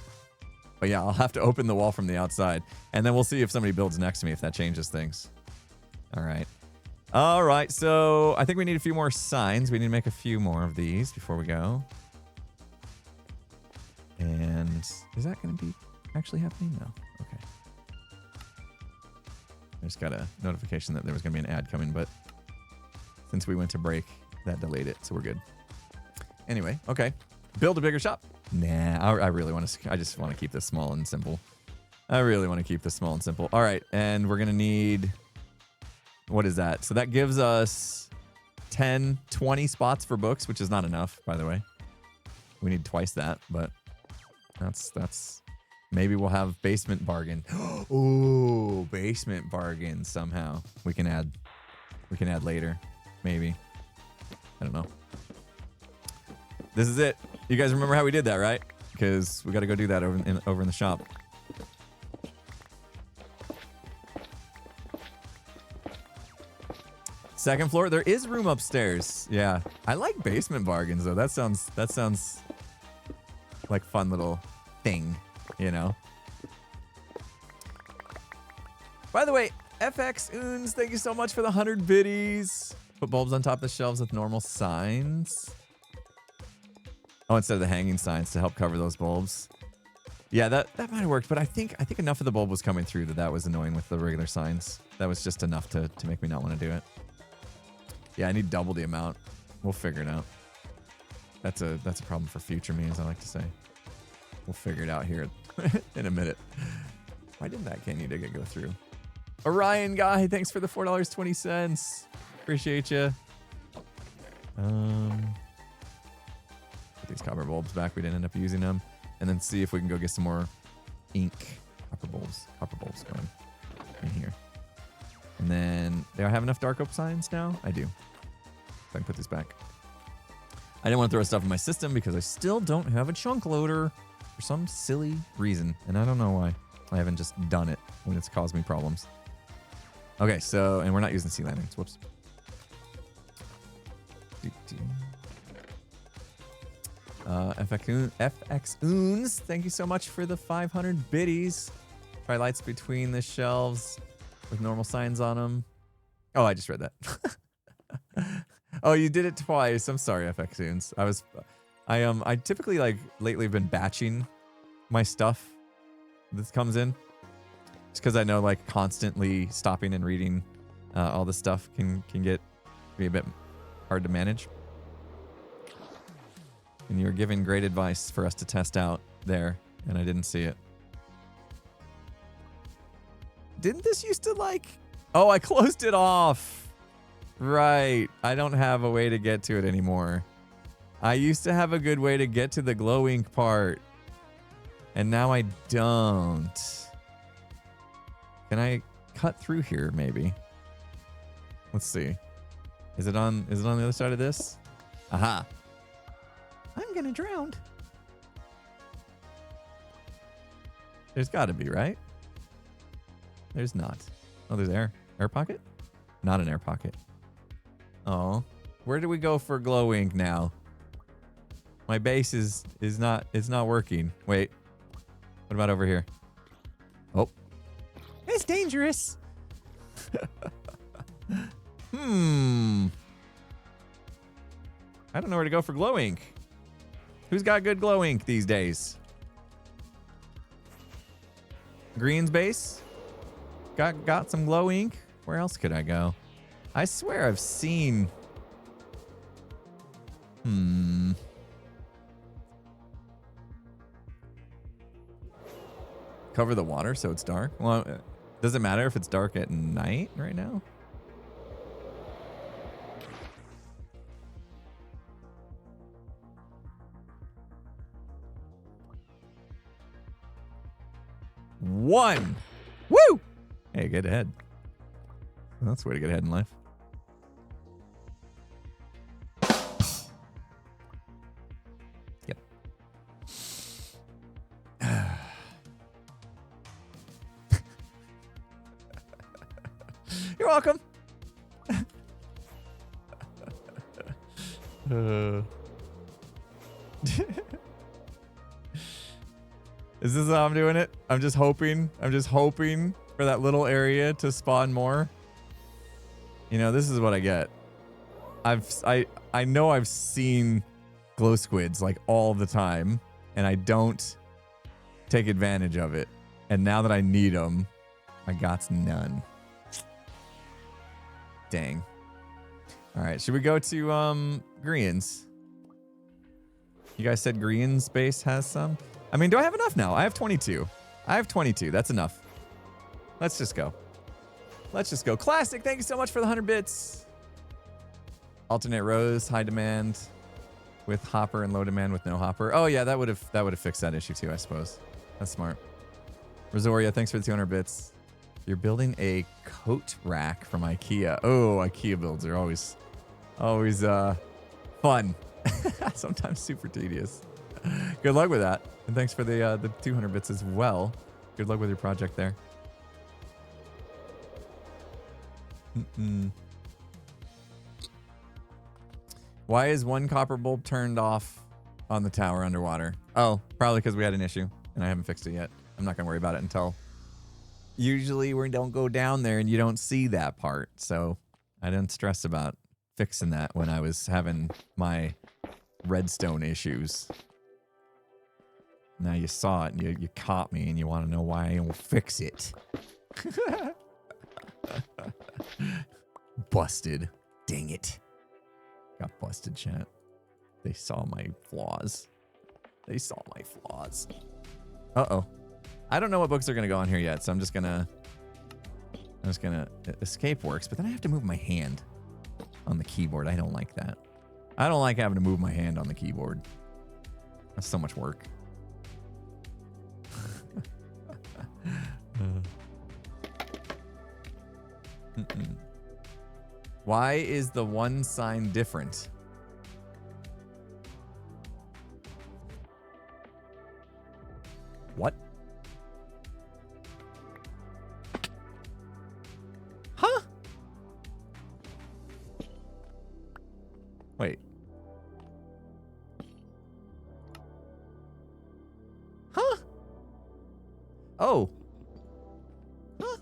But yeah, I'll have to open the wall from the outside, and then we'll see if somebody builds next to me, if that changes things. All right. All right, so I think we need a few more signs. We need to make a few more of these before we go. And is that going to be actually happening? No. Okay. I just got a notification that there was going to be an ad coming, but since we went to break, that delayed it, so we're good. Anyway, okay. Build a bigger shop. Nah, I really want to. I just want to keep this small and simple. I really want to keep this small and simple. All right, and we're going to need... What is that? So that gives us 10, 20 spots for books, which is not enough, by the way. We need twice that, but that's maybe we'll have basement bargain. Ooh, basement bargain somehow. We can add later, maybe. I don't know. This is it. You guys remember how we did that, right? Because we got to go do that over in the shop. Second floor, there is room upstairs. Yeah, I like basement bargains though. That sounds like fun little thing, you know. By the way, FX Oons, thank you so much for the 100 biddies. Put bulbs on top of the shelves with normal signs. Oh, instead of the hanging signs to help cover those bulbs. Yeah, that might have worked, but I think enough of the bulb was coming through that was annoying with the regular signs. That was just enough to make me not want to do it. Yeah, I need double the amount. We'll figure it out. That's a problem for future me, as I like to say. We'll figure it out here in a minute. Why did that canyon dig go through? Orion guy, thanks for the $4.20. Appreciate you. Put these copper bulbs back. We didn't end up using them. And then see if we can go get some more ink copper bulbs going in here. And then, do I have enough dark oak signs now? I do. So I can put these back. I didn't want to throw stuff in my system because I still don't have a chunk loader for some silly reason. And I don't know why. I haven't just done it when it's caused me problems. Okay, so, and we're not using sea lanterns. Whoops. FX Oons, thank you so much for the 500 biddies. Try lights between the shelves with normal signs on them. Oh, I just read that. Oh, you did it twice. I'm sorry, FX Oons. I typically like lately been batching my stuff that comes in. Just because I know like constantly stopping and reading all this stuff can be a bit hard to manage. And you were giving great advice for us to test out there, and I didn't see it. Didn't this used to like... Oh, I closed it off. Right. I don't have a way to get to it anymore. I used to have a good way to get to the glow ink part. And now I don't. Can I cut through here, maybe? Let's see. Is it on the other side of this? Aha. I'm gonna drown. There's gotta be, right? There's not. Oh, there's air. Air pocket? Not an air pocket. Oh. Where do we go for glow ink now? My base is not working. Wait. What about over here? Oh. It's dangerous. I don't know where to go for glow ink. Who's got good glow ink these days? Green's base? Got some glow ink? Where else could I go? I swear I've seen... Cover the water so it's dark? Well, does it matter if it's dark at night right now? One. Woo! Hey, get ahead. That's the way to get ahead in life. Yep. You're welcome. Is this how I'm doing it? I'm just hoping for that little area to spawn more. You know, this is what I get. I know I've seen glow squids like all the time, and I don't take advantage of it. And now that I need them, I got none. Dang. All right, should we go to Green's? You guys said Green's base has some? I mean, do I have enough now? I have 22. I have 22. That's enough. Let's just go. Let's just go. Classic, thank you so much for the 100 bits. Alternate rows, high demand with hopper and low demand with no hopper. Oh yeah, that would have fixed that issue too, I suppose. That's smart. Rosoria, thanks for the 200 bits. You're building a coat rack from IKEA. Oh, IKEA builds are always fun. Sometimes super tedious. Good luck with that. And thanks for the 200 bits as well. Good luck with your project there. Why is one copper bulb turned off on the tower underwater? Oh, probably because we had an issue and I haven't fixed it yet. I'm not going to worry about it until... Usually we don't go down there and you don't see that part. So I didn't stress about fixing that when I was having my redstone issues. Now you saw it and you caught me and you want to know why I don't fix it. Busted. Dang it. Got busted, chat. They saw my flaws. They saw my flaws. Uh-oh. I don't know what books are gonna go on here yet, so I'm just gonna escape works, but then I have to move my hand on the keyboard. I don't like that. I don't like having to move my hand on the keyboard. That's so much work. Why is the one sign different? What? Huh? Wait. Huh? Oh. Huh?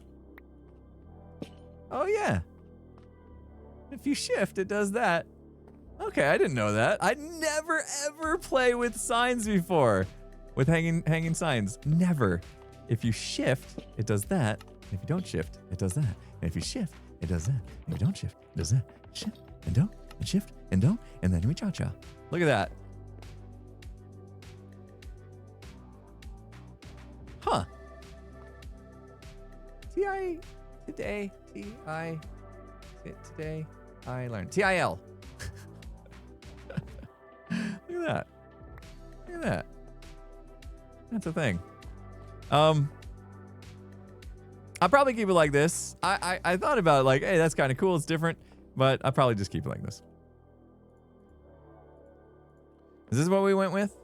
Oh, yeah. If you shift, it does that. Okay, I didn't know that. I never, ever play with signs before. With hanging signs. Never. If you shift, it does that. If you don't shift, it does that. And if you shift, it does that. If you don't shift, it does that. Shift and don't, and shift and don't, and then we cha-cha. Look at that. Huh. Today I learned. TIL. Look at that. Look at that. That's a thing. I'll probably keep it like this. I thought about it like, hey, that's kind of cool. It's different. But I'll probably just keep it like this. Is this what we went with?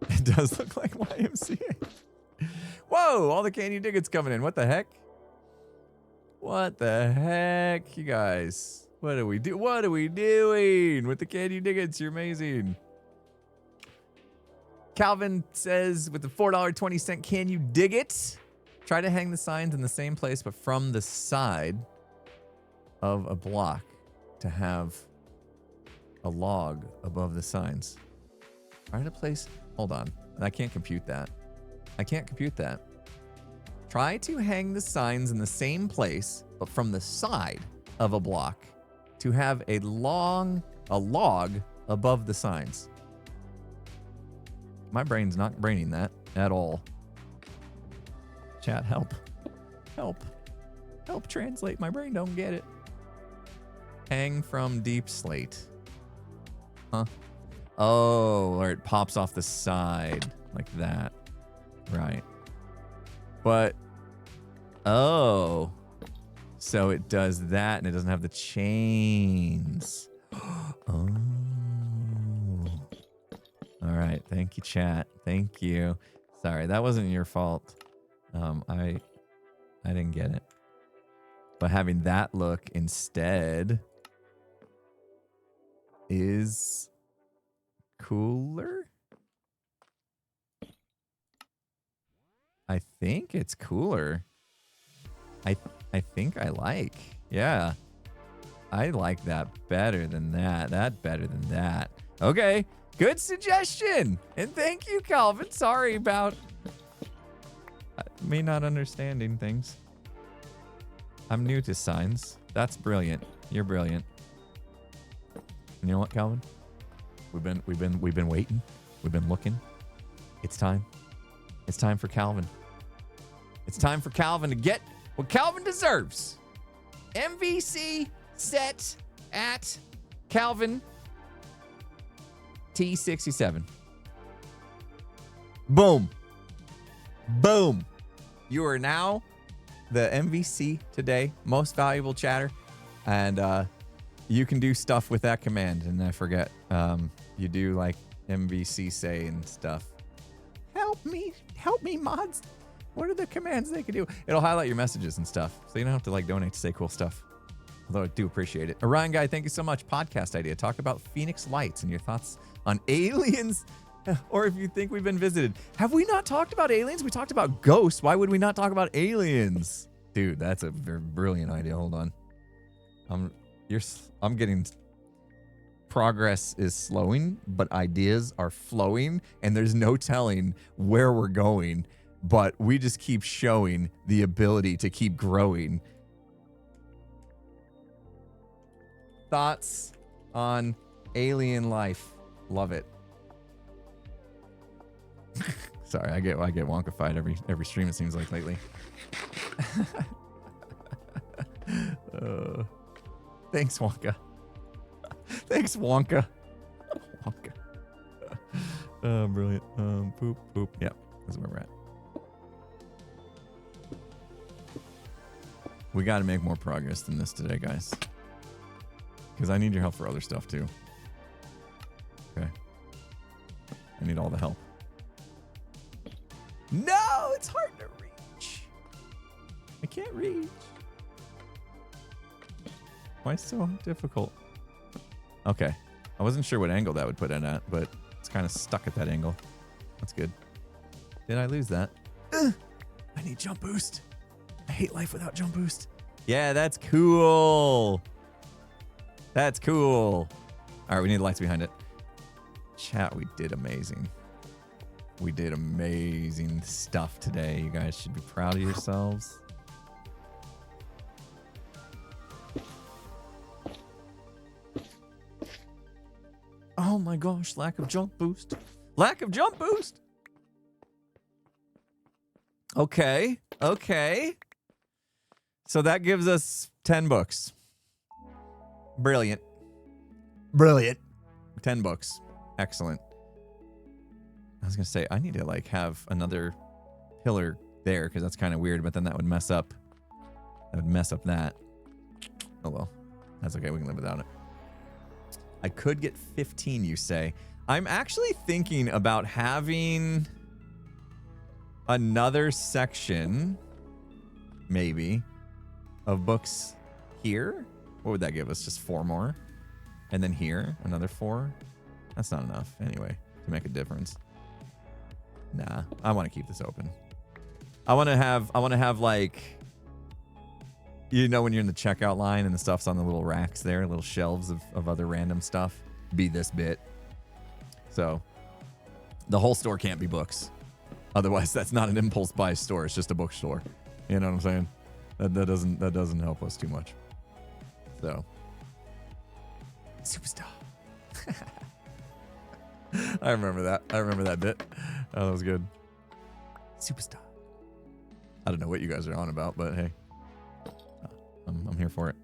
It does look like YMCA. Whoa, all the candy tickets coming in. What the heck? What the heck, you guys? What do we do? What are we doing with the candy tickets? You're amazing. Calvin says, with the $4.20, can you dig it? Try to hang the signs in the same place, but from the side of a block to have a log above the signs. Try to place, hold on. I can't compute that. I can't compute that. Try to hang the signs in the same place, but from the side of a block to have a log above the signs. My brain's not braining that at all. Chat, help. Help. Help translate. My brain don't get it. Hang from deep slate. Huh? Oh, or it pops off the side like that. Right. But, oh. So it does that and it doesn't have the chains. Oh. All right. Thank you, chat. Thank you. Sorry, that wasn't your fault. I didn't get it. But having that look instead is cooler. I think it's cooler. I think I like. Yeah. I like that better than that. That better than that. Okay. Good suggestion. And thank you, Calvin. Sorry about me not understanding things. I'm new to signs. That's brilliant. You're brilliant. And you know what, Calvin? We've been waiting. We've been looking. It's time. It's time for Calvin. It's time for Calvin to get what Calvin deserves. MVC set at Calvin T67. Boom. Boom. You are now the MVC today, most valuable chatter. And you can do stuff with that command. And I forget, you do like MVC say and stuff. Help me, mods. What are the commands they can do? It'll highlight your messages and stuff. So you don't have to like donate to say cool stuff. Although I do appreciate it. Orion Guy, thank you so much. Podcast idea. Talk about Phoenix Lights and your thoughts on aliens. Or if you think we've been visited. Have we not talked about aliens? We talked about ghosts. Why would we not talk about aliens? Dude, that's a very brilliant idea. Hold on. I'm getting... Progress is slowing, but ideas are flowing, and there's no telling where we're going. But we just keep showing the ability to keep growing. Thoughts on alien life? Love it. Sorry, I get wonkified every stream, it seems like, lately. Thanks, Wonka. Thanks, Wonka. Wonka. Brilliant. Poop, poop. Yep, that's where we're at. We got to make more progress than this today, guys. Because I need your help for other stuff, too. Okay. I need all the help. No, it's hard to reach. I can't reach. Why so difficult? Okay. I wasn't sure what angle that would put in at, but it's kind of stuck at that angle. That's good. Did I lose that? I need jump boost. I hate life without jump boost. Yeah, that's cool. That's cool. All right, we need lights behind it. Chat, we did amazing. We did amazing stuff today. You guys should be proud of yourselves. Oh my gosh, lack of jump boost. Lack of jump boost. Okay, okay. So that gives us 10 books. Brilliant. Brilliant. 10 books. Excellent. I was going to say, I need to like have another pillar there because that's kind of weird, but then that would mess up. That would mess up that. Oh well. That's okay. We can live without it. I could get 15, you say. I'm actually thinking about having another section, maybe, of books here. What would that give us? Just 4 more? And then here, another 4? That's not enough, anyway, to make a difference. Nah, I want to keep this open. I want to have like, you know, when you're in the checkout line and the stuff's on the little racks there, little shelves of other random stuff, be this bit. So the whole store can't be books. Otherwise, that's not an impulse buy store. It's just a bookstore. You know what I'm saying? That doesn't help us too much. So, superstar. I remember that. I remember that bit. Oh, that was good. Superstar. I don't know what you guys are on about, but hey, I'm here for it.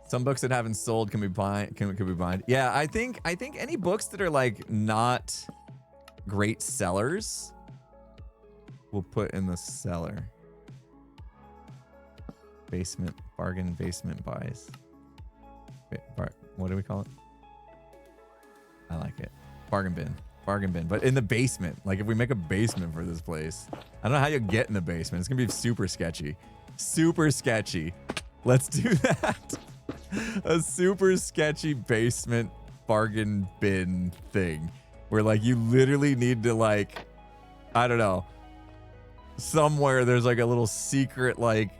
Some books that haven't sold can be bind. Yeah, I think any books that are like not great sellers, we'll put in the cellar. Basement, bargain basement buys. What do we call it? I like it. Bargain bin. Bargain bin. But in the basement. Like if we make a basement for this place. I don't know how you get in the basement. It's going to be super sketchy. Super sketchy. Let's do that. A super sketchy basement bargain bin thing. Where like you literally need to like, I don't know. Somewhere there's like a little secret like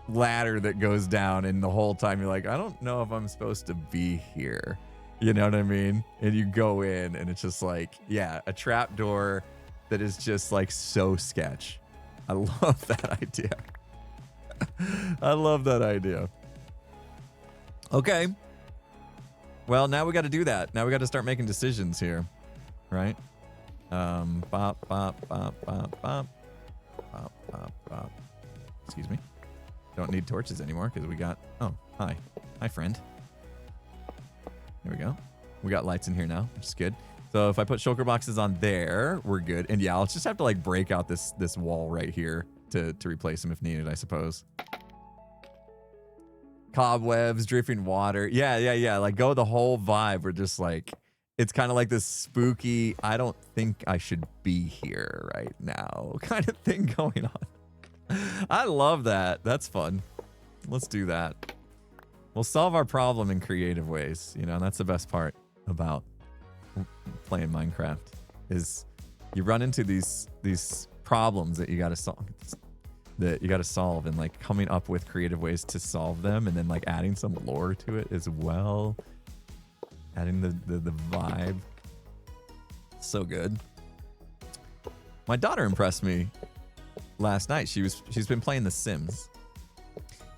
ladder that goes down, and the whole time you're like, I don't know if I'm supposed to be here. You know what I mean? And you go in and it's just like, yeah, a trap door that is just like so sketch. I love that idea. I love that idea. Okay. Well, now we got to do that. Now we got to start making decisions here. Right? Bop, bop, bop, bop, bop. Bop, bop, bop. Excuse me. Don't need torches anymore because we got... Oh, hi. Hi, friend. There we go. We got lights in here now, which is good. So if I put shulker boxes on there, we're good. And yeah, I'll just have to like break out this wall right here to replace them if needed, I suppose. Cobwebs, dripping water. Yeah. Like go the whole vibe. We're just like... It's kind of like this spooky, I don't think I should be here right now kind of thing going on. I love that. That's fun. Let's do that. We'll solve our problem in creative ways. You know, that's the best part about playing Minecraft is you run into these problems that you got to solve and like coming up with creative ways to solve them and then like adding some lore to it as well. Adding the vibe. So good. My daughter impressed me last night. She's been playing The Sims.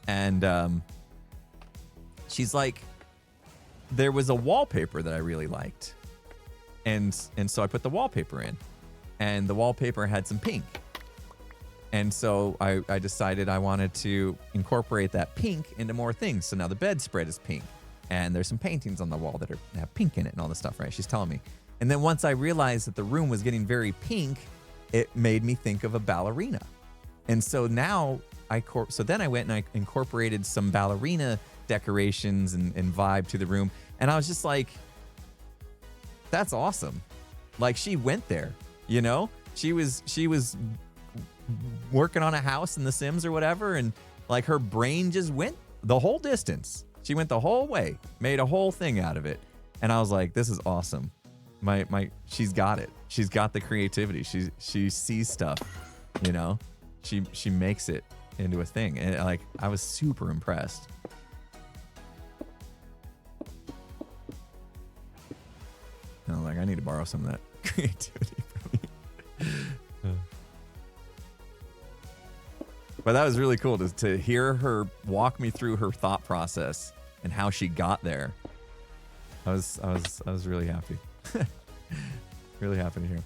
And she's like, there was a wallpaper that I really liked. And so I put the wallpaper in, and the wallpaper had some pink. And so I decided I wanted to incorporate that pink into more things. So now the bedspread is pink, and there's some paintings on the wall that have pink in it and all this stuff, right? She's telling me. And then once I realized that the room was getting very pink, it made me think of a ballerina. And so now then I went and I incorporated some ballerina decorations and vibe to the room. And I was just like, that's awesome. Like, she went there, you know? She was working on a house in The Sims or whatever, and like her brain just went the whole distance. She went the whole way, made a whole thing out of it. And I was like, this is awesome. She's got it. She's got the creativity. She sees stuff, you know? She makes it into a thing. And like, I was super impressed. And I was like, I need to borrow some of that creativity from you. But that was really cool to hear her walk me through her thought process and how she got there. I was really happy. Really happy to hear.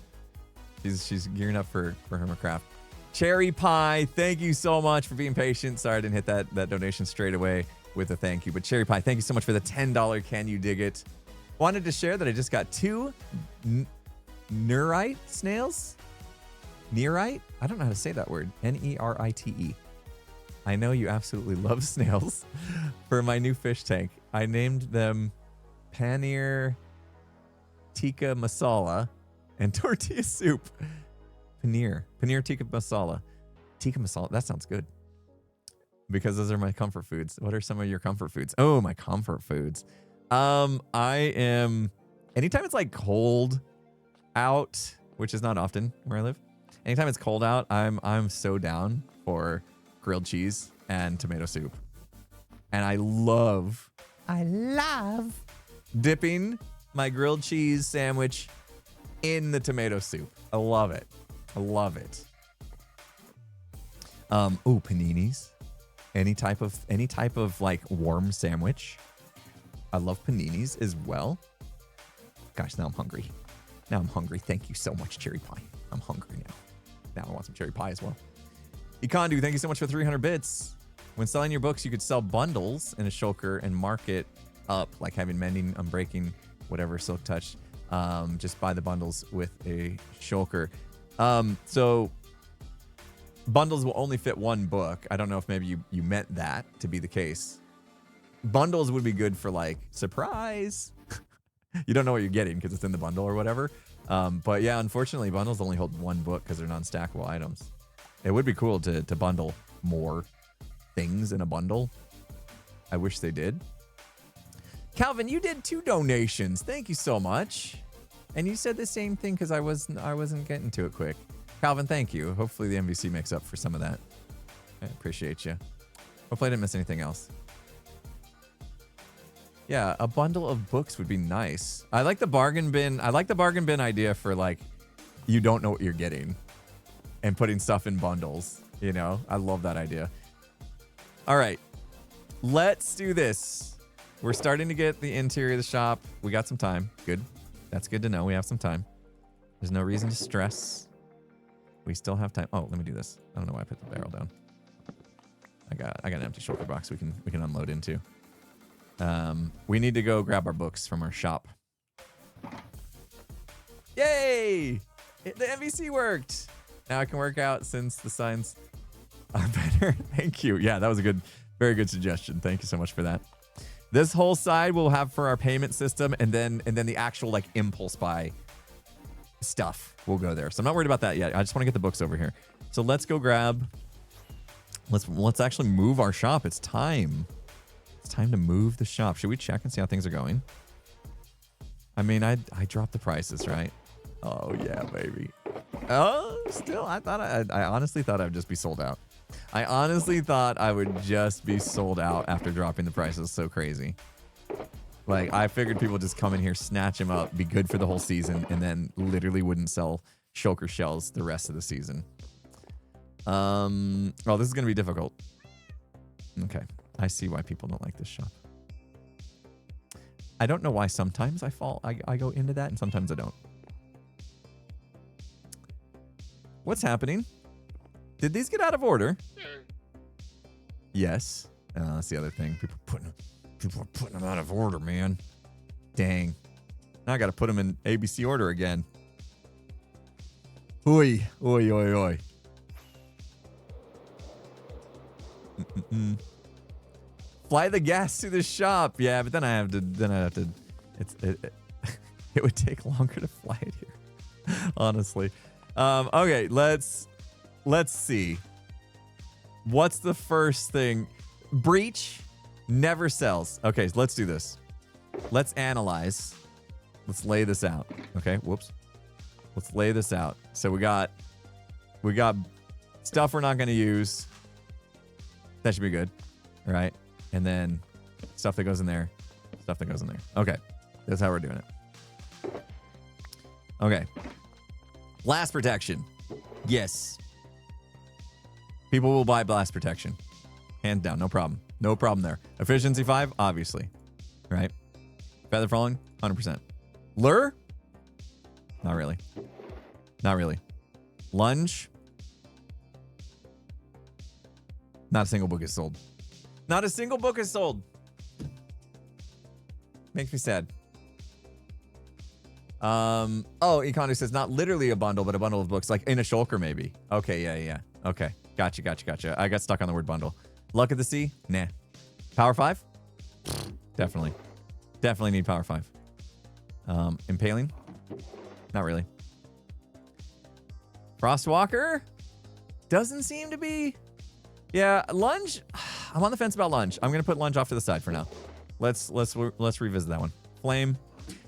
She's gearing up for Hermitcraft. Cherry Pie, thank you so much for being patient. Sorry I didn't hit that donation straight away with a thank you. But Cherry Pie, thank you so much for the $10 Can You Dig It? Wanted to share that I just got 2 Nerite snails. Nerite? I don't know how to say that word. Nerite. I know you absolutely love snails. For my new fish tank, I named them Paneer Tikka Masala and Tortilla Soup. Paneer Tikka Masala. Tikka Masala, that sounds good. Because those are my comfort foods. What are some of your comfort foods? Oh, my comfort foods. Anytime it's like cold out, which is not often where I live. Anytime it's cold out, I'm so down for grilled cheese and tomato soup. And I love dipping my grilled cheese sandwich in the tomato soup. I love it. Paninis. Any type of like warm sandwich. I love paninis as well. Gosh, now I'm hungry. Thank you so much, Cherry Pie. I'm hungry now. Now I want some cherry pie as well. Ikandu, thank you so much for 300 bits. When selling your books, you could sell bundles in a shulker and mark it up, like having mending, unbreaking, whatever, silk touch. Just buy the bundles with a shulker. So bundles will only fit one book. I don't know if maybe you meant that to be the case. Bundles would be good for like surprise. You don't know what you're getting because it's in the bundle or whatever. But yeah, unfortunately, bundles only hold one book because they're non-stackable items. It would be cool to bundle more things in a bundle. I wish they did. Calvin, you did 2 donations. Thank you so much. And you said the same thing because I wasn't getting to it quick. Calvin, thank you. Hopefully the MVC makes up for some of that. I appreciate you. Hopefully I didn't miss anything else. Yeah, a bundle of books would be nice. I like the bargain bin. I like the bargain bin idea for like, you don't know what you're getting and putting stuff in bundles. You know, I love that idea. All right, let's do this. We're starting to get the interior of the shop. We got some time. Good. That's good to know. We have some time. There's no reason to stress. We still have time. Oh, let me do this. I don't know why I put the barrel down. I got an empty shulker box we can unload into. We need to go grab our books from our shop. Yay! The MVC worked. Now I can work out since the signs are better. Thank you. Yeah, that was a very good suggestion. Thank you so much for that. This whole side we'll have for our payment system, and then the actual like impulse buy stuff will go there. So I'm not worried about that yet. I just want to get the books over here. So let's go grab. Let's actually move our shop. It's time. It's time to move the shop. Should we check and see how things are going? I mean, I dropped the prices, right? Oh yeah, baby. Oh, still, I honestly thought I'd just be sold out. I honestly thought I would just be sold out after dropping the prices so crazy. Like, I figured people just come in here, snatch them up, be good for the whole season, and then literally wouldn't sell shulker shells the rest of the season. Oh, this is going to be difficult. Okay. I see why people don't like this shop. I don't know why sometimes I go into that and sometimes I don't. What's happening? Did these get out of order? Yes. That's the other thing. People are putting them out of order, man. Dang. Now I got to put them in ABC order again. Oi, oi, oi, oi. Fly the gas to the shop. Yeah, but then I have to. It would take longer to fly it here. Honestly. Okay, let's see. What's the first thing? Breach never sells. Okay, so let's do this. Let's analyze. Let's lay this out. Okay, whoops. Let's lay this out. So we got stuff we're not going to use. That should be good. All right. And then stuff that goes in there. Stuff that goes in there. Okay. That's how we're doing it. Okay. Blast protection. Yes. People will buy blast protection. Hands down. No problem. No problem there. Efficiency 5, obviously. Right? Feather falling, 100%. Lure? Not really. Not really. Lunge? Not a single book is sold. Not a single book is sold. Makes me sad. Oh, Econo says not literally a bundle, but a bundle of books, like in a shulker maybe. Okay, yeah. Okay, gotcha. I got stuck on the word bundle. Luck of the Sea? Nah. Power 5? Definitely need Power 5. Impaling? Not really. Frostwalker? Doesn't seem to be. Yeah, Lunge. I'm on the fence about Lunge. I'm gonna put Lunge off to the side for now. Let's revisit that one. Flame.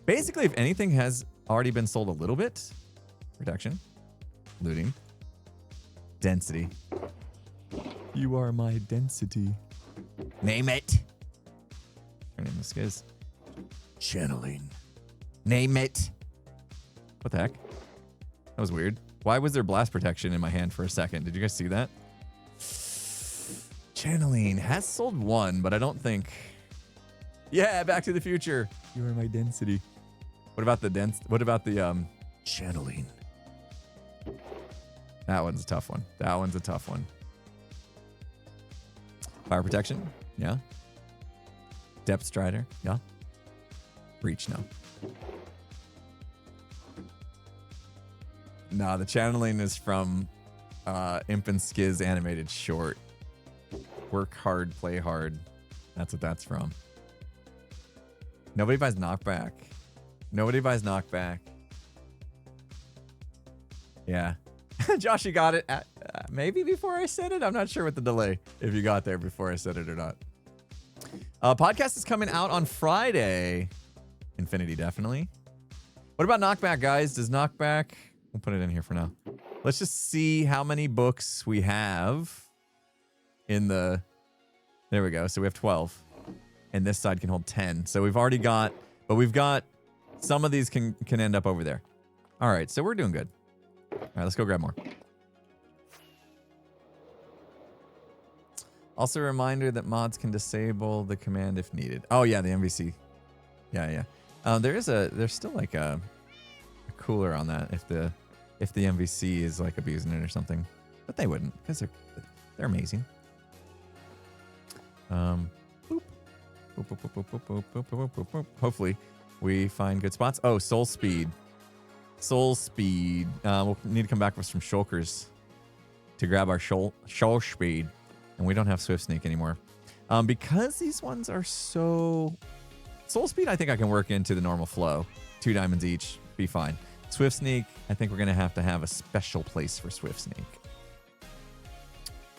Basically, if anything has already been sold a little bit, protection, looting, density. You are my density. Name it. Her name is channeling. Name it. What the heck? That was weird. Why was there blast protection in my hand for a second? Did you guys see that? Channeling has sold one, but I don't think. Yeah, Back to the Future. You are my density. What about the channeling? That one's a tough one. Fire protection? Yeah. Depth Strider? Yeah. Breach? No. Nah, the channeling is from Imp and Skiz animated short. Work hard, play hard. That's what that's from. Nobody buys knockback. Yeah. Josh, you got it maybe before I said it. I'm not sure what the delay, if you got there before I said it or not. Podcast is coming out on Friday. Infinity, definitely. What about knockback, guys? Does knockback... We'll put it in here for now. Let's just see how many books we have in the... There we go. So we have 12. And this side can hold 10. So we've already got... But we've got... Some of these can end up over there. All right. So we're doing good. All right. Let's go grab more. Also a reminder that mods can disable the command if needed. Oh, yeah. The MVC. Yeah. There's still like a cooler on that if the MVC is like abusing it or something. But they wouldn't, because they're amazing. Hopefully we find good spots. Oh, Soul Speed. We'll need to come back with some shulkers to grab our Soul Speed. And we don't have Swift Sneak anymore. Because these ones are so... Soul Speed, I think I can work into the normal flow. 2 diamonds each, be fine. Swift Sneak, I think we're going to have a special place for Swift Sneak.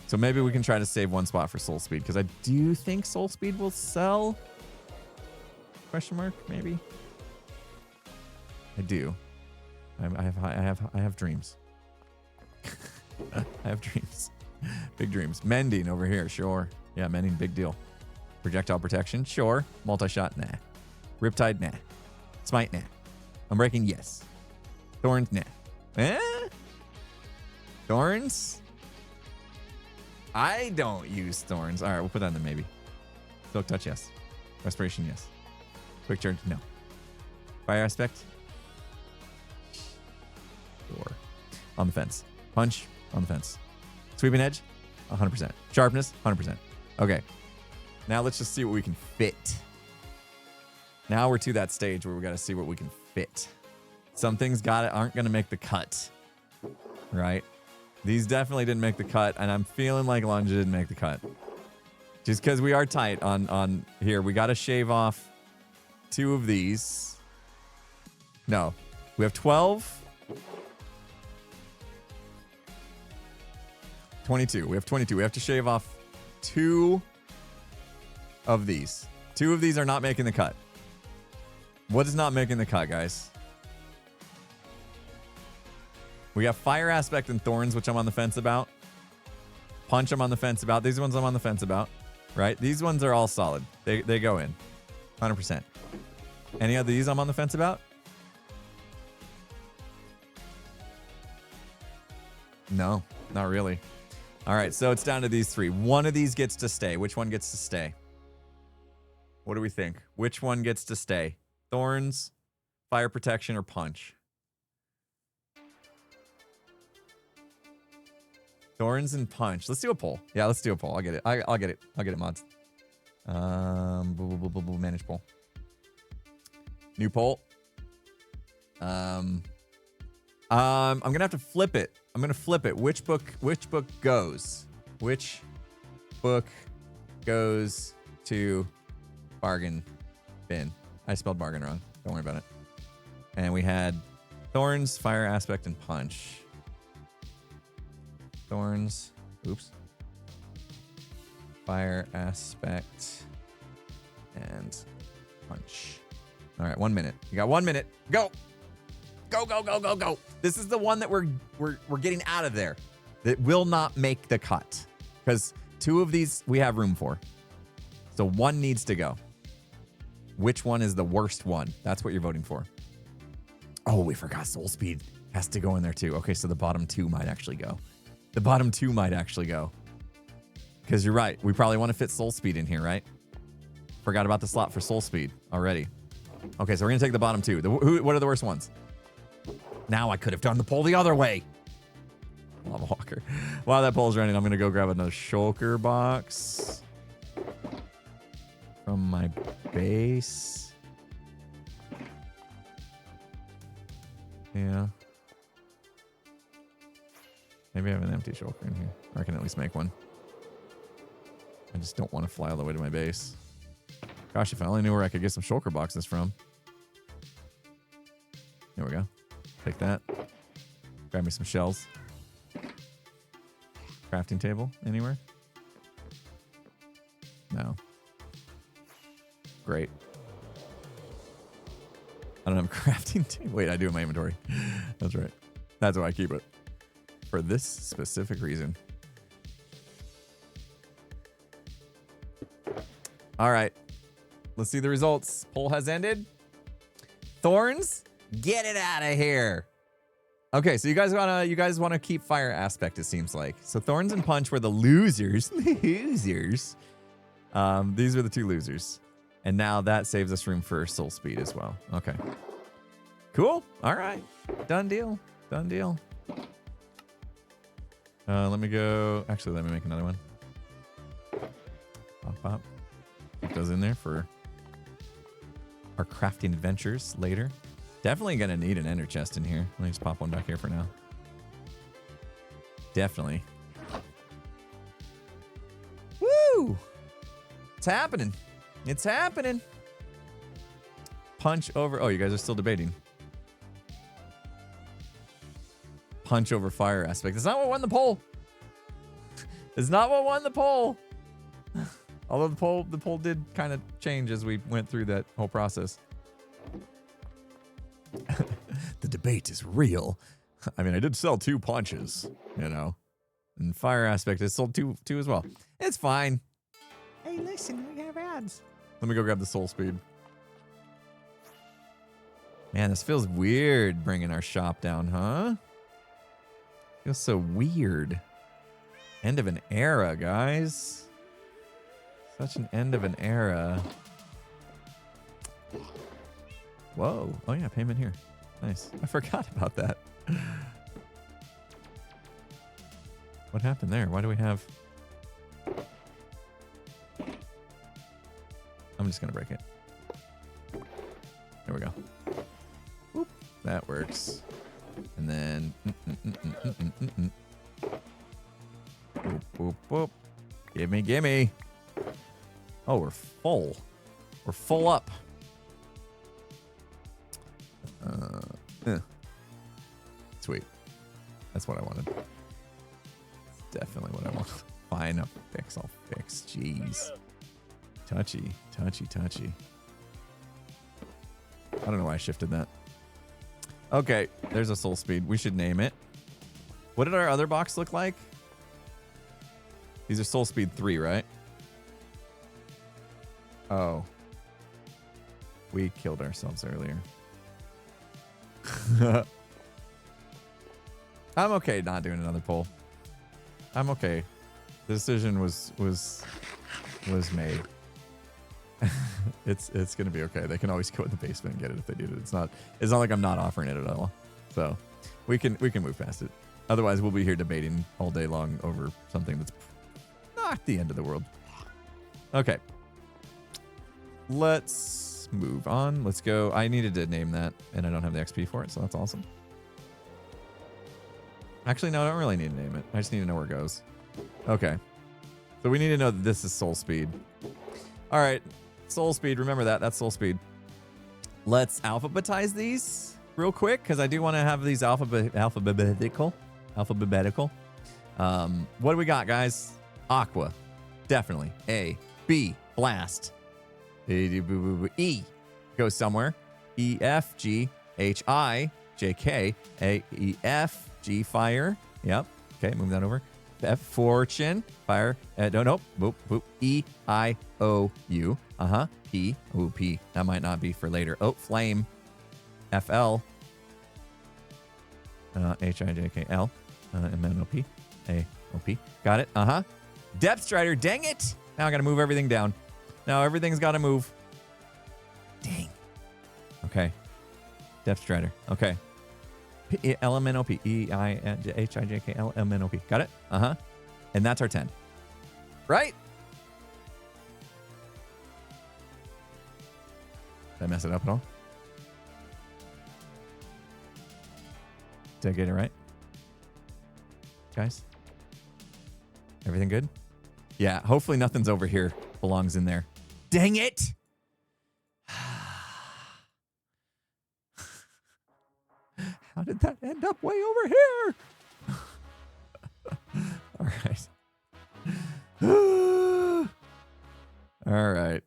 So maybe we can try to save one spot for Soul Speed, because I do think Soul Speed will sell? Question mark, maybe? I do. I have dreams. I have dreams. Big dreams. Mending over here, sure. Yeah, mending, big deal. Projectile protection, sure. Multi-shot, nah. Riptide, nah. Smite, nah. Unbreaking, yes. Thorns, nah. Thorns? I don't use thorns. All right, we'll put that in the maybe. Silk touch, yes. Respiration, yes. Quick charge, no. Fire aspect? Sure. On the fence. Punch on the fence. Sweeping edge, 100%. Sharpness, 100%. Okay. Now let's just see what we can fit. Now we're to that stage where we got to see what we can fit. Some things aren't going to make the cut, right? These definitely didn't make the cut, and I'm feeling like lunge didn't make the cut. Just because we are tight on here. We got to shave off 2 of these. No. We have 12. 22. We have 22. We have to shave off 2 of these. 2 of these are not making the cut. What is not making the cut, guys? We got fire aspect and thorns, which I'm on the fence about. Punch, I'm on the fence about. These ones I'm on the fence about. Right? These ones are all solid. They go in. 100%. Any of these I'm on the fence about? No, not really. All right, so it's down to these 3. One of these gets to stay. Which one gets to stay? What do we think? Which one gets to stay? Thorns, fire protection, or punch? Thorns and punch. Let's do a poll. Yeah, let's do a poll. I'll get it. I'll get it. I'll get it, mods. Manage poll. New poll. I'm gonna have to flip it. I'm gonna flip it. Which book goes? Which book goes to bargain bin? I spelled bargain wrong. Don't worry about it. And we had thorns, fire aspect, and punch. Thorns. Oops. Fire aspect and punch. All right, 1 minute. You got 1 minute. Go. Go, go, go, go, go. This is the one that we're getting out of there. That will not make the cut. Because 2 of these we have room for. So 1 needs to go. Which one is the worst one? That's what you're voting for. Oh, we forgot soul speed has to go in there too. Okay, so the bottom 2 might actually go. The bottom 2 might actually go. Because you're right. We probably want to fit soul speed in here, right? Forgot about the slot for soul speed already. Okay, so we're going to take the bottom 2. What are the worst ones? Now I could have done the poll the other way. Lava Walker. While that poll's running, I'm going to go grab another shulker box from my base. Yeah. Maybe I have an empty shulker in here. Or I can at least make one. I just don't want to fly all the way to my base. Gosh, if I only knew where I could get some shulker boxes from. There we go. Take that. Grab me some shells. Crafting table anywhere? No. Great. I don't have a crafting table. Wait, I do in my inventory. That's right. That's why I keep it. For this specific reason. All right. Let's see the results. Poll has ended. Thorns, get it out of here. Okay, so you guys wanna keep fire aspect, it seems like. So thorns and punch were the losers. Losers. These are the 2 losers. And now that saves us room for soul speed as well. Okay. Cool. All right. Done deal. Done deal. Let me go. Actually, let me make another one. Pop, pop. Keep those in there for our crafting adventures later. Definitely gonna need an ender chest in here. Let me just pop one back here for now. Definitely. Woo! It's happening. It's happening. Punch over. Oh, you guys are still debating. Punch over fire aspect. It's not what won the poll. It's not what won the poll. Although the poll did kind of change as we went through that whole process. The debate is real. I mean, I did sell 2 punches, you know. And fire aspect, I sold two as well. It's fine. Hey, listen, we have ads. Let me go grab the soul speed. Man, this feels weird bringing our shop down, huh? Feels so weird. End of an era, guys. Such an end of an era. Whoa. Oh, yeah, payment here. Nice. I forgot about that. What happened there? Why do we have... I'm just going to break it. There we go. Whoop. That works. And then... Boop, boop, boop. Gimme, gimme. Oh, we're full. We're full up. Sweet. That's what I wanted. Definitely what I want. Fine, I'll fix. Jeez. Touchy. I don't know why I shifted that. Okay, there's a soul speed. We should name it. What did our other box look like? These are soul speed 3, right? Oh. We killed ourselves earlier. I'm okay not doing another poll. I'm okay. The decision was made. It's gonna be okay. They can always go in the basement and get it if they need it. It's not like I'm not offering it at all. So we can move past it. Otherwise we'll be here debating all day long over something that's not the end of the world. Okay. Let's move on. Let's go. I needed to name that and I don't have the XP for it, so that's awesome. Actually, no, I don't really need to name it. I just need to know where it goes. Okay. So we need to know that this is soul speed. All right. Soul speed. Remember that. That's soul speed. Let's alphabetize these real quick because I do want to have these alphabetical. What do we got, guys? Aqua. Definitely. A. B. Blast. E. Goes somewhere. E. F. G. H. I. J. K. A. E. F. G. Fire. Yep. Okay, move that over. F. Fortune. Fire. No. Boop. Boop. E. I. O. U. P. Ooh, P. That might not be for later. Oh, flame. F. L. H. I. J. K. L. M. N. O. P. A. O. P. Got it. Depth Strider. Dang it. Now I got to move everything down. Now everything's got to move. Dang. Okay. Depth Strider. Okay. L-M-N-O-P. E-I-H-I-J-K-L-M-N-O-P. Got it? And that's our 10. Right? Did I mess it up at all? Did I get it right? Guys? Everything good? Yeah, hopefully nothing's over here. Belongs in there. Dang it! How did that end up way over here? All right. All right.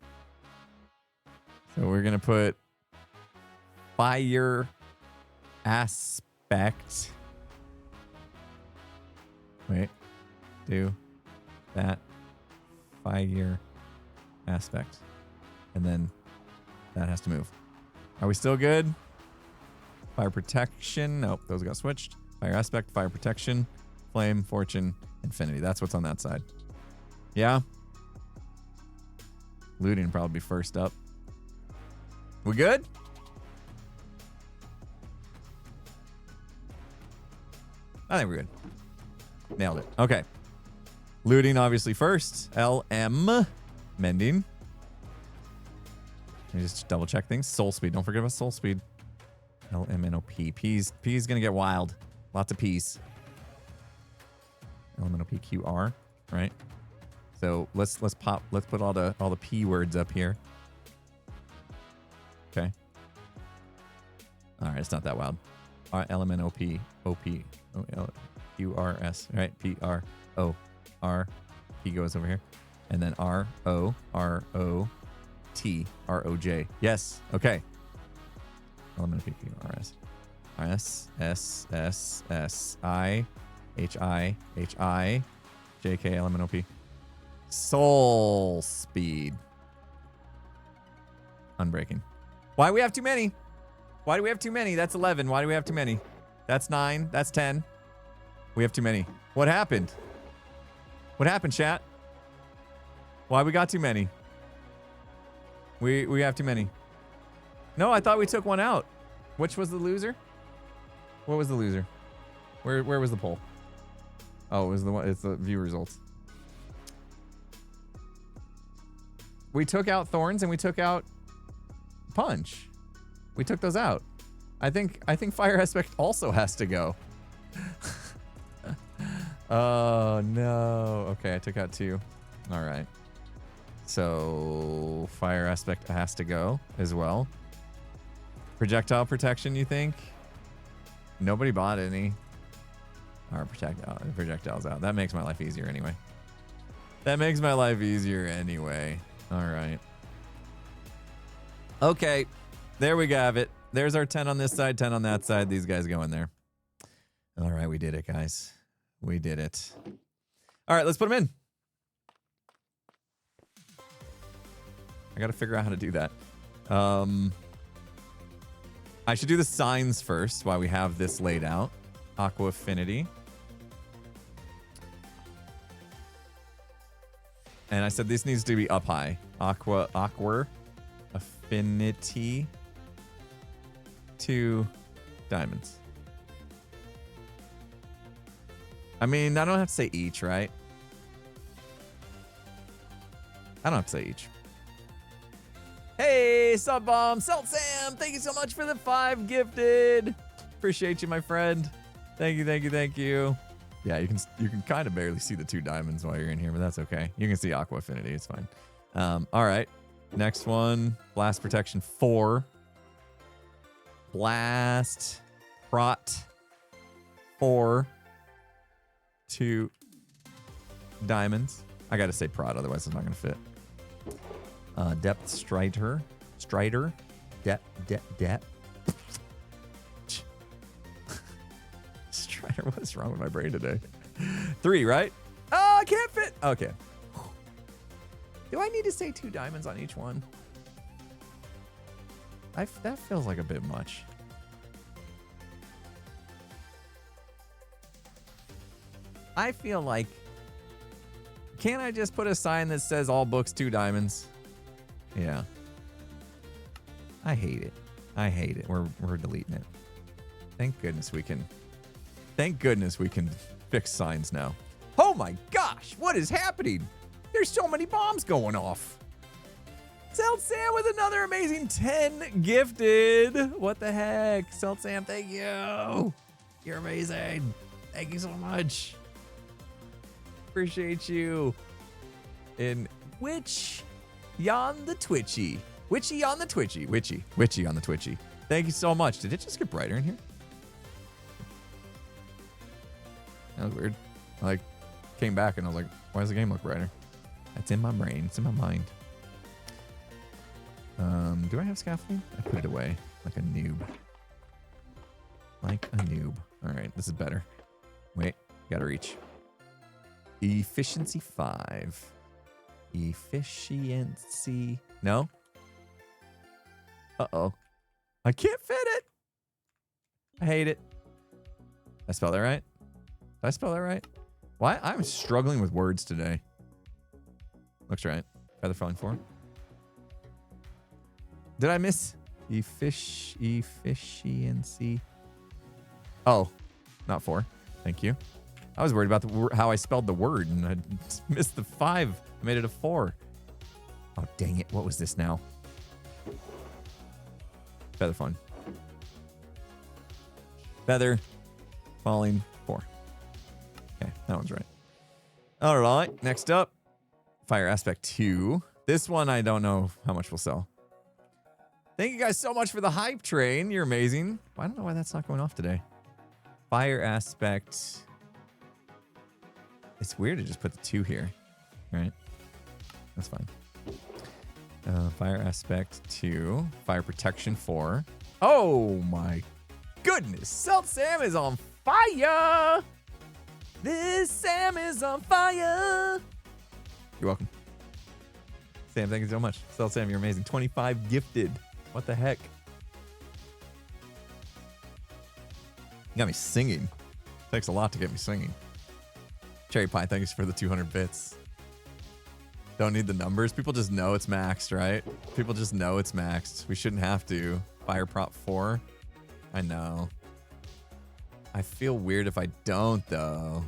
So we're going to put fire aspect. Wait. Do that fire aspect. And then that has to move. Are we still good? Fire protection. Nope, those got switched. Fire aspect, fire protection, flame, fortune, infinity. That's what's on that side. Yeah. Looting probably be first up. We good? I think we're good. Nailed it. Okay. Looting obviously first. LM. Mending. Let me just double check things. Soul speed. Don't forget about soul speed. LMNOP. P's gonna get wild. Lots of P's. LMNOPQR, right? So let's put all the P words up here. Okay. All right, it's not that wild. LMNOP OP QRS, right? PRO R. P goes over here, and then RO ROT ROJ. Yes. Okay. Element P Q R S S S S S I H I H I J K L M N O P. Soul speed. Unbreaking. Why we have too many? Why do we have too many? That's 11. Why do we have too many? That's 9. That's 10. We have too many. What happened? What happened, chat? Why we got too many? We have too many. No, I thought we took one out. Which was the loser? What was the loser? Where was the poll? Oh, it's the view results. We took out thorns and we took out punch. We took those out. I think fire aspect also has to go. Oh no. Okay, I took out 2. All right. So fire aspect has to go as well. Projectile protection, you think? Nobody bought any. Our projectiles out. That makes my life easier anyway. That makes my life easier anyway. All right. Okay. There we have it. There's our 10 on this side, 10 on that side. These guys go in there. All right, we did it, guys. We did it. All right, let's put them in. I got to figure out how to do that. I should do the signs first while we have this laid out. Aqua Affinity. And I said this needs to be up high. Aqua Affinity to diamonds. I mean, I don't have to say each, right? I don't have to say each. Hey, Sub Bomb, Salt Sam, thank you so much for the 5 gifted. Appreciate you, my friend. Thank you, thank you, thank you. Yeah, you can kind of barely see the 2 diamonds while you're in here, but that's okay. You can see Aqua Affinity, it's fine. All right, next one, Blast Protection 4. Blast Prot 4 to diamonds. I gotta say Prot, otherwise it's not gonna fit. Depth Strider. Depth. Strider, what is wrong with my brain today? 3, right? Oh, I can't fit. Okay. Do I need to say 2 diamonds on each one? That feels like a bit much. I feel like, can't I just put a sign that says all books 2 diamonds? Yeah. I hate it. I hate it. We're deleting it. Thank goodness we can fix signs now. Oh my gosh, what is happening? There's so many bombs going off. Selt Sam with another amazing 10 gifted. What the heck? Selt Sam, thank you. You're amazing. Thank you so much. Appreciate you. In which on the Twitchy. Witchy on the Twitchy. Witchy on the Twitchy. Thank you so much. Did it just get brighter in here? That was weird. I like came back and I was like, why does the game look brighter? That's in my brain. It's in my mind. Do I have scaffolding? I put it away like a noob. Like a noob. All right, this is better. Wait, gotta reach. Efficiency 5. Efficiency. No? Uh-oh. I can't fit it. I hate it. Did I spell that right? Did I spell that right? Why? I'm struggling with words today. Looks right. Feather falling 4. Did I miss? Efficiency. Oh, not 4. Thank you. I was worried about how I spelled the word and I missed the 5. I made it a 4. Oh, dang it. What was this now? Feather fun. Feather falling 4. Okay, that one's right. All right, next up, Fire Aspect 2. This one, I don't know how much we'll sell. Thank you guys so much for the hype train. You're amazing. I don't know why that's not going off today. Fire Aspect. It's weird to just put the 2 here, right? That's fine. Fire Aspect 2. Fire Protection 4. Oh my goodness. Selt Sam is on fire. This Sam is on fire. You're welcome. Sam, thank you so much. Selt Sam, you're amazing. 25 gifted. What the heck? You got me singing. Takes a lot to get me singing. Cherry Pie, thanks for the 200 bits. Don't need the numbers. People just know it's maxed, right? People just know it's maxed. We shouldn't have to. Fire Prop 4. I know. I feel weird if I don't, though.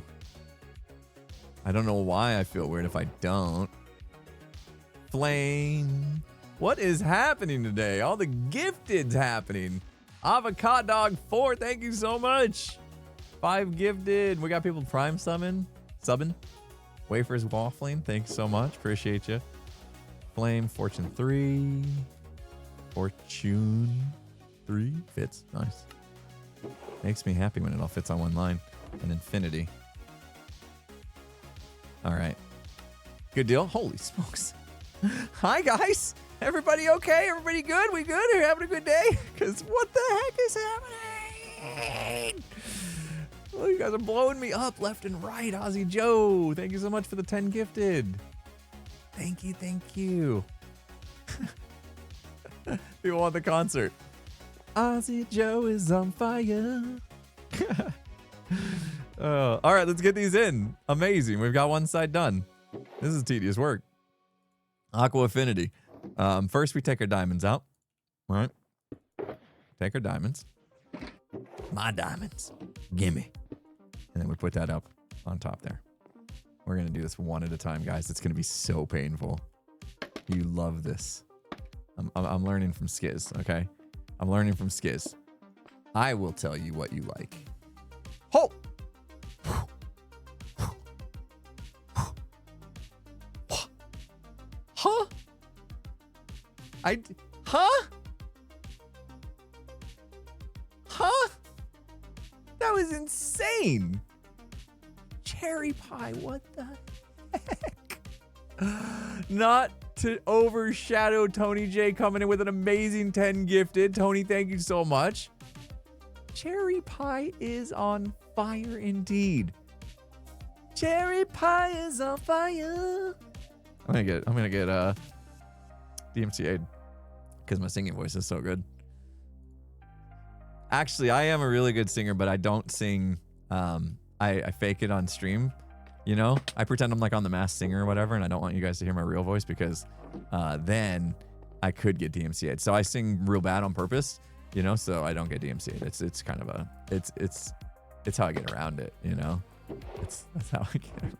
I don't know why I feel weird if I don't. Flame. What is happening today? All the gifted's happening. Avocado Dog 4, thank you so much. 5 gifted. We got people prime subbing. Wafers waffling, thanks so much. Appreciate you. Flame, Fortune 3. Fortune 3 fits. Nice. Makes me happy when it all fits on one line. And infinity. All right. Good deal. Holy smokes. Hi, guys. Everybody okay? Everybody good? We good? Are you having a good day? Because what the heck is happening? Oh, you guys are blowing me up left and right. Ozzy Joe, thank you so much for the 10 gifted. Thank you, thank you. People want the concert. Ozzy Joe is on fire. All right, let's get these in. Amazing. We've got one side done. This is tedious work. Aqua Affinity. First, we take our diamonds out. All right. Take our diamonds. My diamonds. Gimme. And then we put that up on top there. We're going to do this one at a time, guys. It's going to be so painful. You love this. I'm learning from Skiz, okay? I'm learning from Skiz. I will tell you what you like. Ho! Huh? Huh? Huh? That was insane. Cherry pie, what the heck? Not to overshadow Tony J coming in with an amazing 10 gifted. Tony, thank you so much. Cherry pie is on fire indeed. Cherry pie is on fire. I'm gonna get DMCA'd because my singing voice is so good. Actually, I am a really good singer, but I don't sing. I fake it on stream, you know? I pretend I'm like on The Masked Singer or whatever, and I don't want you guys to hear my real voice because then I could get DMCA'd. So I sing real bad on purpose, you know, so I don't get DMCA'd. It's kind of a it's how I get around it, you know? That's how I get around.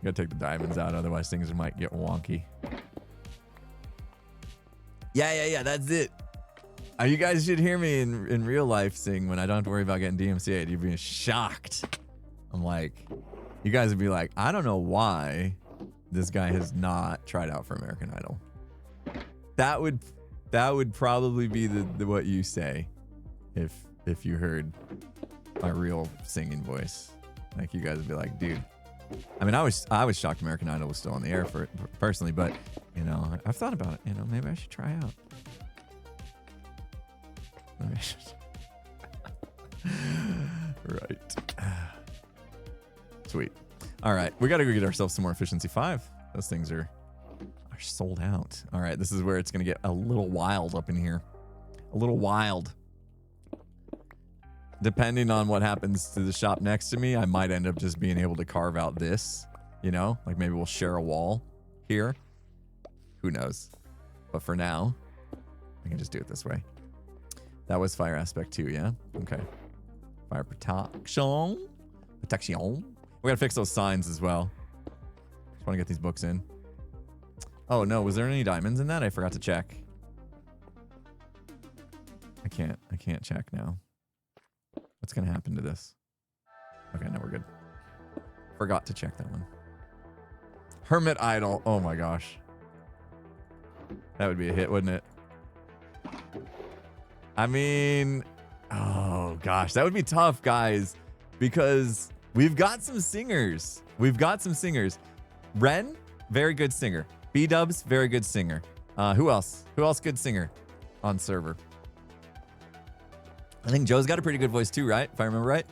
Gotta take the diamonds out, otherwise things might get wonky. Yeah, that's it. You guys should hear me in real life sing when I don't have to worry about getting DMCA'd. You'd be shocked. I'm like, you guys would be like, I don't know why this guy has not tried out for American Idol. That would probably be the what you say if you heard my real singing voice. Like, you guys would be like, dude. I mean, I was shocked American Idol was still on the air for personally, but you know, I've thought about it. You know, maybe I should try out. Maybe I should. Right. Sweet. All right, we got to go get ourselves some more efficiency 5. Those things are sold out. All right, this is where it's gonna get a little wild up in here. A little wild. Depending on what happens to the shop next to me, I might end up just being able to carve out this, you know? Like maybe we'll share a wall here. Who knows? But for now, I can just do it this way. That was fire aspect 2, yeah? Okay. Fire protection. Protection. We gotta fix those signs as well. Just wanna get these books in. Oh no, was there any diamonds in that? I forgot to check. I can't check now. What's gonna happen to this? Okay, no, we're good. Forgot to check that one. Hermit Idol. Oh my gosh. That would be a hit, wouldn't it? I mean, oh gosh, that would be tough, guys, because we've got some singers. Ren, very good singer. B-Dubz, very good singer. Who else? Who else good singer on server? I think Joe's got a pretty good voice too, right? If I remember right.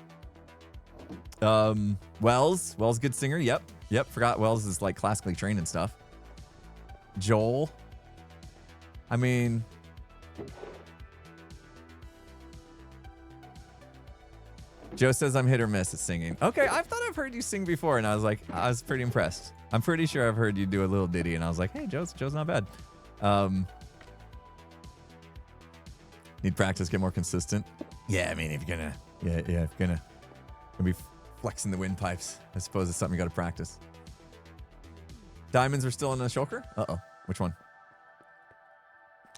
Wells, good singer. Yep. Forgot Wells is like classically trained and stuff. Joel. I mean, Joe says I'm hit or miss at singing. Okay, I thought I've heard you sing before, and I was pretty impressed. I'm pretty sure I've heard you do a little ditty, and I was like, hey, Joe's not bad. Need practice, get more consistent. Yeah, I mean, if you're gonna Gonna be flexing the windpipes. I suppose it's something you got to practice. Diamonds are still in the shulker? Uh-oh. Which one?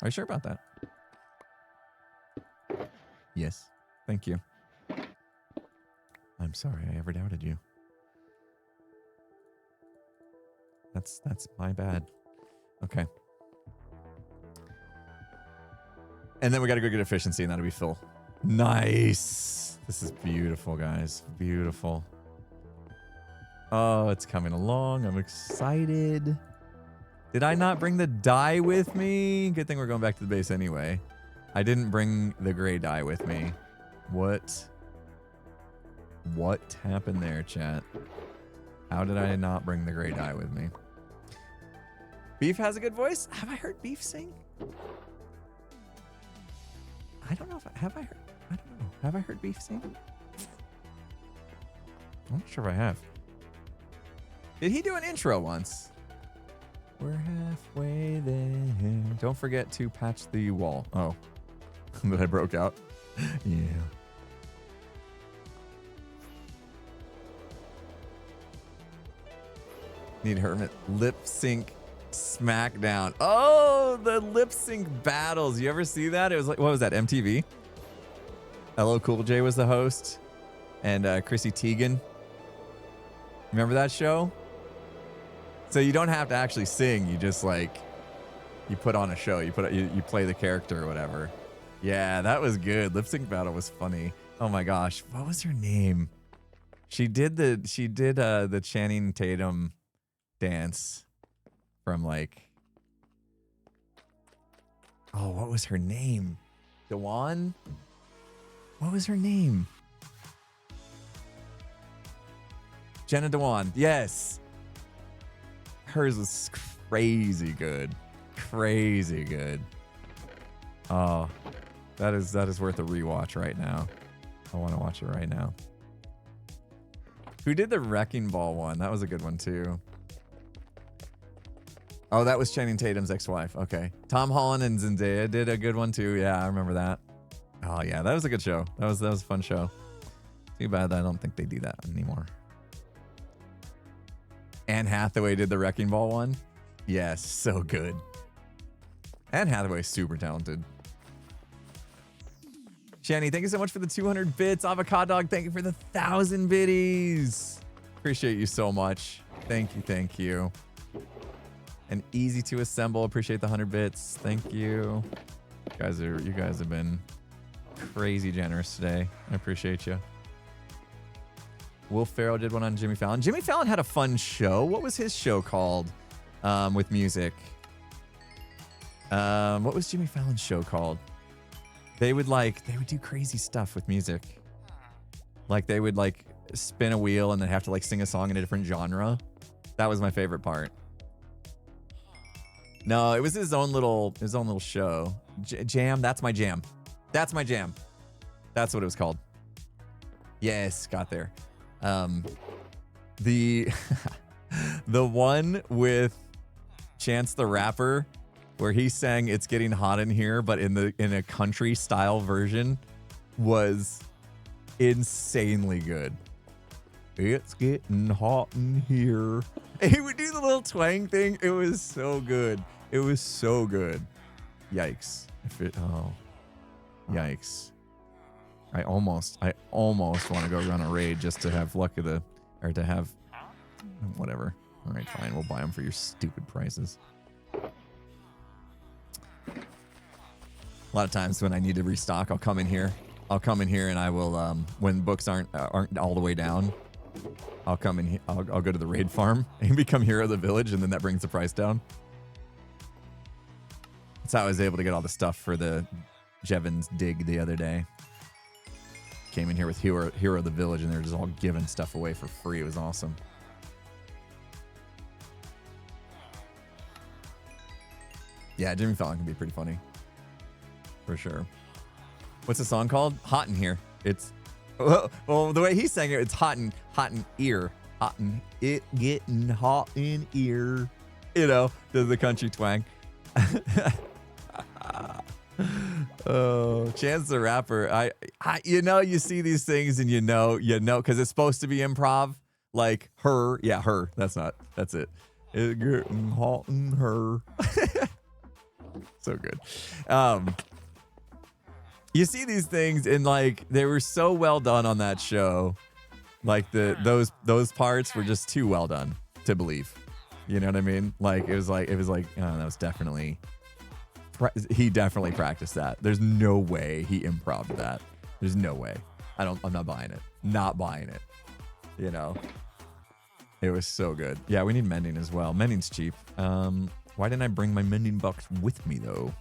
Are you sure about that? Yes. Thank you. I'm sorry I ever doubted you. That's my bad. Okay. And then we got to go get efficiency, and that'll be Phil. Nice. This is beautiful, guys. Beautiful. Oh, it's coming along. I'm excited. Did I not bring the dye with me? Good thing we're going back to the base anyway. I didn't bring the gray dye with me. What happened there, chat? How did I not bring the gray dye with me? Beef has a good voice? Have I heard Beef sing? I don't know if have I heard. I don't know. Have I heard Beef sing? I'm not sure if I have. Did he do an intro once? We're halfway there. Don't forget to patch the wall. Oh, that I broke out. Yeah. Need Hermit lip sync smackdown. Oh, the lip sync battles. You ever see that? It was like, what was that? MTV? LL Cool J was the host, and Chrissy Teigen. Remember that show? So you don't have to actually sing. You just like, you put on a show. You play the character or whatever. Yeah, that was good. Lip sync battle was funny. Oh my gosh, what was her name? She did the Channing Tatum dance from like, oh, what was her name? Dewan? What was her name? Jenna Dewan. Yes. Hers was crazy good. Crazy good. Oh, that is worth a rewatch right now. I want to watch it right now. Who did the Wrecking Ball one? That was a good one too. Oh, that was Channing Tatum's ex-wife. Okay. Tom Holland and Zendaya did a good one too. Yeah, I remember that. Oh yeah, that was a good show. That was a fun show. Too bad I don't think they do that anymore. Anne Hathaway did the Wrecking Ball one. Yes, so good. Anne Hathaway's super talented. Shani, thank you so much for the 200 bits. Avocado Dog, thank you for the 1,000 biddies. Appreciate you so much. Thank you. And easy to assemble. Appreciate the 100 bits. Thank you. You guys have been crazy generous today. I appreciate you. Will Ferrell did one on Jimmy Fallon. Jimmy Fallon had a fun show. What was his show called? With music. What was Jimmy Fallon's show called? They would do crazy stuff with music. Like they would like spin a wheel and then have to like sing a song in a different genre. That was my favorite part. No, it was his own little show. Jam. That's my jam. That's my jam. That's what it was called. Yes, got there. The one with Chance the Rapper where he sang "It's Getting Hot in Here," but in a country style version, was insanely good. It's getting hot in here. And he would do the little twang thing. It was so good. It was so good. Yikes. Yikes. I almost want to go run a raid just to have luck of to have whatever. All right, fine. We'll buy them for your stupid prices. A lot of times when I need to restock, I'll come in here and I will, when books aren't all the way down, I'll come in here, I'll go to the raid farm and become hero of the village, and then that brings the price down. That's how I was able to get all the stuff for the Jevons dig the other day. Came in here with hero of the village, and they're just all giving stuff away for free. It was awesome. Yeah, Jimmy Fallon can be pretty funny. For sure. What's the song called? Hot in Here. It's, well, the way he sang it, it's hot in ear. It getting hot in ear. You know, the country twang. Oh, Chance the Rapper. I, you see these things and you know, because it's supposed to be improv. Like her. Yeah, her. That's it. It's getting hot in her. So good. You see these things and like they were so well done on that show. Like those parts were just too well done to believe. You know what I mean? Like it was like that was definitely he definitely practiced that. There's no way he improv'd that. There's no way. I'm not buying it. Not buying it. You know. It was so good. Yeah, we need mending as well. Mending's cheap. Why didn't I bring my mending box with me though?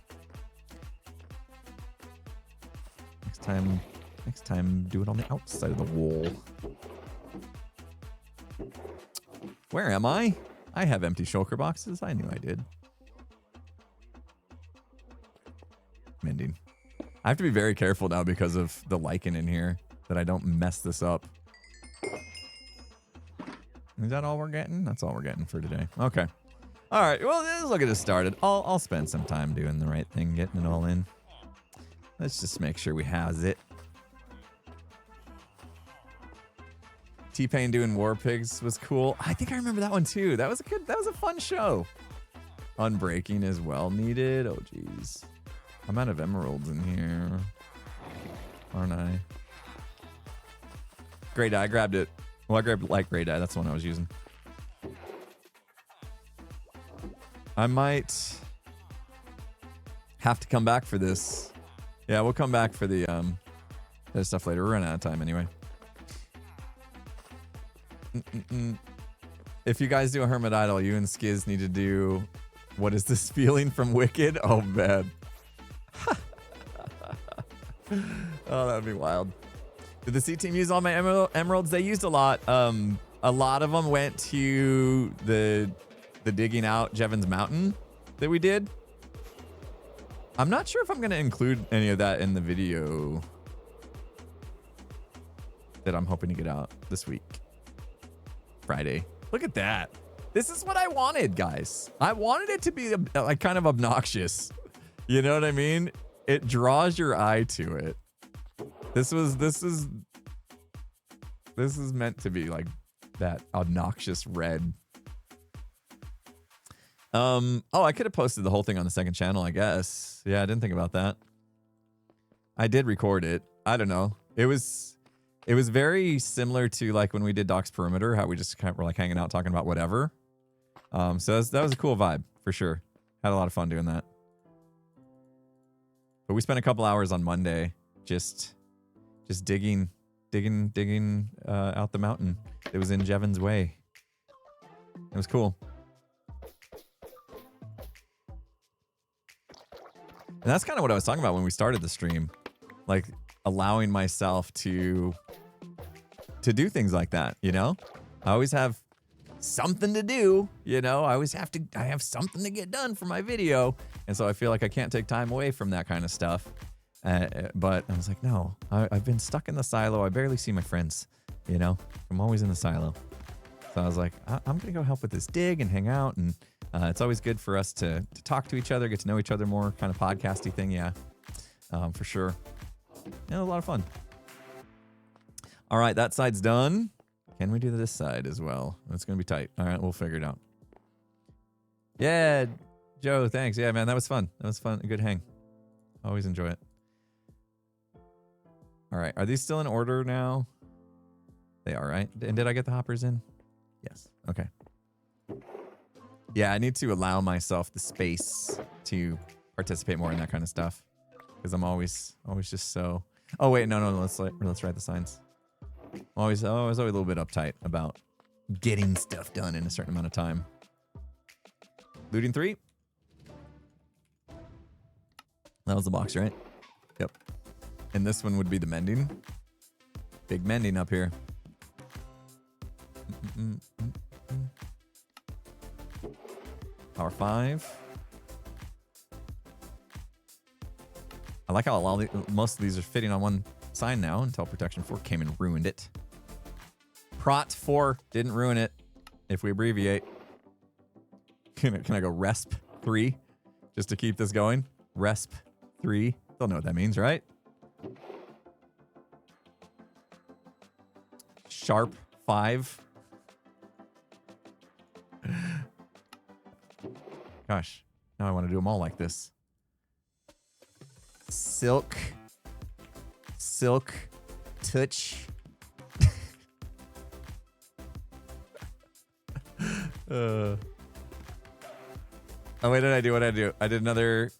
Next time do it on the outside of the wall. Where am I? I have empty shulker boxes. I knew I did. Mending. I have to be very careful now because of the lichen in here that I don't mess this up. Is that all we're getting? That's all we're getting for today. Okay. All right. Well, let's look at this started. I'll spend some time doing the right thing, getting it all in. Let's just make sure we have it. T-Pain doing War Pigs was cool. I think I remember that one too. That was a fun show. Unbreaking as well needed. Oh geez. I'm out of emeralds in here. Aren't I? Gray dye, I grabbed it. Well, I grabbed light gray dye. That's the one I was using. I might have to come back for this. Yeah, we'll come back for the stuff later. We're running out of time anyway. If you guys do a Hermit Idol, you and Skiz need to do What Is This Feeling from Wicked? Oh, man. Oh, that would be wild. Did the C team use all my emeralds? They used a lot. A lot of them went to the digging out Jevons Mountain that we did. I'm not sure if I'm going to include any of that in the video that I'm hoping to get out this week. Friday. Look at that. This is what I wanted, guys. I wanted it to be like kind of obnoxious. You know what I mean? It draws your eye to it. This is meant to be like that obnoxious red. Oh, I could have posted the whole thing on the second channel, I guess. Yeah, I didn't think about that. I did record it. I don't know. It was very similar to like when we did Doc's Perimeter, how we just kind of were like hanging out talking about whatever. So that was a cool vibe for sure. Had a lot of fun doing that. But we spent a couple hours on Monday just digging out the mountain. It was in Jevons Way. It was cool. And that's kind of what I was talking about when we started the stream. Like allowing myself to do things like that, you know? I always have something to do, you know? I have something to get done for my video. And so I feel like I can't take time away from that kind of stuff. But I was like, no, I've been stuck in the silo. I barely see my friends, you know? I'm always in the silo. So I was like, I'm going to go help with this dig and hang out. And it's always good for us to talk to each other, get to know each other more, kind of podcasty thing. Yeah, for sure. Yeah, a lot of fun. All right, that side's done. Can we do this side as well? It's going to be tight. All right, we'll figure it out. Yeah, Joe, thanks. Yeah, man, that was fun. That was fun. A good hang. Always enjoy it. All right, are these still in order now? They are, right? And did I get the hoppers in? Yes. Okay. Yeah, I need to allow myself the space to participate more in that kind of stuff. Because I'm always just so... Oh, wait, no, let's write the signs. I'm always a little bit uptight about getting stuff done in a certain amount of time. Looting 3. That was the box, right? Yep. And this one would be the mending. Big mending up here. Power 5. I like how most of these are fitting on one sign now until Protection 4 came and ruined it. Prot 4 didn't ruin it. If we abbreviate. Can I go Resp 3 just to keep this going? Resp 3. They'll know what that means, right? Sharp 5. Gosh, now I want to do them all like this. Silk touch. Oh, wait, what did I do? I did another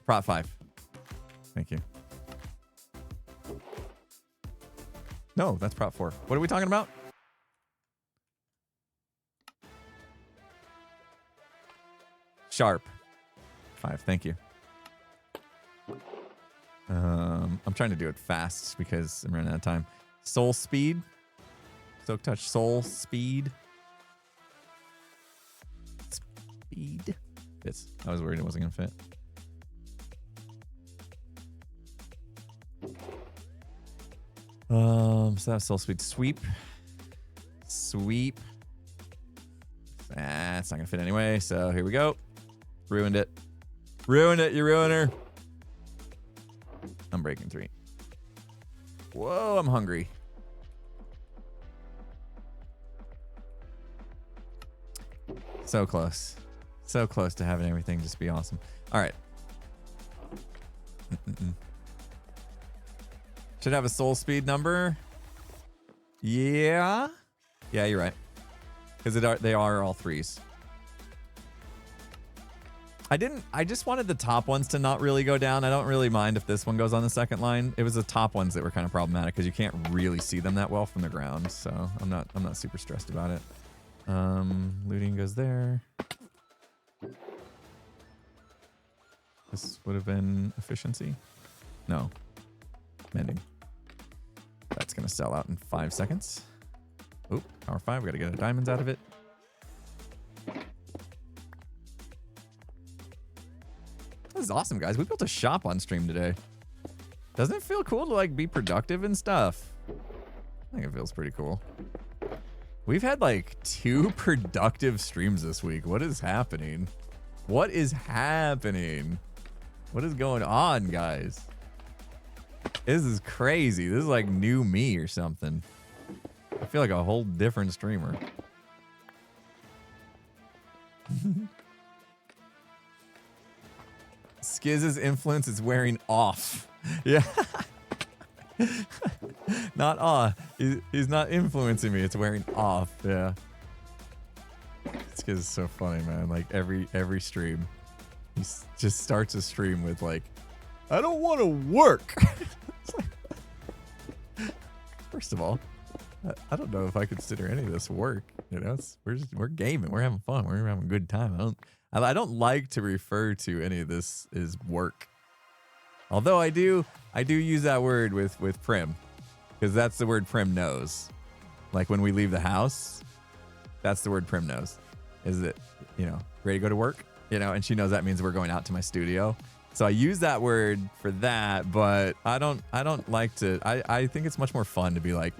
prop 5. Thank you. No, that's prop 4. What are we talking about? Sharp 5. Thank you. I'm trying to do it fast because I'm running out of time. Soul speed. Silk touch. Soul speed. Speed. Fits. I was worried it wasn't gonna fit. So that's soul speed. Sweep. Sweep. That's not gonna fit anyway. So here we go. Ruined it. Ruined it, you ruiner. I'm breaking 3. Whoa, I'm hungry. So close. So close to having everything just be awesome. All right. Should have a soul speed number. Yeah. Yeah, you're right. Because they are all 3s. I just wanted the top ones to not really go down. I don't really mind if this one goes on the second line. It was the top ones that were kind of problematic because you can't really see them that well from the ground. So I'm not super stressed about it. Looting goes there. This would have been efficiency. No. Mending. That's going to sell out in 5 seconds. Oop, power 5. We got to get the diamonds out of it. This is awesome, guys. We built a shop on stream today. Doesn't it feel cool to like be productive and stuff? I think it feels pretty cool. We've had like 2 productive streams this week. What is happening? What is happening? What is going on, guys? This is crazy. This is like new me or something. I feel like a whole different streamer. Skiz's influence is wearing off. Yeah. Not off. He's not influencing me. It's wearing off. Yeah. Skiz is so funny, man. Like every stream, he just starts a stream with like, I don't want to work. First of all, I don't know if I consider any of this work. You know, we're gaming. We're having fun. We're having a good time. I don't like to refer to any of this as work. Although I do use that word with Prim, because that's the word Prim knows. Like when we leave the house, that's the word Prim knows. Is it, ready to go to work? And she knows that means we're going out to my studio. So I use that word for that, but I don't like to. I think it's much more fun to be like,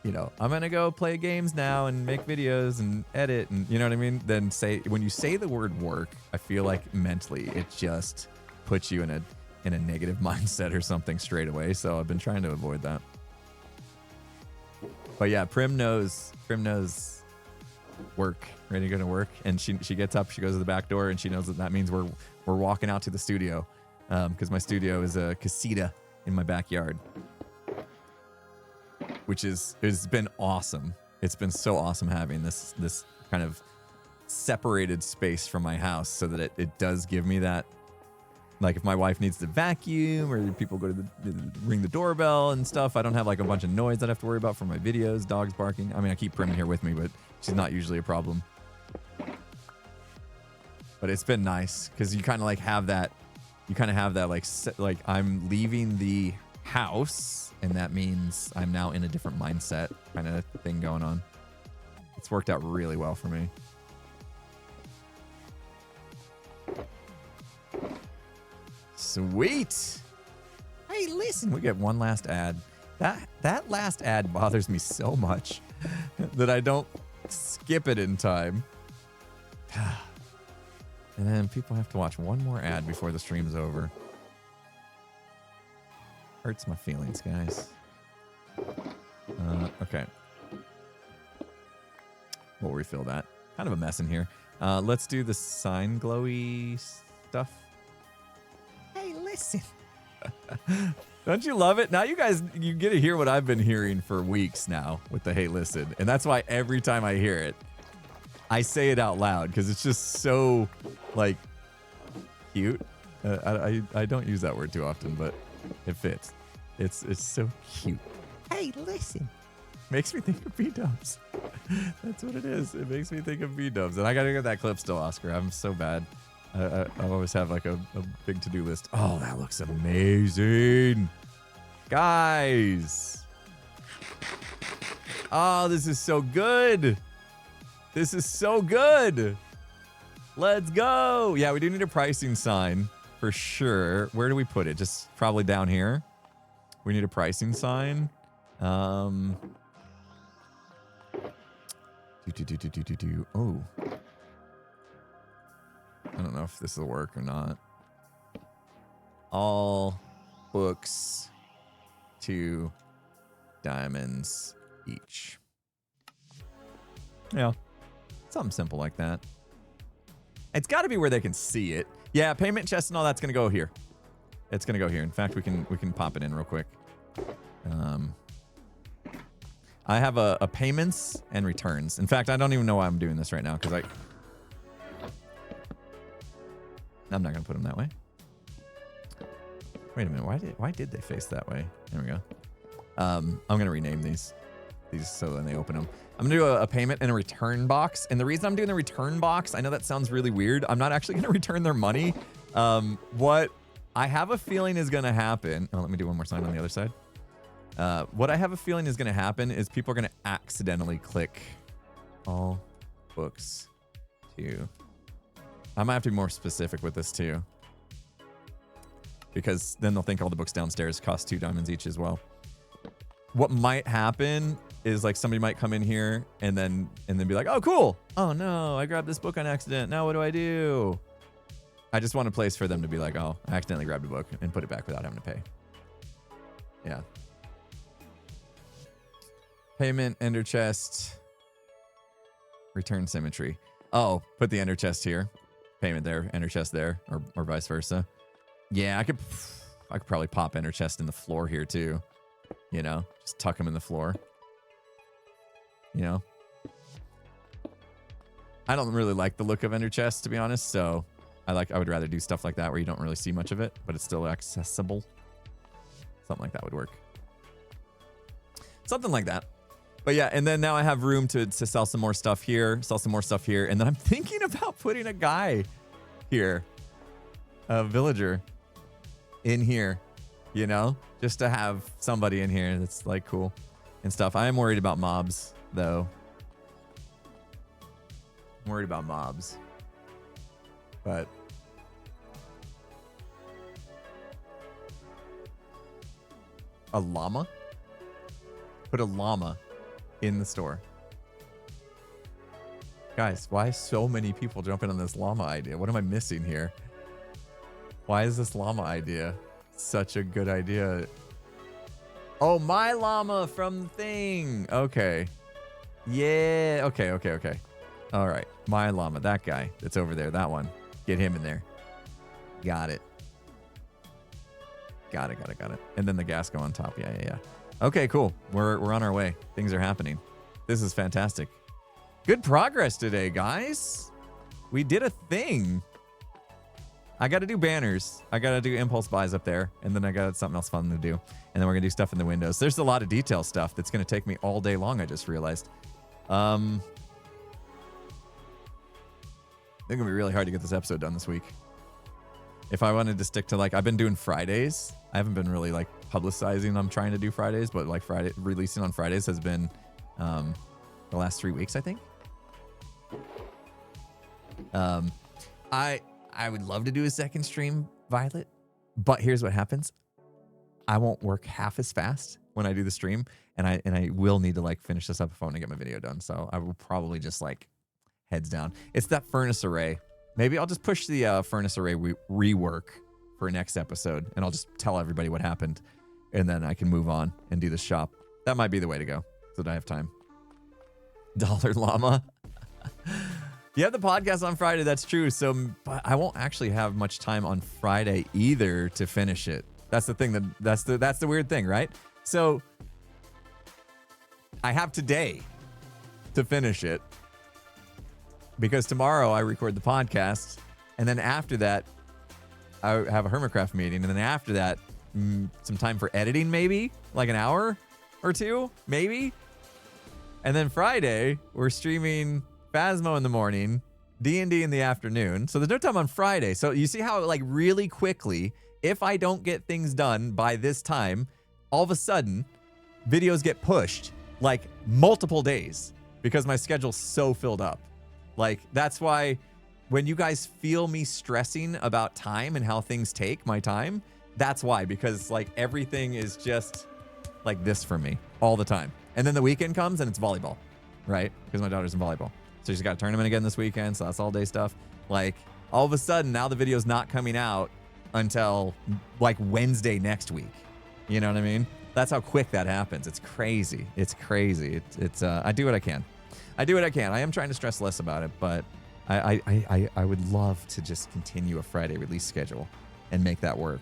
I'm gonna go play games now and make videos and edit, and you know what I mean? Then when you say the word work, I feel like mentally it just puts you in a negative mindset or something straight away. So I've been trying to avoid that. But yeah, Prim knows work, ready to go to work, and she gets up, she goes to the back door, and she knows that means we're walking out to the studio, because my studio is a casita in my backyard. Which has been awesome. It's been so awesome having this kind of separated space from my house, so that it does give me that, like if my wife needs to vacuum or people go to ring the doorbell and stuff, I don't have like a bunch of noise that I have to worry about for my videos, dogs barking. I mean, I keep Prim here with me, but she's not usually a problem. But it's been nice because you kind of have that like I'm leaving the house, and that means I'm now in a different mindset kind of thing going on. It's worked out really well for me. Sweet. Hey, listen, we get one last ad. That last ad bothers me so much that I don't skip it in time. And then people have to watch one more ad before the stream's over. Hurts my feelings, guys. Okay. We'll refill that. Kind of a mess in here. Let's do the sign glowy stuff. Hey, listen. Don't you love it? Now you guys, you get to hear what I've been hearing for weeks now with the hey, listen. And that's why every time I hear it, I say it out loud because it's just so, like, cute. I don't use that word too often, but it fits. It's so cute. Hey, listen. Makes me think of B-Dubz. That's what it is. It makes me think of B-Dubz. And I gotta get that clip still, Oscar. I'm so bad. I always have like a big to-do list. Oh, that looks amazing. Guys. Oh, this is so good. This is so good. Let's go. Yeah, we do need a pricing sign for sure. Where do we put it? Just probably down here. We need a pricing sign. Oh. I don't know if this will work or not. All books, 2 diamonds each. Yeah. Something simple like that. It's got to be where they can see it. Yeah, payment chest and all that's going to go here. It's going to go here. In fact, we can pop it in real quick. I have a payments and returns. In fact, I don't even know why I'm doing this right now because I'm not going to put them that way. Wait a minute. Why did they face that way? There we go. I'm going to rename these so when they open them. I'm going to do a payment and a return box. And the reason I'm doing the return box, I know that sounds really weird. I'm not actually going to return their money. What I have a feeling is going to happen. Oh, let me do one more sign on the other side. What I have a feeling is going to happen is people are going to accidentally click all books too. I might have to be more specific with this too. Because then they'll think all the books downstairs cost 2 diamonds each as well. What might happen is like somebody might come in here and then be like, oh, cool. Oh no, I grabbed this book on accident. Now what do I do? I just want a place for them to be like, oh, I accidentally grabbed a book and put it back without having to pay. Yeah. Payment, ender chest, return symmetry. Oh, put the ender chest here. Payment there, ender chest there, or vice versa. Yeah, I could probably pop ender chest in the floor here too. You know, just tuck them in the floor. You know, I don't really like the look of ender chest, to be honest. So I would rather do stuff like that where you don't really see much of it, but it's still accessible. Something like that would work. Something like that. But yeah, and then now I have room to sell some more stuff here, sell some more stuff here. And then I'm thinking about putting a guy here, a villager in here, you know, just to have somebody in here that's like cool and stuff. I am worried about mobs though. I'm worried about mobs, but a llama? Put a llama in the store. Guys, why so many people jumping on this llama idea? What am I missing here? Why is this llama idea such a good idea? Oh, my llama from the thing. Okay. Yeah. Okay. All right. My llama. That guy that's over there. That one. Get him in there. Got it. Got it. And then the gas go on top. Yeah. Okay, cool. We're on our way. Things are happening. This is fantastic. Good progress today, guys. We did a thing. I got to do banners. I got to do impulse buys up there. And then I got something else fun to do. And then we're going to do stuff in the windows. There's a lot of detail stuff that's going to take me all day long, I just realized. I think it's going to be really hard to get this episode done this week. If I wanted to stick to I've been doing Fridays. I haven't been really publicizing I'm trying to do Fridays, but releasing on Fridays has been the last 3 weeks, I think. I would love to do a second stream, Violet, but here's what happens. I won't work half as fast when I do the stream, and I will need to finish this up if I want to get my video done. So I will probably just heads down. It's that furnace array. Maybe I'll just push the furnace array rework for next episode, and I'll just tell everybody what happened. and then I can move on and do the shop. That might be the way to go so that I have time. Dollar Llama. You have the podcast on Friday. That's true. So but I won't actually have much time on Friday either to finish it. That's the thing. That's the weird thing, right? So I have today to finish it because tomorrow I record the podcast, and then after that I have a Hermitcraft meeting, and then after that some time for editing, maybe like an hour or two, maybe. And then Friday we're streaming Phasmo in the morning, D&D in the afternoon. So there's no time on Friday. So you see how like really quickly, if I don't get things done by this time, all of a sudden videos get pushed like multiple days because my schedule's so filled up. Like that's why when you guys feel me stressing about time and how things take my time, that's why, because like everything is just like this for me all the time. And then the weekend comes and it's volleyball, right? Because my daughter's in volleyball. So she's got a tournament again this weekend, so that's all day stuff. Like all of a sudden now the video's not coming out until like Wednesday next week. You know what I mean? That's how quick that happens. It's crazy. It's crazy. It's I do what I can. I do what I can. I am trying to stress less about it, but I would love to just continue a Friday release schedule and make that work.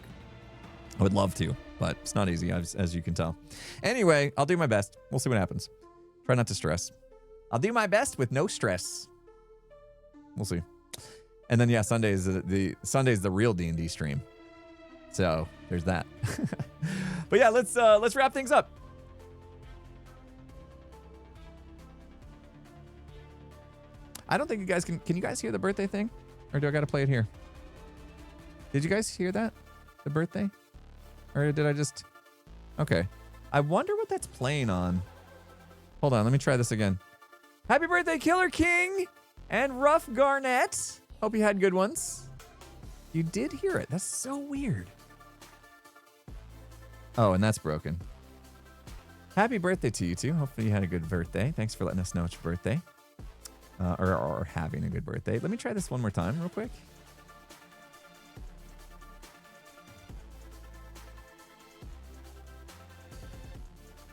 I would love to, but it's not easy, as you can tell. Anyway, I'll do my best. We'll see what happens. Try not to stress. I'll do my best with no stress. We'll see. And then yeah, Sunday's the real D&D stream. So there's that. But yeah, let's wrap things up. I don't think you guys can you guys hear the birthday thing? Or do I gotta play it here? Did you guys hear that? The birthday? Or did I just... Okay. I wonder what that's playing on. Hold on, let me try this again. Happy birthday, Killer King and Rough Garnet. Hope you had good ones. You did hear it. That's so weird. Oh, and that's broken. Happy birthday to you two. Hopefully you had a good birthday. Thanks for letting us know it's your birthday. Or having a good birthday. Let me try this one more time real quick.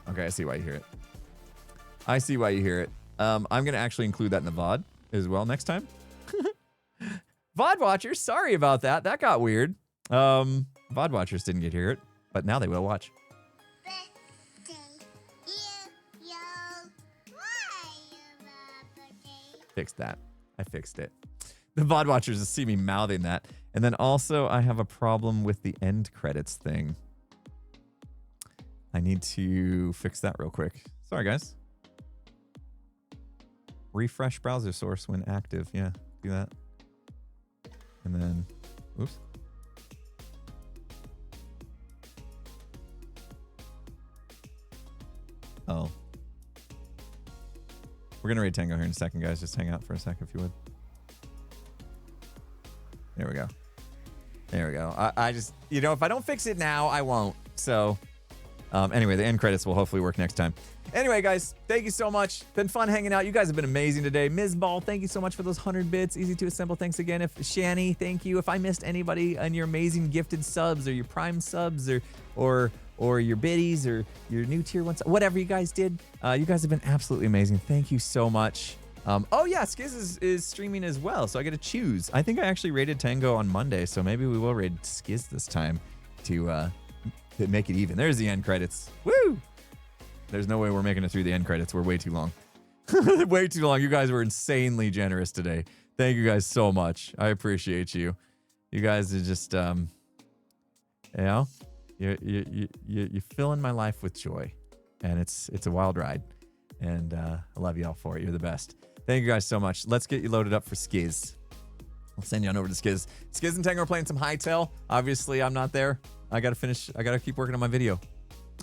Okay, I see why you hear it. I see why you hear it. I'm going to actually include that in the VOD as well next time. VOD watchers, sorry about that. That got weird. VOD watchers didn't get to hear it, but now they will watch. Fixed that. I fixed it. The VOD watchers see me mouthing that. And then also I have a problem with the end credits thing. I need to fix that real quick. Sorry, guys. Refresh browser source when active. Yeah, do that. And then, oops. Oh. We're going to raid Tango here in a second, guys. Just hang out for a sec if you would. There we go. There we go. I just, you know, if I don't fix it now, I won't. So, anyway, the end credits will hopefully work next time. Anyway, guys, thank you so much. Been fun hanging out. You guys have been amazing today. Ms. Ball, thank you so much for those 100 bits. Easy to assemble. Thanks again. If Shani, thank you. If I missed anybody on your amazing gifted subs or your prime subs or your biddies or your new tier 1 whatever you guys did, you guys have been absolutely amazing. Thank you so much. Oh yeah, Skiz is streaming as well, so I get to choose. I think I actually raided Tango on Monday, so maybe we will raid Skiz this time to make it even. There's the end credits. Woo! There's no way we're making it through the end credits. We're way too long. Way too long. You guys were insanely generous today. Thank you guys so much. I appreciate you. You guys are just, you know, you're filling my life with joy, and it's a wild ride, and I love you all for it. You're the best. Thank you guys so much. Let's get you loaded up for Skiz. I'll send you on over to Skiz. Skiz and Tango are playing some Hightail. Obviously, I'm not there. I got to keep working on my video.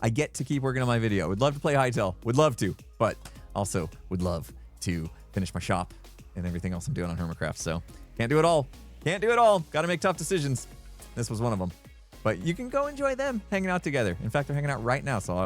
I get to keep working on my video. Would love to play Hightail. Would love to, but also would love to finish my shop and everything else I'm doing on Hermitcraft. So can't do it all. Can't do it all. Got to make tough decisions. This was one of them. But you can go enjoy them hanging out together. In fact, they're hanging out right now, so